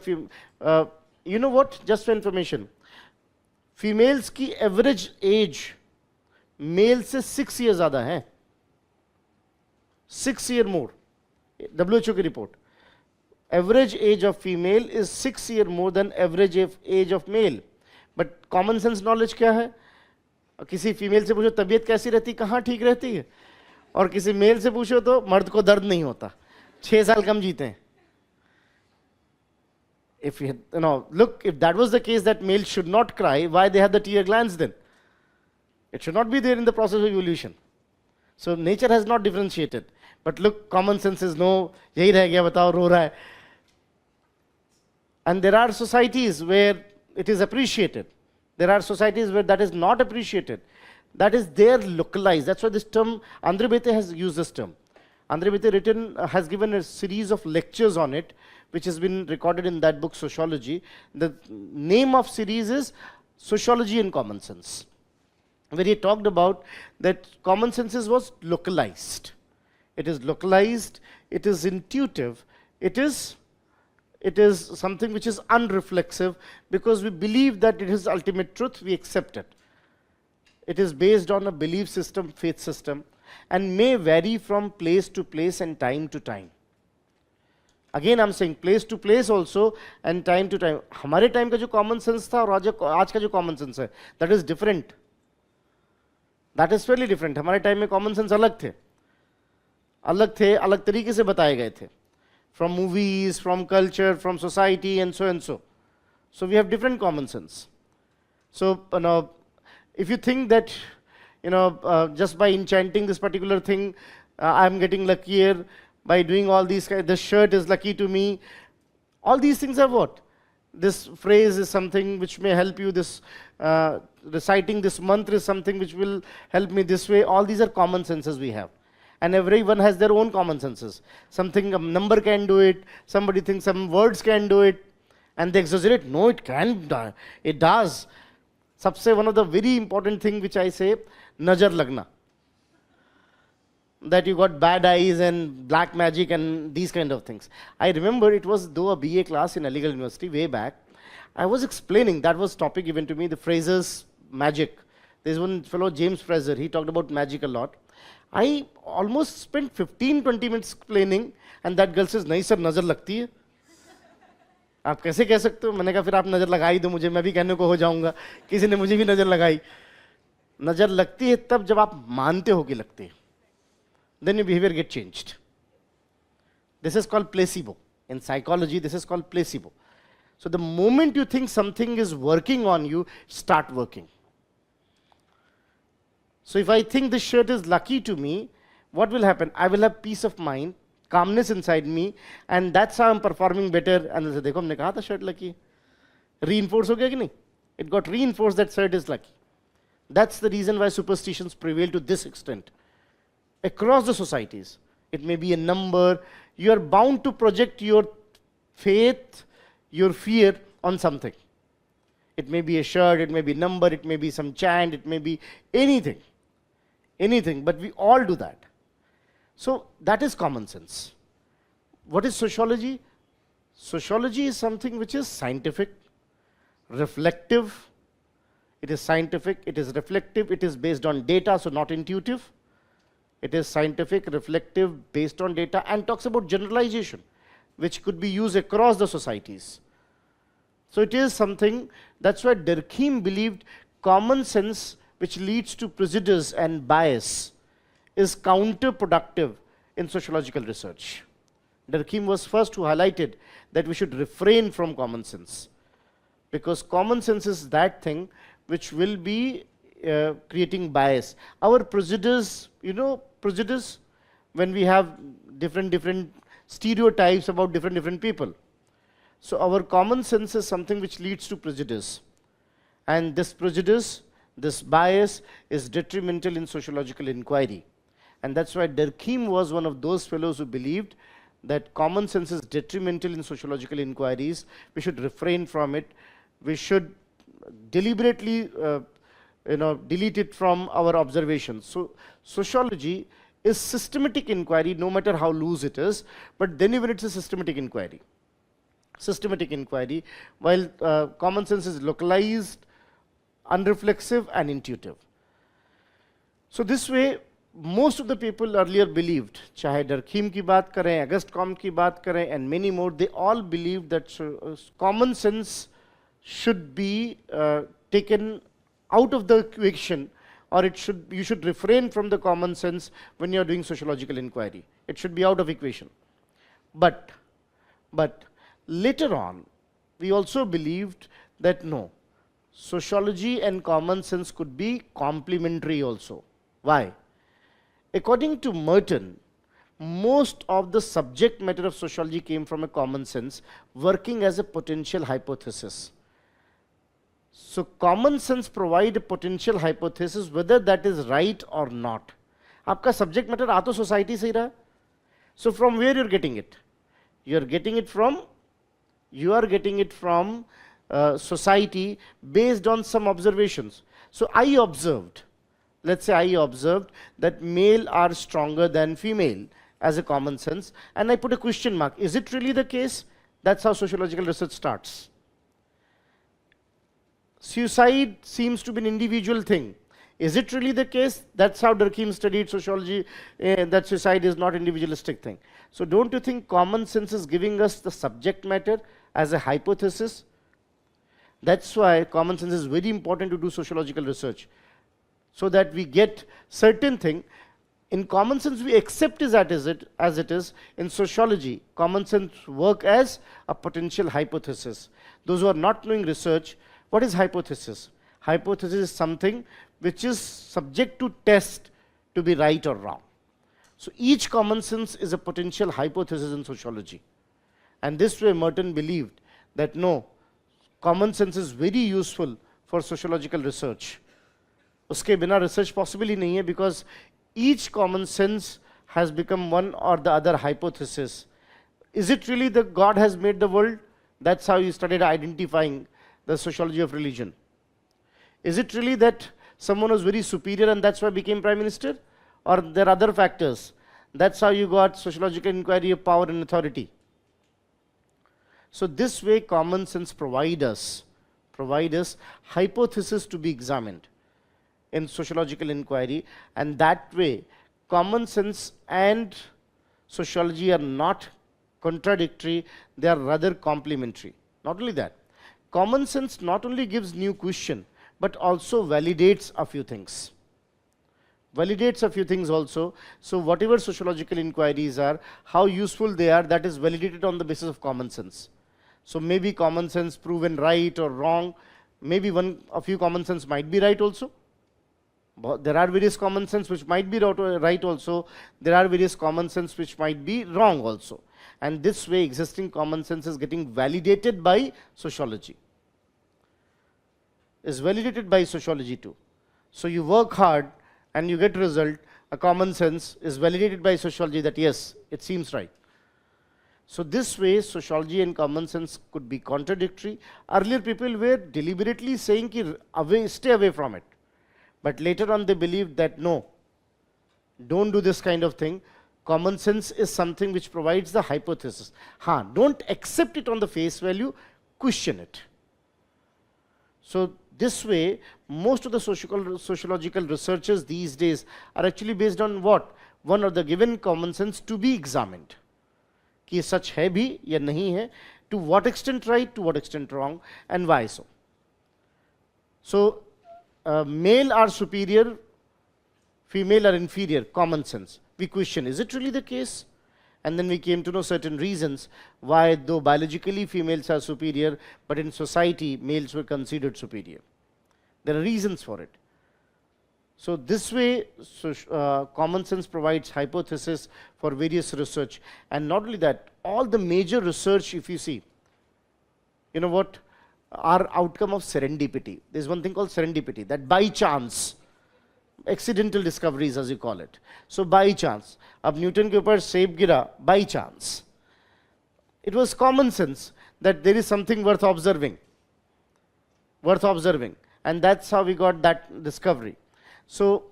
you know what? Just for information, females की average age male से 6 years ज़्यादा है. 6 year more. WHO की report. Average age of female is 6 year more than average age of male. But common sense knowledge क्या है? किसी female से पूछो तबीयत कैसी रहती, कहाँ ठीक रहती है, और किसी मेल से पूछो तो मर्द को दर्द नहीं होता, 6 साल कम जीते हैं. If look, if that was the case, that males should not cry, why they have the tear glands then? It should not be there in the process of evolution. So nature has not differentiated. But look, common sense is no, यही रह गया बताओ, रो रहा है. And there are societies where it is appreciated. There are societies where that is not appreciated. That is their localized. That's why this term, Andre Bete has used this term. Andre Bete has given a series of lectures on it, which has been recorded in that book, Sociology. The name of series is Sociology and Common Sense, where he talked about that common sense was localized. It is localized, it is intuitive, it is something which is unreflexive, because we believe that it is ultimate truth, we accept it. It is based on a belief system, faith system, and may vary from place to place and time to time. Again, I'm saying place to place also and time to time. हमारे time का जो common sense था और आज का जो common sense है, that is different. That is fairly different. हमारे time में common sense अलग थे, अलग तरीके से बताए गए थे. From movies, from culture, from society, and so and so. So we have different common sense. So if you think that just by enchanting this particular thing, I'm getting luckier by doing all these. This shirt is lucky to me. All these things are what? This phrase is something which may help you. This reciting this mantra is something which will help me this way. All these are common senses we have. And everyone has their own common senses. Something, a number can do it. Somebody thinks some words can do it. And they exaggerate. No, it can. It does. Sabse one of the very important thing which I say, najar lagna. that you got bad eyes and black magic and these kind of things. I remember it was though a BA class in Aligarh University way back. I was explaining, that was topic given to me, the Fraser's magic. There's one fellow, James Fraser, he talked about magic a lot. I almost spent 15-20 minutes explaining, and that girl says, नहीं sir नजर लगती है. आप कैसे कह सकते हो? मैंने कहा फिर आप नजर लगा ही दो मुझे, मैं भी कहने को हो जाऊंगा. किसी ने मुझे भी नजर लगाई. नजर लगती है तब जब आप मानते हो कि लगती है. Then your behavior get changed. This is called placebo. In psychology, this is called placebo. So the moment you think something is working on you, start working. So if I think this shirt is lucky to me, what will happen? I will have peace of mind, calmness inside me, and that's how I'm performing better. And they say, देखो हमने कहा था shirt lucky. Reinforce हो गया कि नहीं? It got reinforced that shirt is lucky. That's the reason why superstitions prevail to this extent. Across the societies, it may be a number. You are bound to project your faith, your fear on something. It may be a shirt, it may be a number, it may be some chant, it may be anything. Anything, but we all do that. So that is common sense. What is sociology? Sociology is something which is scientific, reflective. It is scientific, it is reflective, it is based on data, so not intuitive. It is scientific, reflective, based on data, and talks about generalization, which could be used across the societies. So it is something, that's why Durkheim believed common sense, which leads to prejudice and bias, is counterproductive in sociological research. Durkheim was first who highlighted that we should refrain from common sense, because common sense is that thing which will be creating bias. Our prejudice, prejudice, when we have different stereotypes about different people. So our common sense is something which leads to prejudice. And this prejudice, this bias, is detrimental in sociological inquiry. And that's why Durkheim was one of those fellows who believed that common sense is detrimental in sociological inquiries. We should refrain from it. We should deliberately delete it from our observations. So sociology is systematic inquiry, no matter how loose it is, but then even it's a systematic inquiry. Systematic inquiry, while common sense is localized, unreflexive, and intuitive. So this way, most of the people earlier believed, चाहे Durkheim की बात करें, Auguste Comte की बात करें, and many more, they all believed that common sense should be taken out of the equation, or you should refrain from the common sense when you are doing sociological inquiry. It should be out of equation. But later on, we also believed that no, sociology and common sense could be complementary also. Why? According to Merton, most of the subject matter of sociology came from a common sense working as a potential hypothesis. So common sense provide a potential hypothesis whether that is right or not. आपका subject matter आ तो society से ही रहा. So from where you're getting it? You are getting it from society based on some observations. So I observed, let's say I observed that male are stronger than female as a common sense, and I put a question mark. Is it really the case? That's how sociological research starts. Suicide seems to be an individual thing. Is it really the case? That's how Durkheim studied sociology, that suicide is not individualistic thing. So don't you think common sense is giving us the subject matter as a hypothesis? That's why common sense is very important to do sociological research, so that we get certain thing. In common sense, we accept it as it is. In sociology, common sense work as a potential hypothesis. Those who are not doing research, what is hypothesis? Hypothesis is something which is subject to test to be right or wrong. So each common sense is a potential hypothesis in sociology. And this way Merton believed that no, common sense is very useful for sociological research. उसके बिना research possible ही नहीं है, because each common sense has become one or the other hypothesis. Is it really that God has made the world? That's how you started identifying the sociology of religion. Is it really that someone was very superior and that's why became prime minister? or there are other factors. That's how you got sociological inquiry of power and authority. So this way common sense provide us hypothesis to be examined in sociological inquiry, and that way common sense and sociology are not contradictory, they are rather complementary. Not only that, common sense not only gives new question, but also validates a few things. Also. So whatever sociological inquiries are, how useful they are, that is validated on the basis of common sense. So maybe common sense proven right or wrong, maybe a few common sense might be right also. But there are various common sense which might be right also, there are various common sense which might be wrong also. And this way existing common sense is getting validated by sociology. Is validated by sociology too. So you work hard and you get result, a common sense is validated by sociology that yes, it seems right. So this way sociology and common sense could be contradictory. Earlier people were deliberately saying ki stay away from it. But later on they believed that no, don't do this kind of thing. Common sense is something which provides the hypothesis. Don't accept it on the face value, question it. So this way, most of the sociological researches these days are actually based on what? One of the given common sense to be examined. कि सच है भी या नहीं है, to what extent right, to what extent wrong, and why so. So, male are superior, female are inferior, common sense. We question, is it really the case? And then we came to know certain reasons why, though biologically females are superior, but in society males were considered superior. There are reasons for it. So this way, common sense provides hypothesis for various research. And not only that, all the major research, if you see, you know what, are outcome of serendipity. There's one thing called serendipity, that by chance, accidental discoveries as you call it. So by chance, अब Newton के ऊपर सेब गिरा, by chance. It was common sense that there is something worth observing. And that's how we got that discovery. So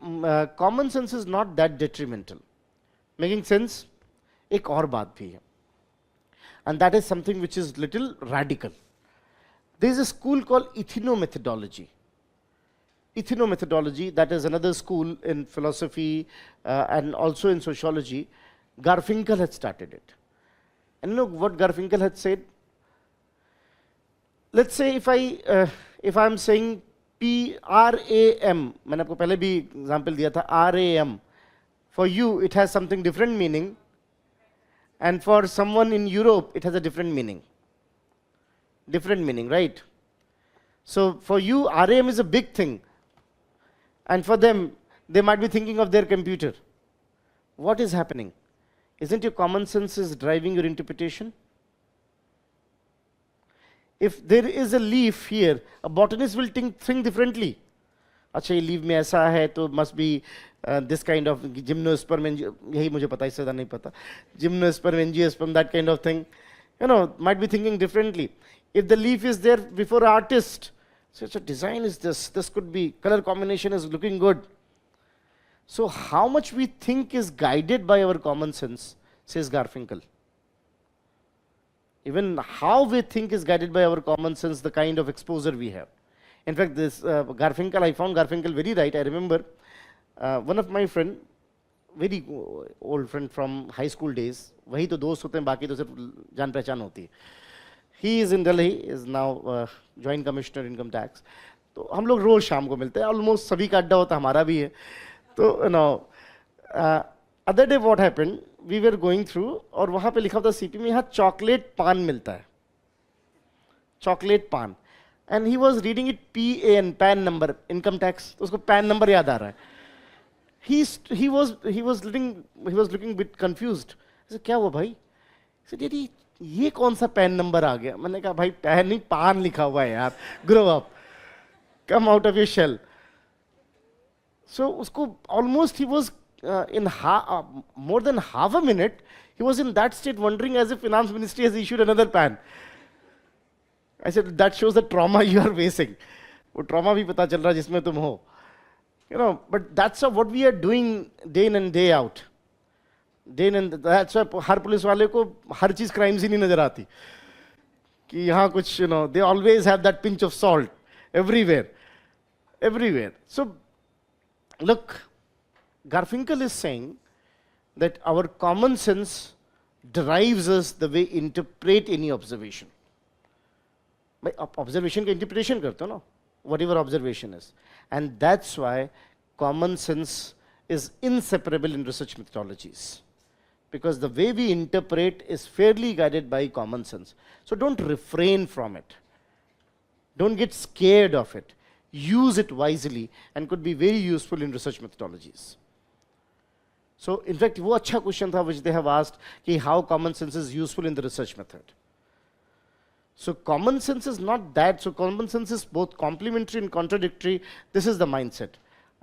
common sense is not that detrimental. Making sense? एक और बात भी है. And that is something which is little radical. There is a school called ethnomethodology. Ethnomethodology, that is another school in philosophy and also in sociology. Garfinkel had started it. And you know what Garfinkel had said? Let's say if I'm saying PRAM, मैंने आपको पहले भी example दिया था, RAM. For you, it has something different meaning, and for someone in Europe, it has a different meaning. Right? So for you, RAM is a big thing, and for them, they might be thinking of their computer. What is happening? Isn't your common sense is driving your interpretation? If there is a leaf here, a botanist will think differently. अच्छा ये leaf में ऐसा है तो must be this kind of gymnosperm, यही मुझे पता, इससे ज़्यादा नहीं पता. Gymnosperm, angiosperm, that kind of thing. You know, might be thinking differently. If the leaf is there before an artist, such a design is this. This could be, color combination is looking good. So how much we think is guided by our common sense, says Garfinkel. Even how we think is guided by our common sense, the kind of exposure we have. In fact, this Garfinkel, I found Garfinkel very right. I remember one of my friend, very old friend from high school days, वही तो दोस्त होते हैं, बाकी तो सिर्फ जान पहचान होती है. He is in Delhi, is now Joint Commissioner Income Tax. तो हम लोग रोज शाम को मिलते हैं, almost सभी का अड्डा होता हमारा भी है. तो you know, other day what happened, we were going through और वहाँ पे लिखा होता सीपी में, यहाँ चॉकलेट पान मिलता है, चॉकलेट पान. And he was reading it PAN, PAN number, income tax. तो उसको PAN number याद आ रहा है. He was looking a bit confused. I said, क्या हुआ भाई? He said, ये कौन सा PAN number आ गया? मैंने कहा भाई PAN नहीं, पान लिखा हुआ है यार. Grow up, come out of your shell. So उसको almost he was in more than half a minute, he was in that state wondering as if Finance Ministry has issued another PAN. I said, that shows the trauma you are facing. वो trauma भी पता चल रहा है जिसमें तुम हो. But that's what we are doing day in and day out. Day in and that's why her police वाले को हर चीज क्राइम्स ही नहीं नजर आती कि यहाँ कुछ they always have that pinch of salt everywhere. So look, Garfinkel is saying that our common sense derives us the way interpret any observation. By observation का interpretation करते हो ना, whatever observation is, and that's why common sense is inseparable in research methodologies, because the way we interpret is fairly guided by common sense. So don't refrain from it, don't get scared of it, use it wisely, and could be very useful in research methodologies. So in fact वो अच्छा question था which they have asked कि how common sense is useful in the research method. So common sense is not that. So common sense is both complementary and contradictory. This is the mindset.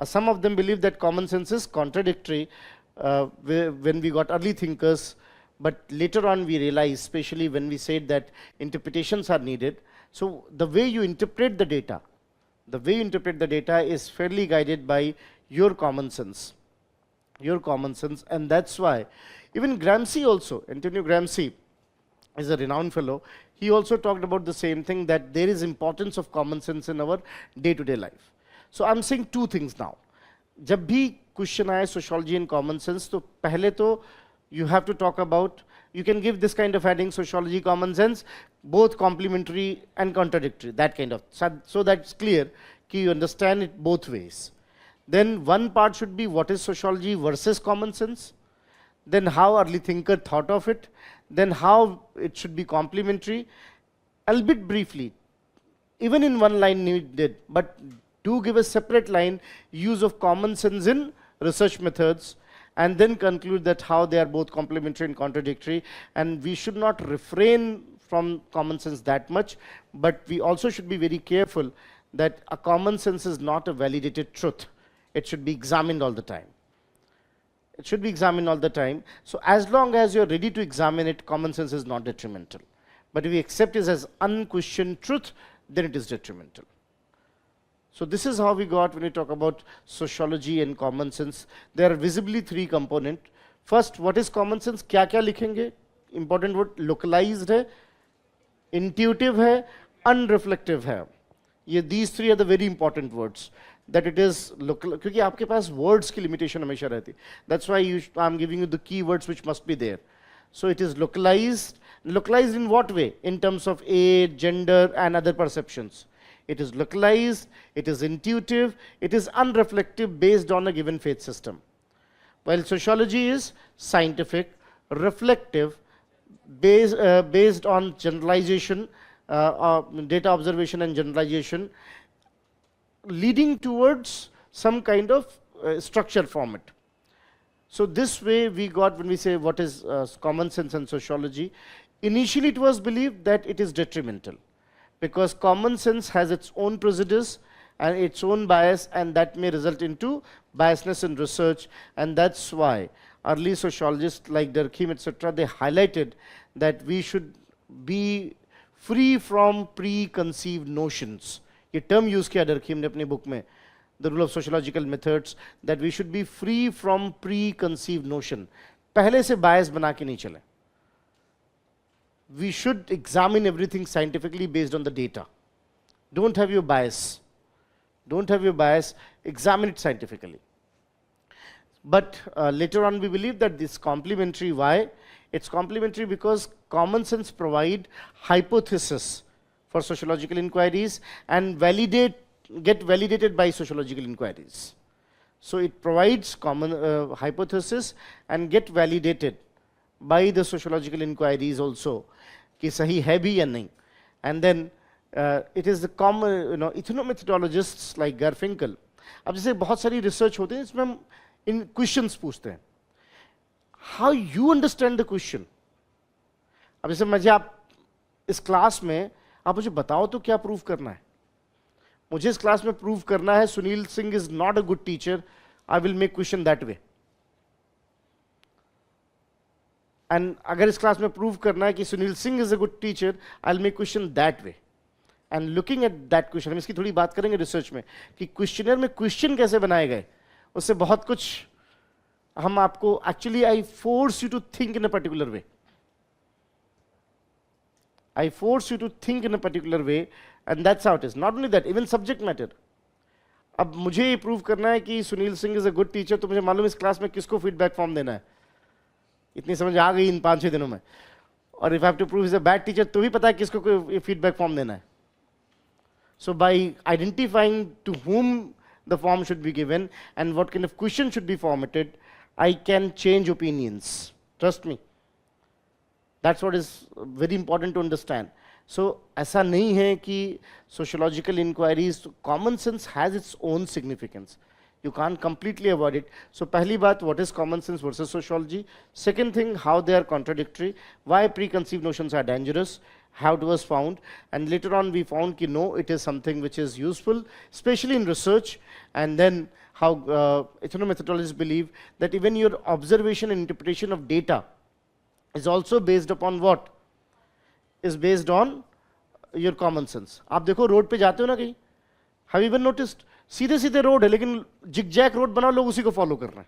Some of them believe that common sense is contradictory when we got early thinkers, but later on we realized, especially when we said that interpretations are needed. So the way you interpret the data is fairly guided by your common sense. And that's why even Gramsci also, Antonio Gramsci is a renowned fellow, he also talked about the same thing, that there is importance of common sense in our day-to-day life. So I'm saying two things now. जब भी question आए sociology and common sense, तो पहले तो you have to talk about, you can give this kind of heading, sociology, common sense, both complementary and contradictory, that kind of, so that's clear कि you understand it both ways. Then one part should be what is sociology versus common sense, then how early thinker thought of it, then how it should be complementary, albeit briefly, even in one line needed, but do give a separate line, use of common sense in research methods, and then conclude that how they are both complementary and contradictory. And we should not refrain from common sense that much, but we also should be very careful that a common sense is not a validated truth. It should be examined all the time. It should be examined all the time. So as long as you're ready to examine it, common sense is not detrimental. But if we accept it as unquestioned truth, then it is detrimental. So this is how we got when we talk about sociology and common sense. There are visibly three components. First, what is common sense? क्या लिखेंगे? Important word, localized है, intuitive है, unreflective है. These three are the very important words. That it is local, क्योंकि आपके पास words की limitation हमेशा रहती. That's why I'm giving you the key words which must be there. So it is localized. Localized in what way? In terms of age, gender, and other perceptions. It is localized, it is intuitive, it is unreflective based on a given faith system. While sociology is scientific, reflective, based on generalization, data observation and generalization, leading towards some kind of structure from it. So this way we got, when we say what is common sense and sociology, initially it was believed that it is detrimental, because common sense has its own prejudice and its own bias, and that may result into biasness in research. And that's why early sociologists like Durkheim, etc., they highlighted that we should be free from preconceived notions. ये term use किया Durkheim ने अपनी book में, The Rule of Sociological Methods, that we should be free from preconceived notion. पहले से bias बना के नहीं चले. We should examine everything scientifically based on the data. Don't have your bias. Don't have your bias. Examine it scientifically. But later on we believe that this complementary. Why? It's complementary because common sense provide hypothesis for sociological inquiries and get validated by sociological inquiries. So it provides common hypothesis and get validated by the sociological inquiries also, कि सही है भी या नहीं. And then it is the common, ethnomethodologists like Garfinkel. अब जैसे बहुत सारी research होती है, इसमें हम इन questions पूछते हैं. How you understand the question? अब जैसे मुझे आप इस क्लास में आप मुझे बताओ तो क्या प्रूव करना है? मुझे इस क्लास में प्रूव करना है Sunil Singh is not a good teacher. I will make question that way. And अगर इस क्लास में प्रूव करना है कि Sunil Singh is a good teacher, I will make question that way. And looking at that question, हम इसकी थोड़ी बात करेंगे रिसर्च में कि क्वेश्चनर में क्वेश्चन कैसे बनाए गए, उससे बहुत कुछ हम आपको, actually I force you to think in a particular way, I force you to think in a particular way, and that's how it is. Not only that, even subject matter. अब मुझे ये प्रूव करना है कि Sunil Singh is a good teacher, तो मुझे मालूम इस क्लास में किसको फीडबैक फॉर्म देना है, इतनी समझ आ गई इन 5-6 दिनों में. और if I have to prove is a bad teacher, तो भी पता है किसको फीडबैक फॉर्म देना है. So by identifying to whom the form should be given and what kind of question should be formatted, I can change opinions. Trust me. That's what is very important to understand. So ऐसा नहीं है कि sociological inquiries, common sense has its own significance. You can't completely avoid it. So पहली बात, what is common sense versus sociology? Second thing, how they are contradictory, why preconceived notions are dangerous, how it was found, and later on we found कि no, it is something which is useful, especially in research, and then how ethnomethodologists believe that even your observation and interpretation of data is also based upon what? Is based on your common sense. आप देखो road पे जाते हो ना कहीं, have you even noticed? सीधे सीधे road है लेकिन जिगजैग रोड बना, लोग उसी को फॉलो कर रहे हैं.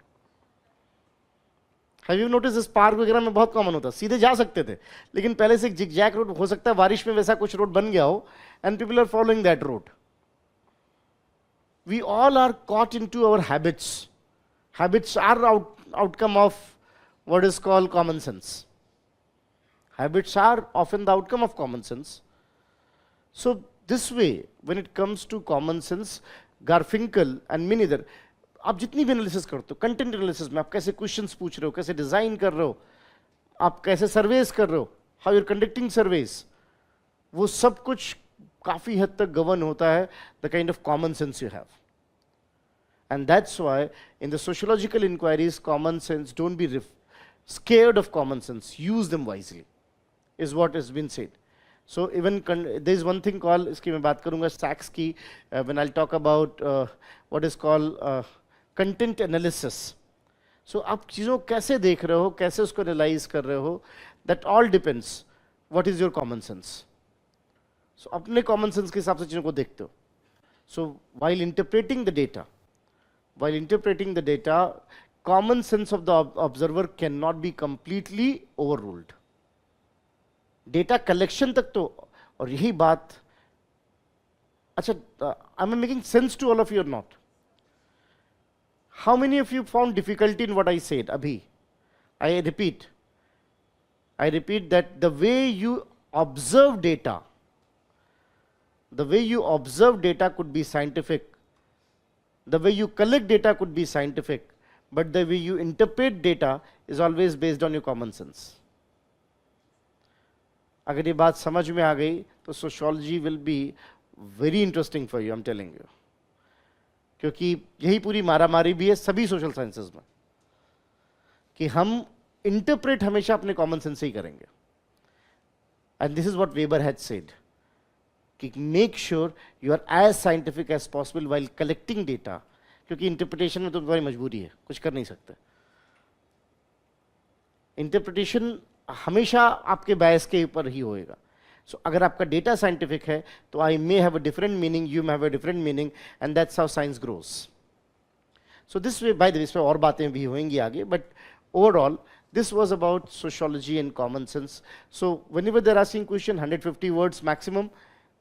Have you noticed? इस पार्क वगैरह में बहुत कॉमन होता है, सीधे जा सकते थे लेकिन पहले से एक जिगजैग रोड, हो सकता है बारिश में वैसा कुछ रोड बन गया हो, and people are following that road. We all are caught into our habits. Habits are outcome of what is called common sense. Habits are often the outcome of common sense. So this way, when it comes to common sense, Garfinkel and many other, आप जितनी भी analysis करते हो, content analysis में आप कैसे questions पूछ रहे हो, कैसे डिजाइन कर रहे हो, आप कैसे सर्वेस कर रहे हो, हाउ यूर कंडक्टिंग सर्वेस, वो सब कुछ काफी हद तक गवर्न होता है the kind of common sense you have. And that's why in the sociological inquiries, common sense, don't be scared of common sense, use them wisely, is what has been said. So even there is one thing called, इसकी मैं बात करूँगा Sachs की, when I'll talk about what is called content analysis. So आप चीज़ों कैसे देख रहे हो, कैसे उसको analyze कर रहे हो, that all depends what is your common sense. So अपने common sense के हिसाब से चीज़ों को देखते हो. So while interpreting the data, common sense of the observer cannot be completely overruled. Data collection तक तो, और यही बात, अच्छा, am I making sense to all of you or not? How many of you found difficulty in what I said? Abhi, I repeat that the way you observe data could be scientific. The way you collect data could be scientific, but the way you interpret data is always based on your common sense. अगर ये बात समझ में आ गई तो sociology will be very interesting for you, I'm telling you. क्योंकि यही पूरी मारामारी भी है सभी सोशल साइंसेज में कि हम इंटरप्रेट हमेशा अपने कॉमन सेंस से ही करेंगे. And this is what Weber had said कि make sure you are as scientific as possible while collecting data, क्योंकि इंटरप्रिटेशन में तो तुम्हारी मजबूरी है, कुछ कर नहीं सकते. इंटरप्रिटेशन हमेशा आपके बायस के ऊपर ही होएगा. सो अगर आपका डेटा साइंटिफिक है तो I may have a different meaning, you may have a different meaning, and that's how science grows. So this way, by the way, इस पे और बातें भी होंगी आगे, but overall this was about sociology and common sense. So whenever they're asking question, 150 words maximum.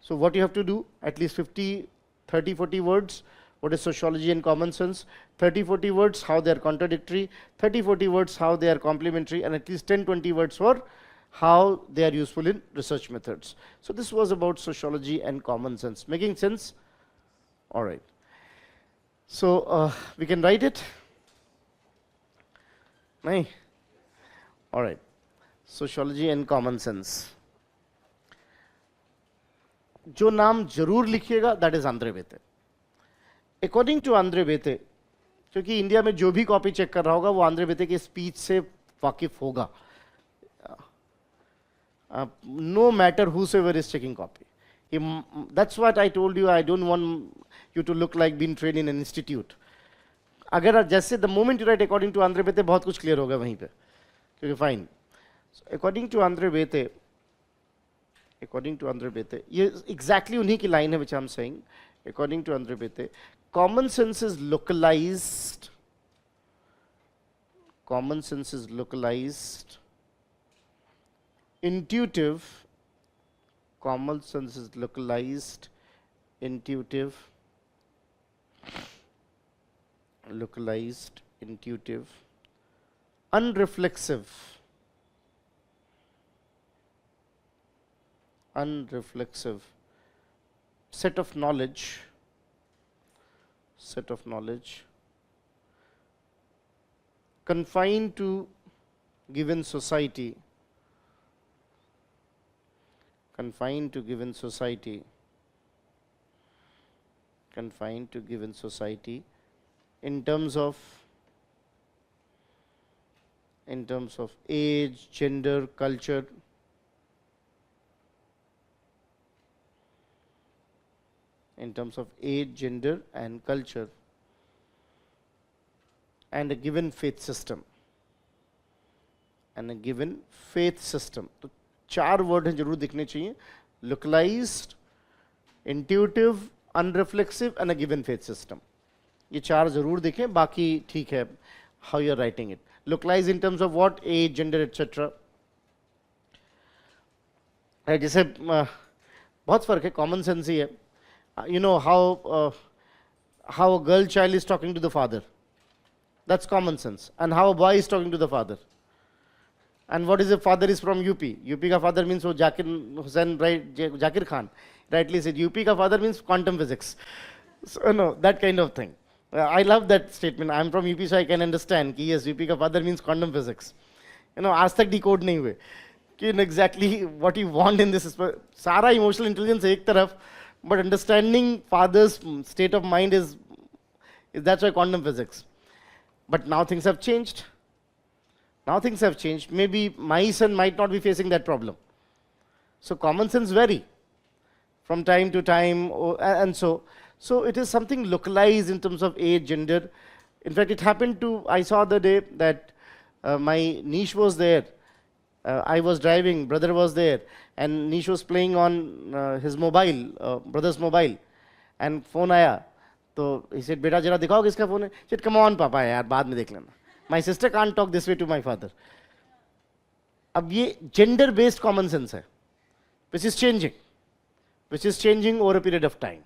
So what you have to do, at least 50, 30, 40 words. What is sociology and common sense? 30, 40 words, how they are contradictory. 30, 40 words, how they are complementary. And at least 10, 20 words for how they are useful in research methods. So this was about sociology and common sense. Making sense? All right. So we can write it? Nahin? All right. Sociology and common sense. जो नाम जरूर लिखिएगा, that is Andre बेते. According to Andre बेते, क्योंकि India में जो भी copy check कर रहा होगा वो आंद्रे बेते की स्पीच से वाकिफ होगा. No matter whosoever is checking copy. That's what I told you. I don't want you to look like being trained in an institute. अगर जैसे the moment you write according to Andre बेते, बहुत कुछ clear होगा वहीं पे. Okay, fine. So according to Andre Bete, according to Andre Bete, ये exactly उन्हीं की line है which I'm saying, according to Andre Bete, common sense is localized, common sense is localized, intuitive, common sense is localized, intuitive, localized, intuitive, unreflexive, unreflexive, set of knowledge, set of knowledge, confined to given society, confined to given society, confined to given society, in terms of age, gender, culture, in terms of age, gender and culture, and a given faith system, and a given faith system. तो 4 word हैं जरूर दिखने चाहिए, localized, intuitive, unreflexive and a given faith system. ये 4 जरूर दिखें, बाकी ठीक है how you are writing it. Localized in terms of what, age, gender, etc. जैसे बहुत फर्क है, कॉमन सेंस ही है. You know how a girl child is talking to the father, that's common sense, and how a boy is talking to the father. And what is the father is from UP का father means वो Zakir Hussain, right? Zakir Khan rightly said UP का father means quantum physics. So no, that kind of thing. I love that statement. I'm from UP, so I can understand कि yes, UP का father means quantum physics. आज तक decode नहीं हुए कि exactly what you want in this. सारा emotional intelligence एक तरफ, but understanding father's state of mind is that's why quantum physics. But now things have changed. Now things have changed. Maybe my son might not be facing that problem. So common sense vary from time to time, and so it is something localized in terms of age, gender. In fact, it happened to, I saw the day that my niece was there. I was driving, brother was there, and niece was playing on his mobile, brother's mobile, and phone आया. तो he said, बेटा जरा दिखाओ किसका phone है? He said, come on पापा यार, बाद में देख लेना. My sister can't talk this way to my father. अब ये gender based common sense है, which is changing over a period of time.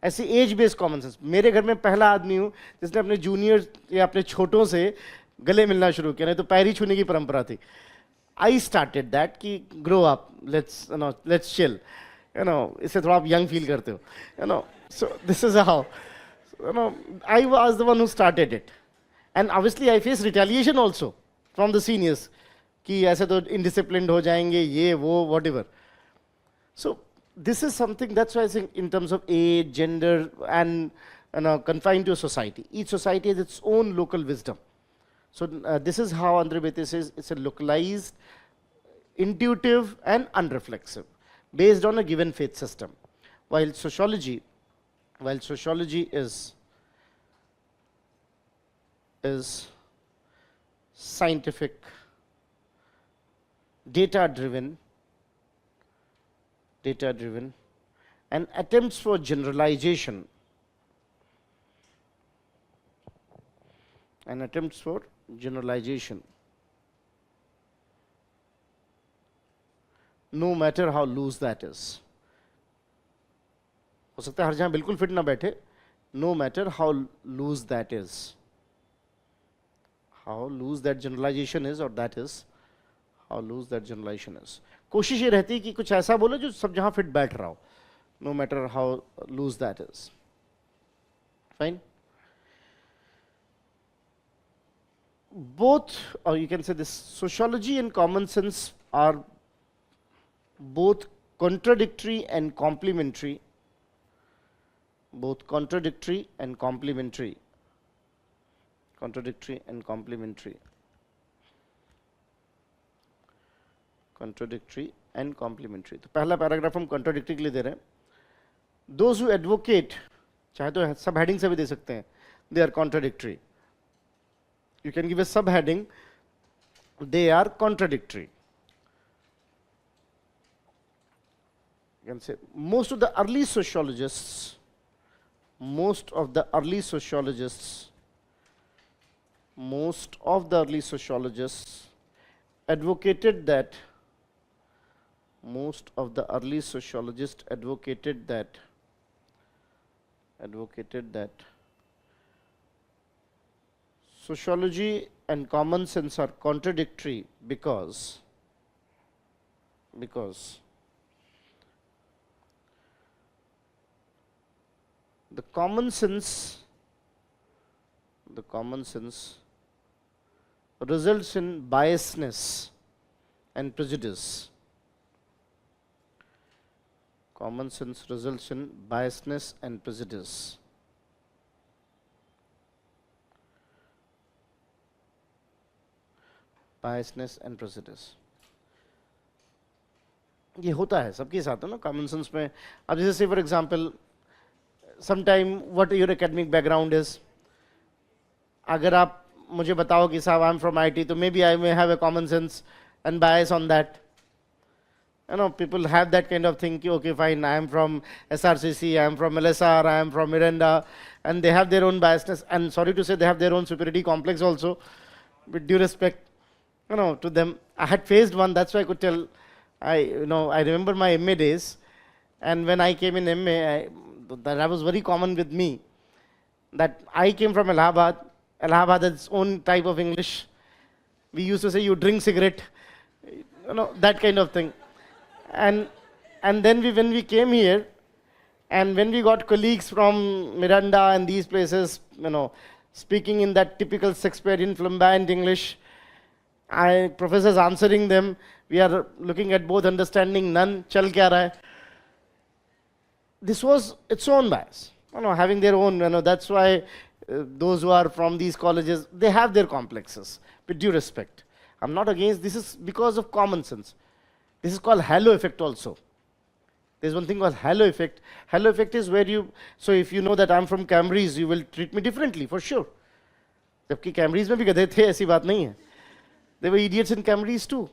ऐसे एज बेस्ड कॉमन सेंस. मेरे घर में पहला आदमी हूँ जिसने अपने जूनियर या अपने छोटों से गले मिलना शुरू किया, नहीं तो पैर ही छूने की परंपरा थी. आई स्टार्टेड दैट कि ग्रो अप, लेट्स चिल, इससे थोड़ा आप यंग फील करते हो, so this is how, I was the one who started it. And obviously I face retaliation also from the seniors कि ऐसे तो इनडिसिप्लिन्ड हो जाएंगे, ये वो whatever. So this is something, that's why I think in terms of age, gender, and confined to a society. Each society has its own local wisdom. So this is how Andre Bete says it's a localized, intuitive, and unreflexive, based on a given faith system. While sociology is scientific, data-driven, and attempts for generalization, no matter how loose that is. हो सकता है हर जहाँ बिल्कुल fit ना बैठे, no matter how loose that is, how loose that generalization is, or that is how loose that generalization is. कोशिश ये रहती है कि कुछ ऐसा बोलो जो सब जहां फिट बैठ रहा हो, no matter how loose that is. Fine. Both, or you can say this, sociology and common sense are both contradictory and complementary. Both contradictory and complementary. Contradictory and complementary. Contradictory and complementary. तो पहला paragraph हम contradictory के लिए दे रहे हैं. Those who advocate, चाहे तो सब हेडिंग से भी दे सकते हैं, they are contradictory. You can give a subheading, they are contradictory. can say most of the early sociologists, most of the early sociologists advocated that sociology and common sense are contradictory because the common sense results in biasness and prejudice. Common sense results in biasness and prejudice. Biasness and prejudice. ये होता है सबके साथ है ना common sense में. अब जैसे for example sometime what your academic background is, अगर आप मुझे बताओ कि साहब आई एम फ्रॉम आईटी, तो maybe I may have a common sense and bias on that. You know, people have that kind of thing, okay, fine, I am from SRCC, I am from LSR, I am from Miranda, and they have their own biasness, and sorry to say, they have their own superiority complex also, with due respect, to them. I had faced one, that's why I could tell. I remember my MA days, and when I came in MA, that was very common with me, that I came from Allahabad. Allahabad has its own type of English. We used to say, you drink cigarette, that kind of thing. And then when we came here, and when we got colleagues from Miranda and these places, speaking in that typical Shakespearean flamboyant English, professors answering them, we are looking at both understanding none, chal kya raha hai. This was its own bias, having their own, that's why those who are from these colleges, they have their complexes, with due respect. I'm not against, this is because of common sense. This is called halo effect also. There's one thing called halo effect. Halo effect is where so if you know that I'm from Cambridge, you will treat me differently, for sure. जबकि Cambridge में भी गधे थे, ऐसी बात नहीं है. There were idiots in Cambridge too.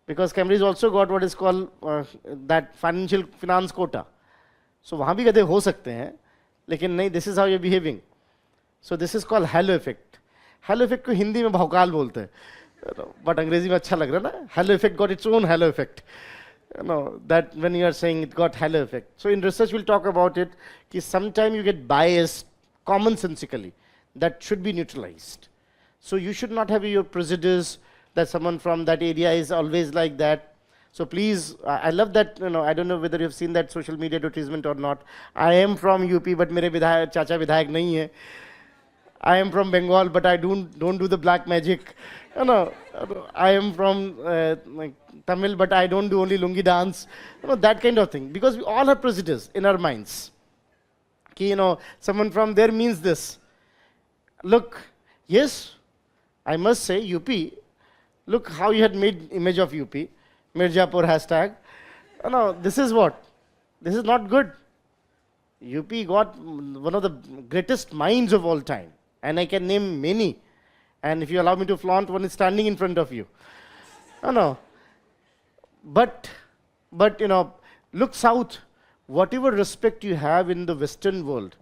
Because Cambridge also got what is called that finance quota. So वहाँ भी गधे हो सकते हैं, लेकिन नहीं, this is how you're behaving. So this is called halo effect. Halo effect को हिंदी में भौकाल बोलते हैं. But अंग्रेजी में अच्छा लग रहा है ना? Halo effect got its own halo effect. That when you are saying it got halo effect. So in research we'll talk about it, कि sometimes you get biased commonsensically. That should be neutralized. So you should not have your prejudice that someone from that area is always like that. So please, I love that, I don't know whether you've seen that social media advertisement or not. I am from UP, but मेरे चाचा विधायक नहीं है. I am from Bengal, but I don't do the black magic. I am from Tamil, but I don't do only lungi dance. That kind of thing. Because we all have prejudice in our minds. Someone from there means this. Look, yes, I must say, UP, look how you had made image of UP. Mirzapur hashtag. This is what? This is not good. UP got one of the greatest minds of all time. And I can name many. And if you allow me to flaunt, one is standing in front of you. But look south. Whatever respect you have in the Western world,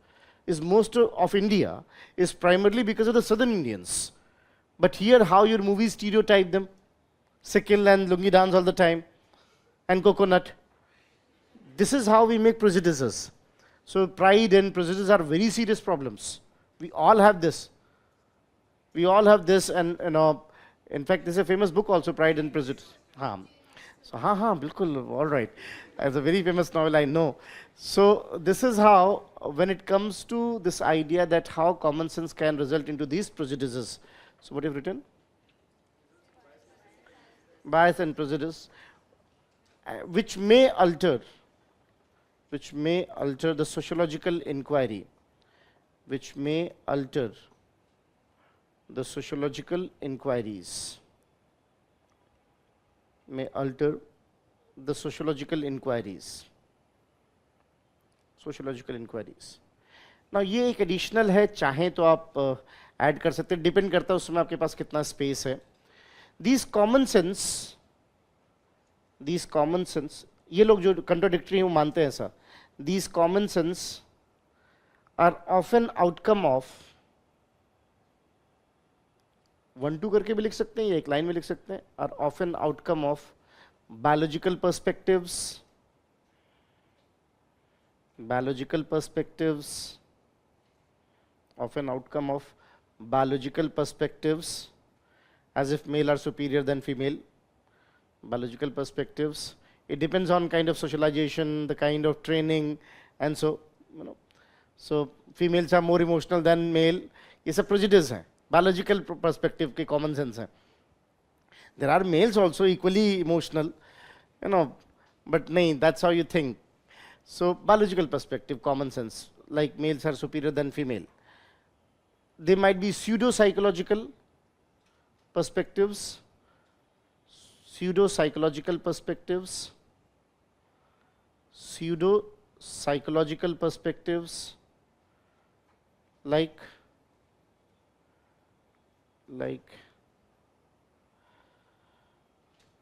is most of India is primarily because of the Southern Indians. But here, how your movies stereotype them. Sikil and lungi dance all the time. And coconut. This is how we make prejudices. So pride and prejudice are very serious problems. We all have this. We all have this, and in fact, there's a famous book also, Pride and Prejudice. So, bilkul, all right. It's a very famous novel, I know. So, this is how, when it comes to this idea that how common sense can result into these prejudices. So, what have you written? Bias and prejudice, which may alter the sociological inquiry. Which may alter the sociological inquiries. May alter the sociological inquiries. Sociological inquiries. Now, ये एक additional है, चाहें तो आप add कर सकते हैं, depend करता है उसमें आपके पास कितना space है. These common sense ये लोग जो contradictory हैं वो मानते हैं ऐसा, these common sense are often outcome of, 1-2 करके भी लिख सकते हैं या एक लाइन में लिख सकते हैं, are often outcome of biological perspectives, often outcome of biological perspectives, as if male are superior than female, biological perspectives. It depends on kind of socialization, the kind of training, and so, so females are more emotional than male. ये सब prejudice है, biological perspective के common sense है. There are males also equally emotional, but nahin, that's how you think. So biological perspective, common sense, like males are superior than female. They might be pseudo-psychological perspectives, like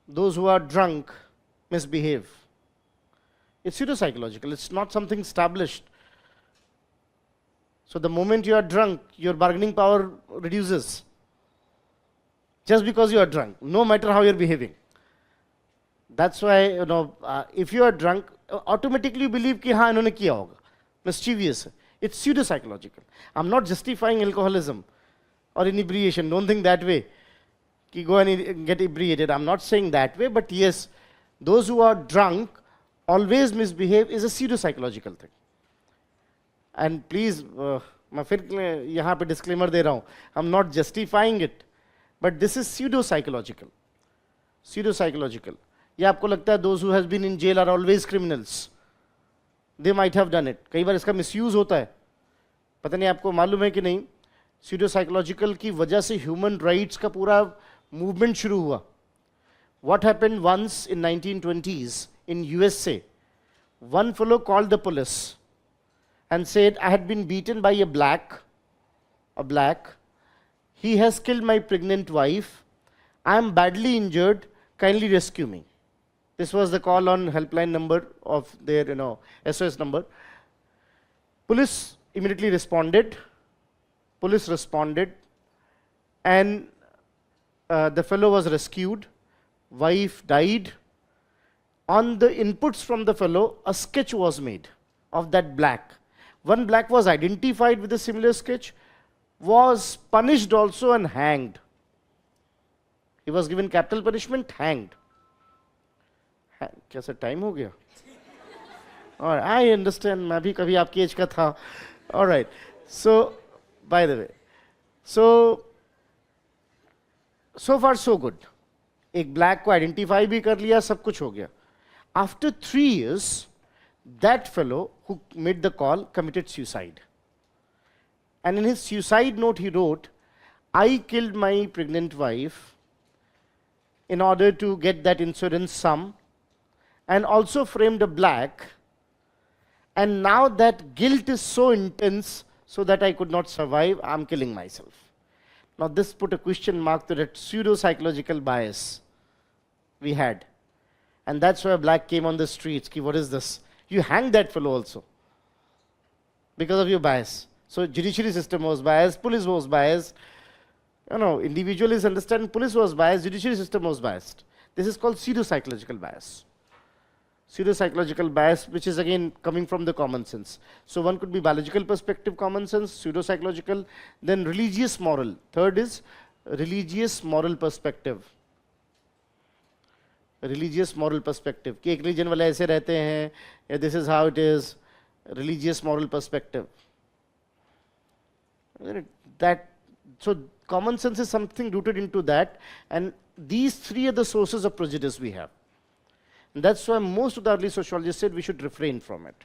those who are drunk misbehave. It's pseudo-psychological, it's not something established. So the moment you are drunk, your bargaining power reduces. Just because you are drunk, no matter how you're behaving. That's why, if you are drunk, automatically you believe कि हाँ इन्होंने किया होगा. Mischievous. It's pseudo-psychological. I'm not justifying alcoholism or inebriation. Don't think that way. Ki go and get inebriated. I'm not saying that way, but yes, those who are drunk always misbehave is a pseudo-psychological thing. And please, मैं फिर यहाँ पे disclaimer दे रहा हूँ. I'm not justifying it, but this is pseudo-psychological. Pseudo-psychological. या आपको लगता है those who has been in jail are always criminals. They might have done it. कई बार इसका misuse होता है. पता नहीं आपको मालूम है कि नहीं, pseudo-psychological की वजह से human rights का पूरा movement शुरू हुआ. What happened once in 1920s in USA? One fellow called the police and said, I had been beaten by a black. He has killed my pregnant wife. I am badly injured. Kindly rescue me. This was the call on helpline number of their, SOS number. Police immediately responded. And the fellow was rescued. Wife died. On the inputs from the fellow, a sketch was made of that black. One black was identified with a similar sketch, was punished also and hanged. He was given capital punishment, hanged. कैसा time हो गया? All right, I understand. मैं भी कभी आपकी as का था. All right. So, by the way, so far so good. एक black को identify भी कर लिया, सब कुछ हो गया. After 3 years, that fellow who made the call committed suicide. And in his suicide note he wrote, I killed my pregnant wife in order to get that insurance sum, and also framed a black, and now that guilt is so intense so that I could not survive, I'm killing myself. Now this put a question mark to that pseudo-psychological bias we had. And that's why black came on the streets. Ki, what is this? You hanged that fellow also because of your bias. So judiciary system was biased, police was biased. Individuals understand police was biased, judiciary system was biased. This is called pseudo-psychological bias. Pseudo-psychological bias, which is again coming from the common sense. So one could be biological perspective, common sense, pseudo-psychological, then religious moral. Third is religious moral perspective. Religious moral perspective. कि एक religion वाले ऐसे रहते हैं, this is how it is. Religious moral perspective. So common sense is something rooted into that, and these three are the sources of prejudice we have. And that's why most of the early sociologists said we should refrain from it.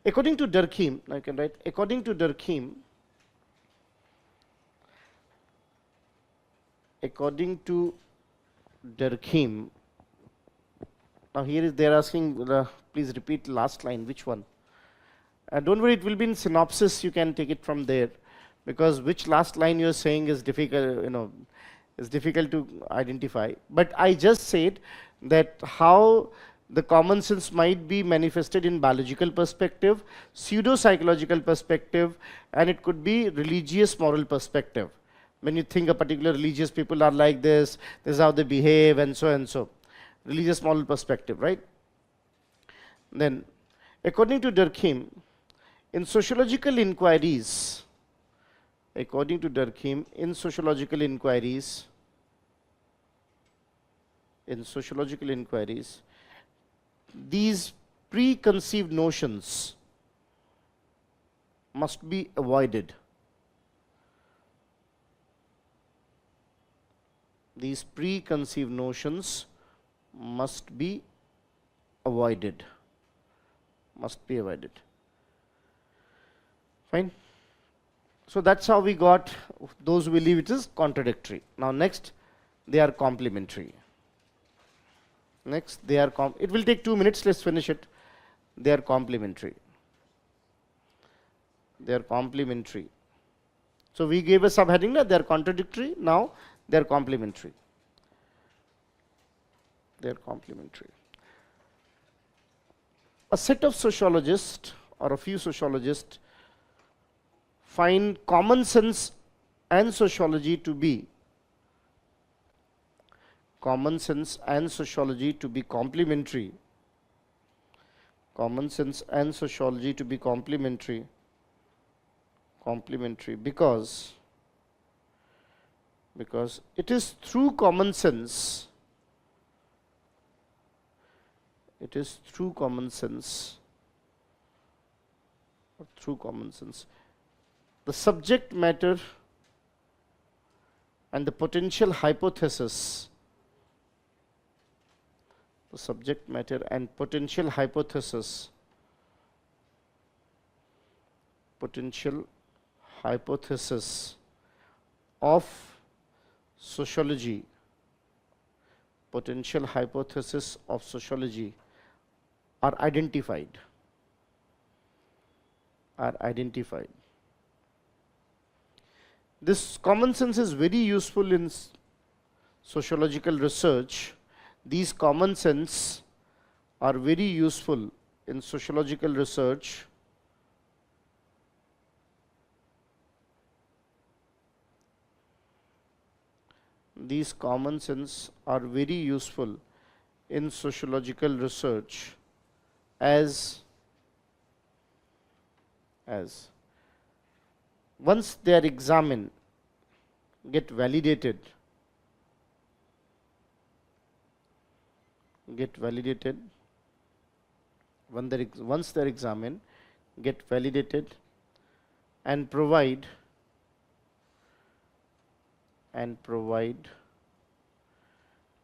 According to Durkheim, I can write, according to Durkheim, now here they're asking, please repeat last line, which one? Don't worry, it will be in synopsis, you can take it from there, because which last line you're saying is difficult, is difficult to identify. But I just said that how the common sense might be manifested in biological perspective, pseudo-psychological perspective, and it could be religious moral perspective. When you think a particular religious people are like this is how they behave, and so and so. Religious moral perspective, right? Then, according to Durkheim, in sociological inquiries, according to Durkheim, in sociological inquiries, these preconceived notions must be avoided. These preconceived notions must be avoided. Must be avoided. Fine. So that's how we got those who believe it is contradictory. Now next, they are complementary. Next, they are it will take 2 minutes, let's finish it. They are complementary. They are complementary. So we gave a subheading that they are contradictory, now they are complementary. They are complementary. A set of sociologists or a few sociologists find common sense and sociology to be complementary. Common sense and sociology to be complementary because it is through common sense the subject matter and the potential hypothesis of sociology are identified. This common sense is very useful in sociological research. These common sense are very useful in sociological research as once they are examined, get validated, once they are examined, get validated and provide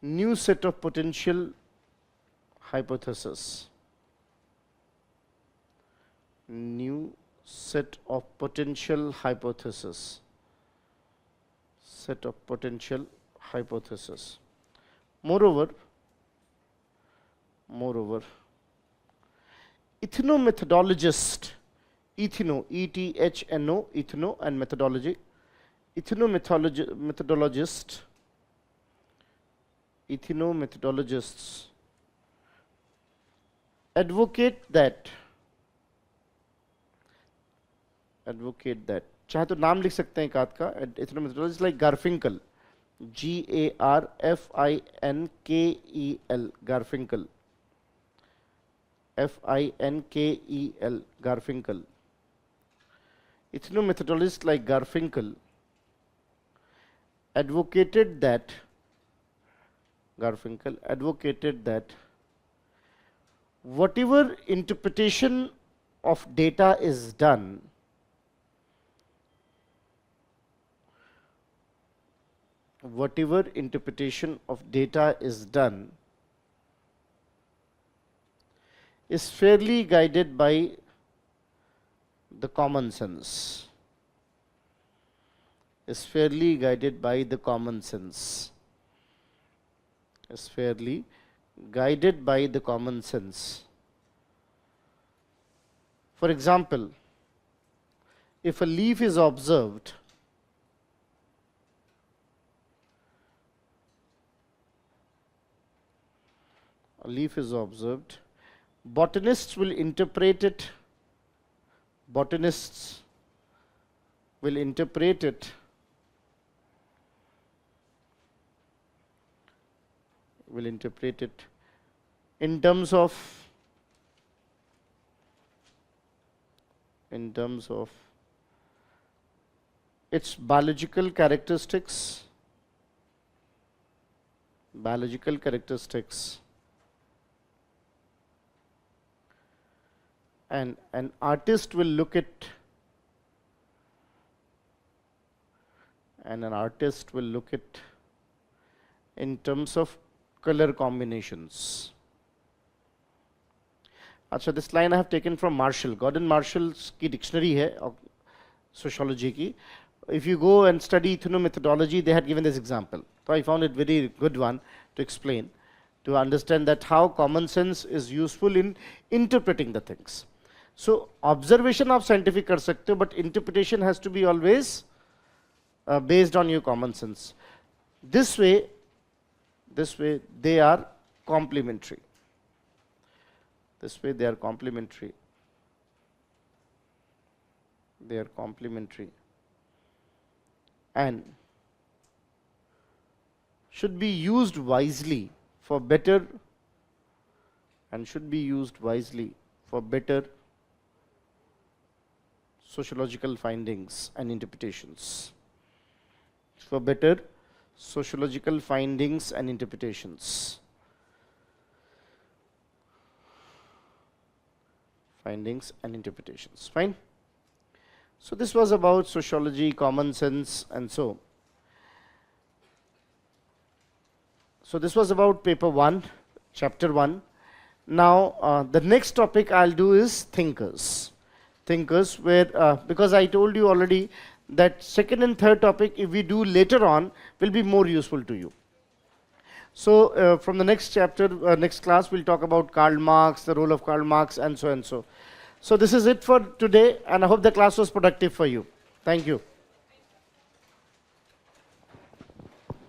new set of potential hypothesis. Moreover, ethnomethodologist, E-T-H-N-O, ethno and methodology, ethnomethodologists advocate that चाहे तो नाम लिख सकते हैं एक आध का, ethnomethodologist like Garfinkel, G-A-R-F-I-N-K-E-L, Garfinkel, F-I-N-K-E-L, Garfinkel. Ethnomethodologists like Garfinkel advocated that whatever interpretation of data is done, is fairly guided by the common sense. Is fairly guided by the common sense. For example, if a leaf is observed, A leaf is observed. Botanists will interpret it. Botanists will interpret it in terms of its biological characteristics. And an artist will look at in terms of color combinations. अच्छा, this line I have taken from Marshall. Gordon Marshall's की dictionary है sociology की. If you go and study ethnomethodology, they had given this example. So I found it very good one to explain, to understand that how common sense is useful in interpreting the things. So observation of scientific कर सकते हो, but interpretation has to be always based on your common sense. This way they are complementary. They are complementary. And should be used wisely for better sociological findings and interpretations. Fine. So this was about sociology, common sense, and so. So this was about paper 1, chapter 1. Now the next topic I'll do is thinkers. Where because I told you already that second and third topic, if we do later on, will be more useful to you. So from the next chapter, next class, we'll talk about Karl Marx, the role of Karl Marx, and so and so. So this is it for today, and I hope the class was productive for you. Thank you.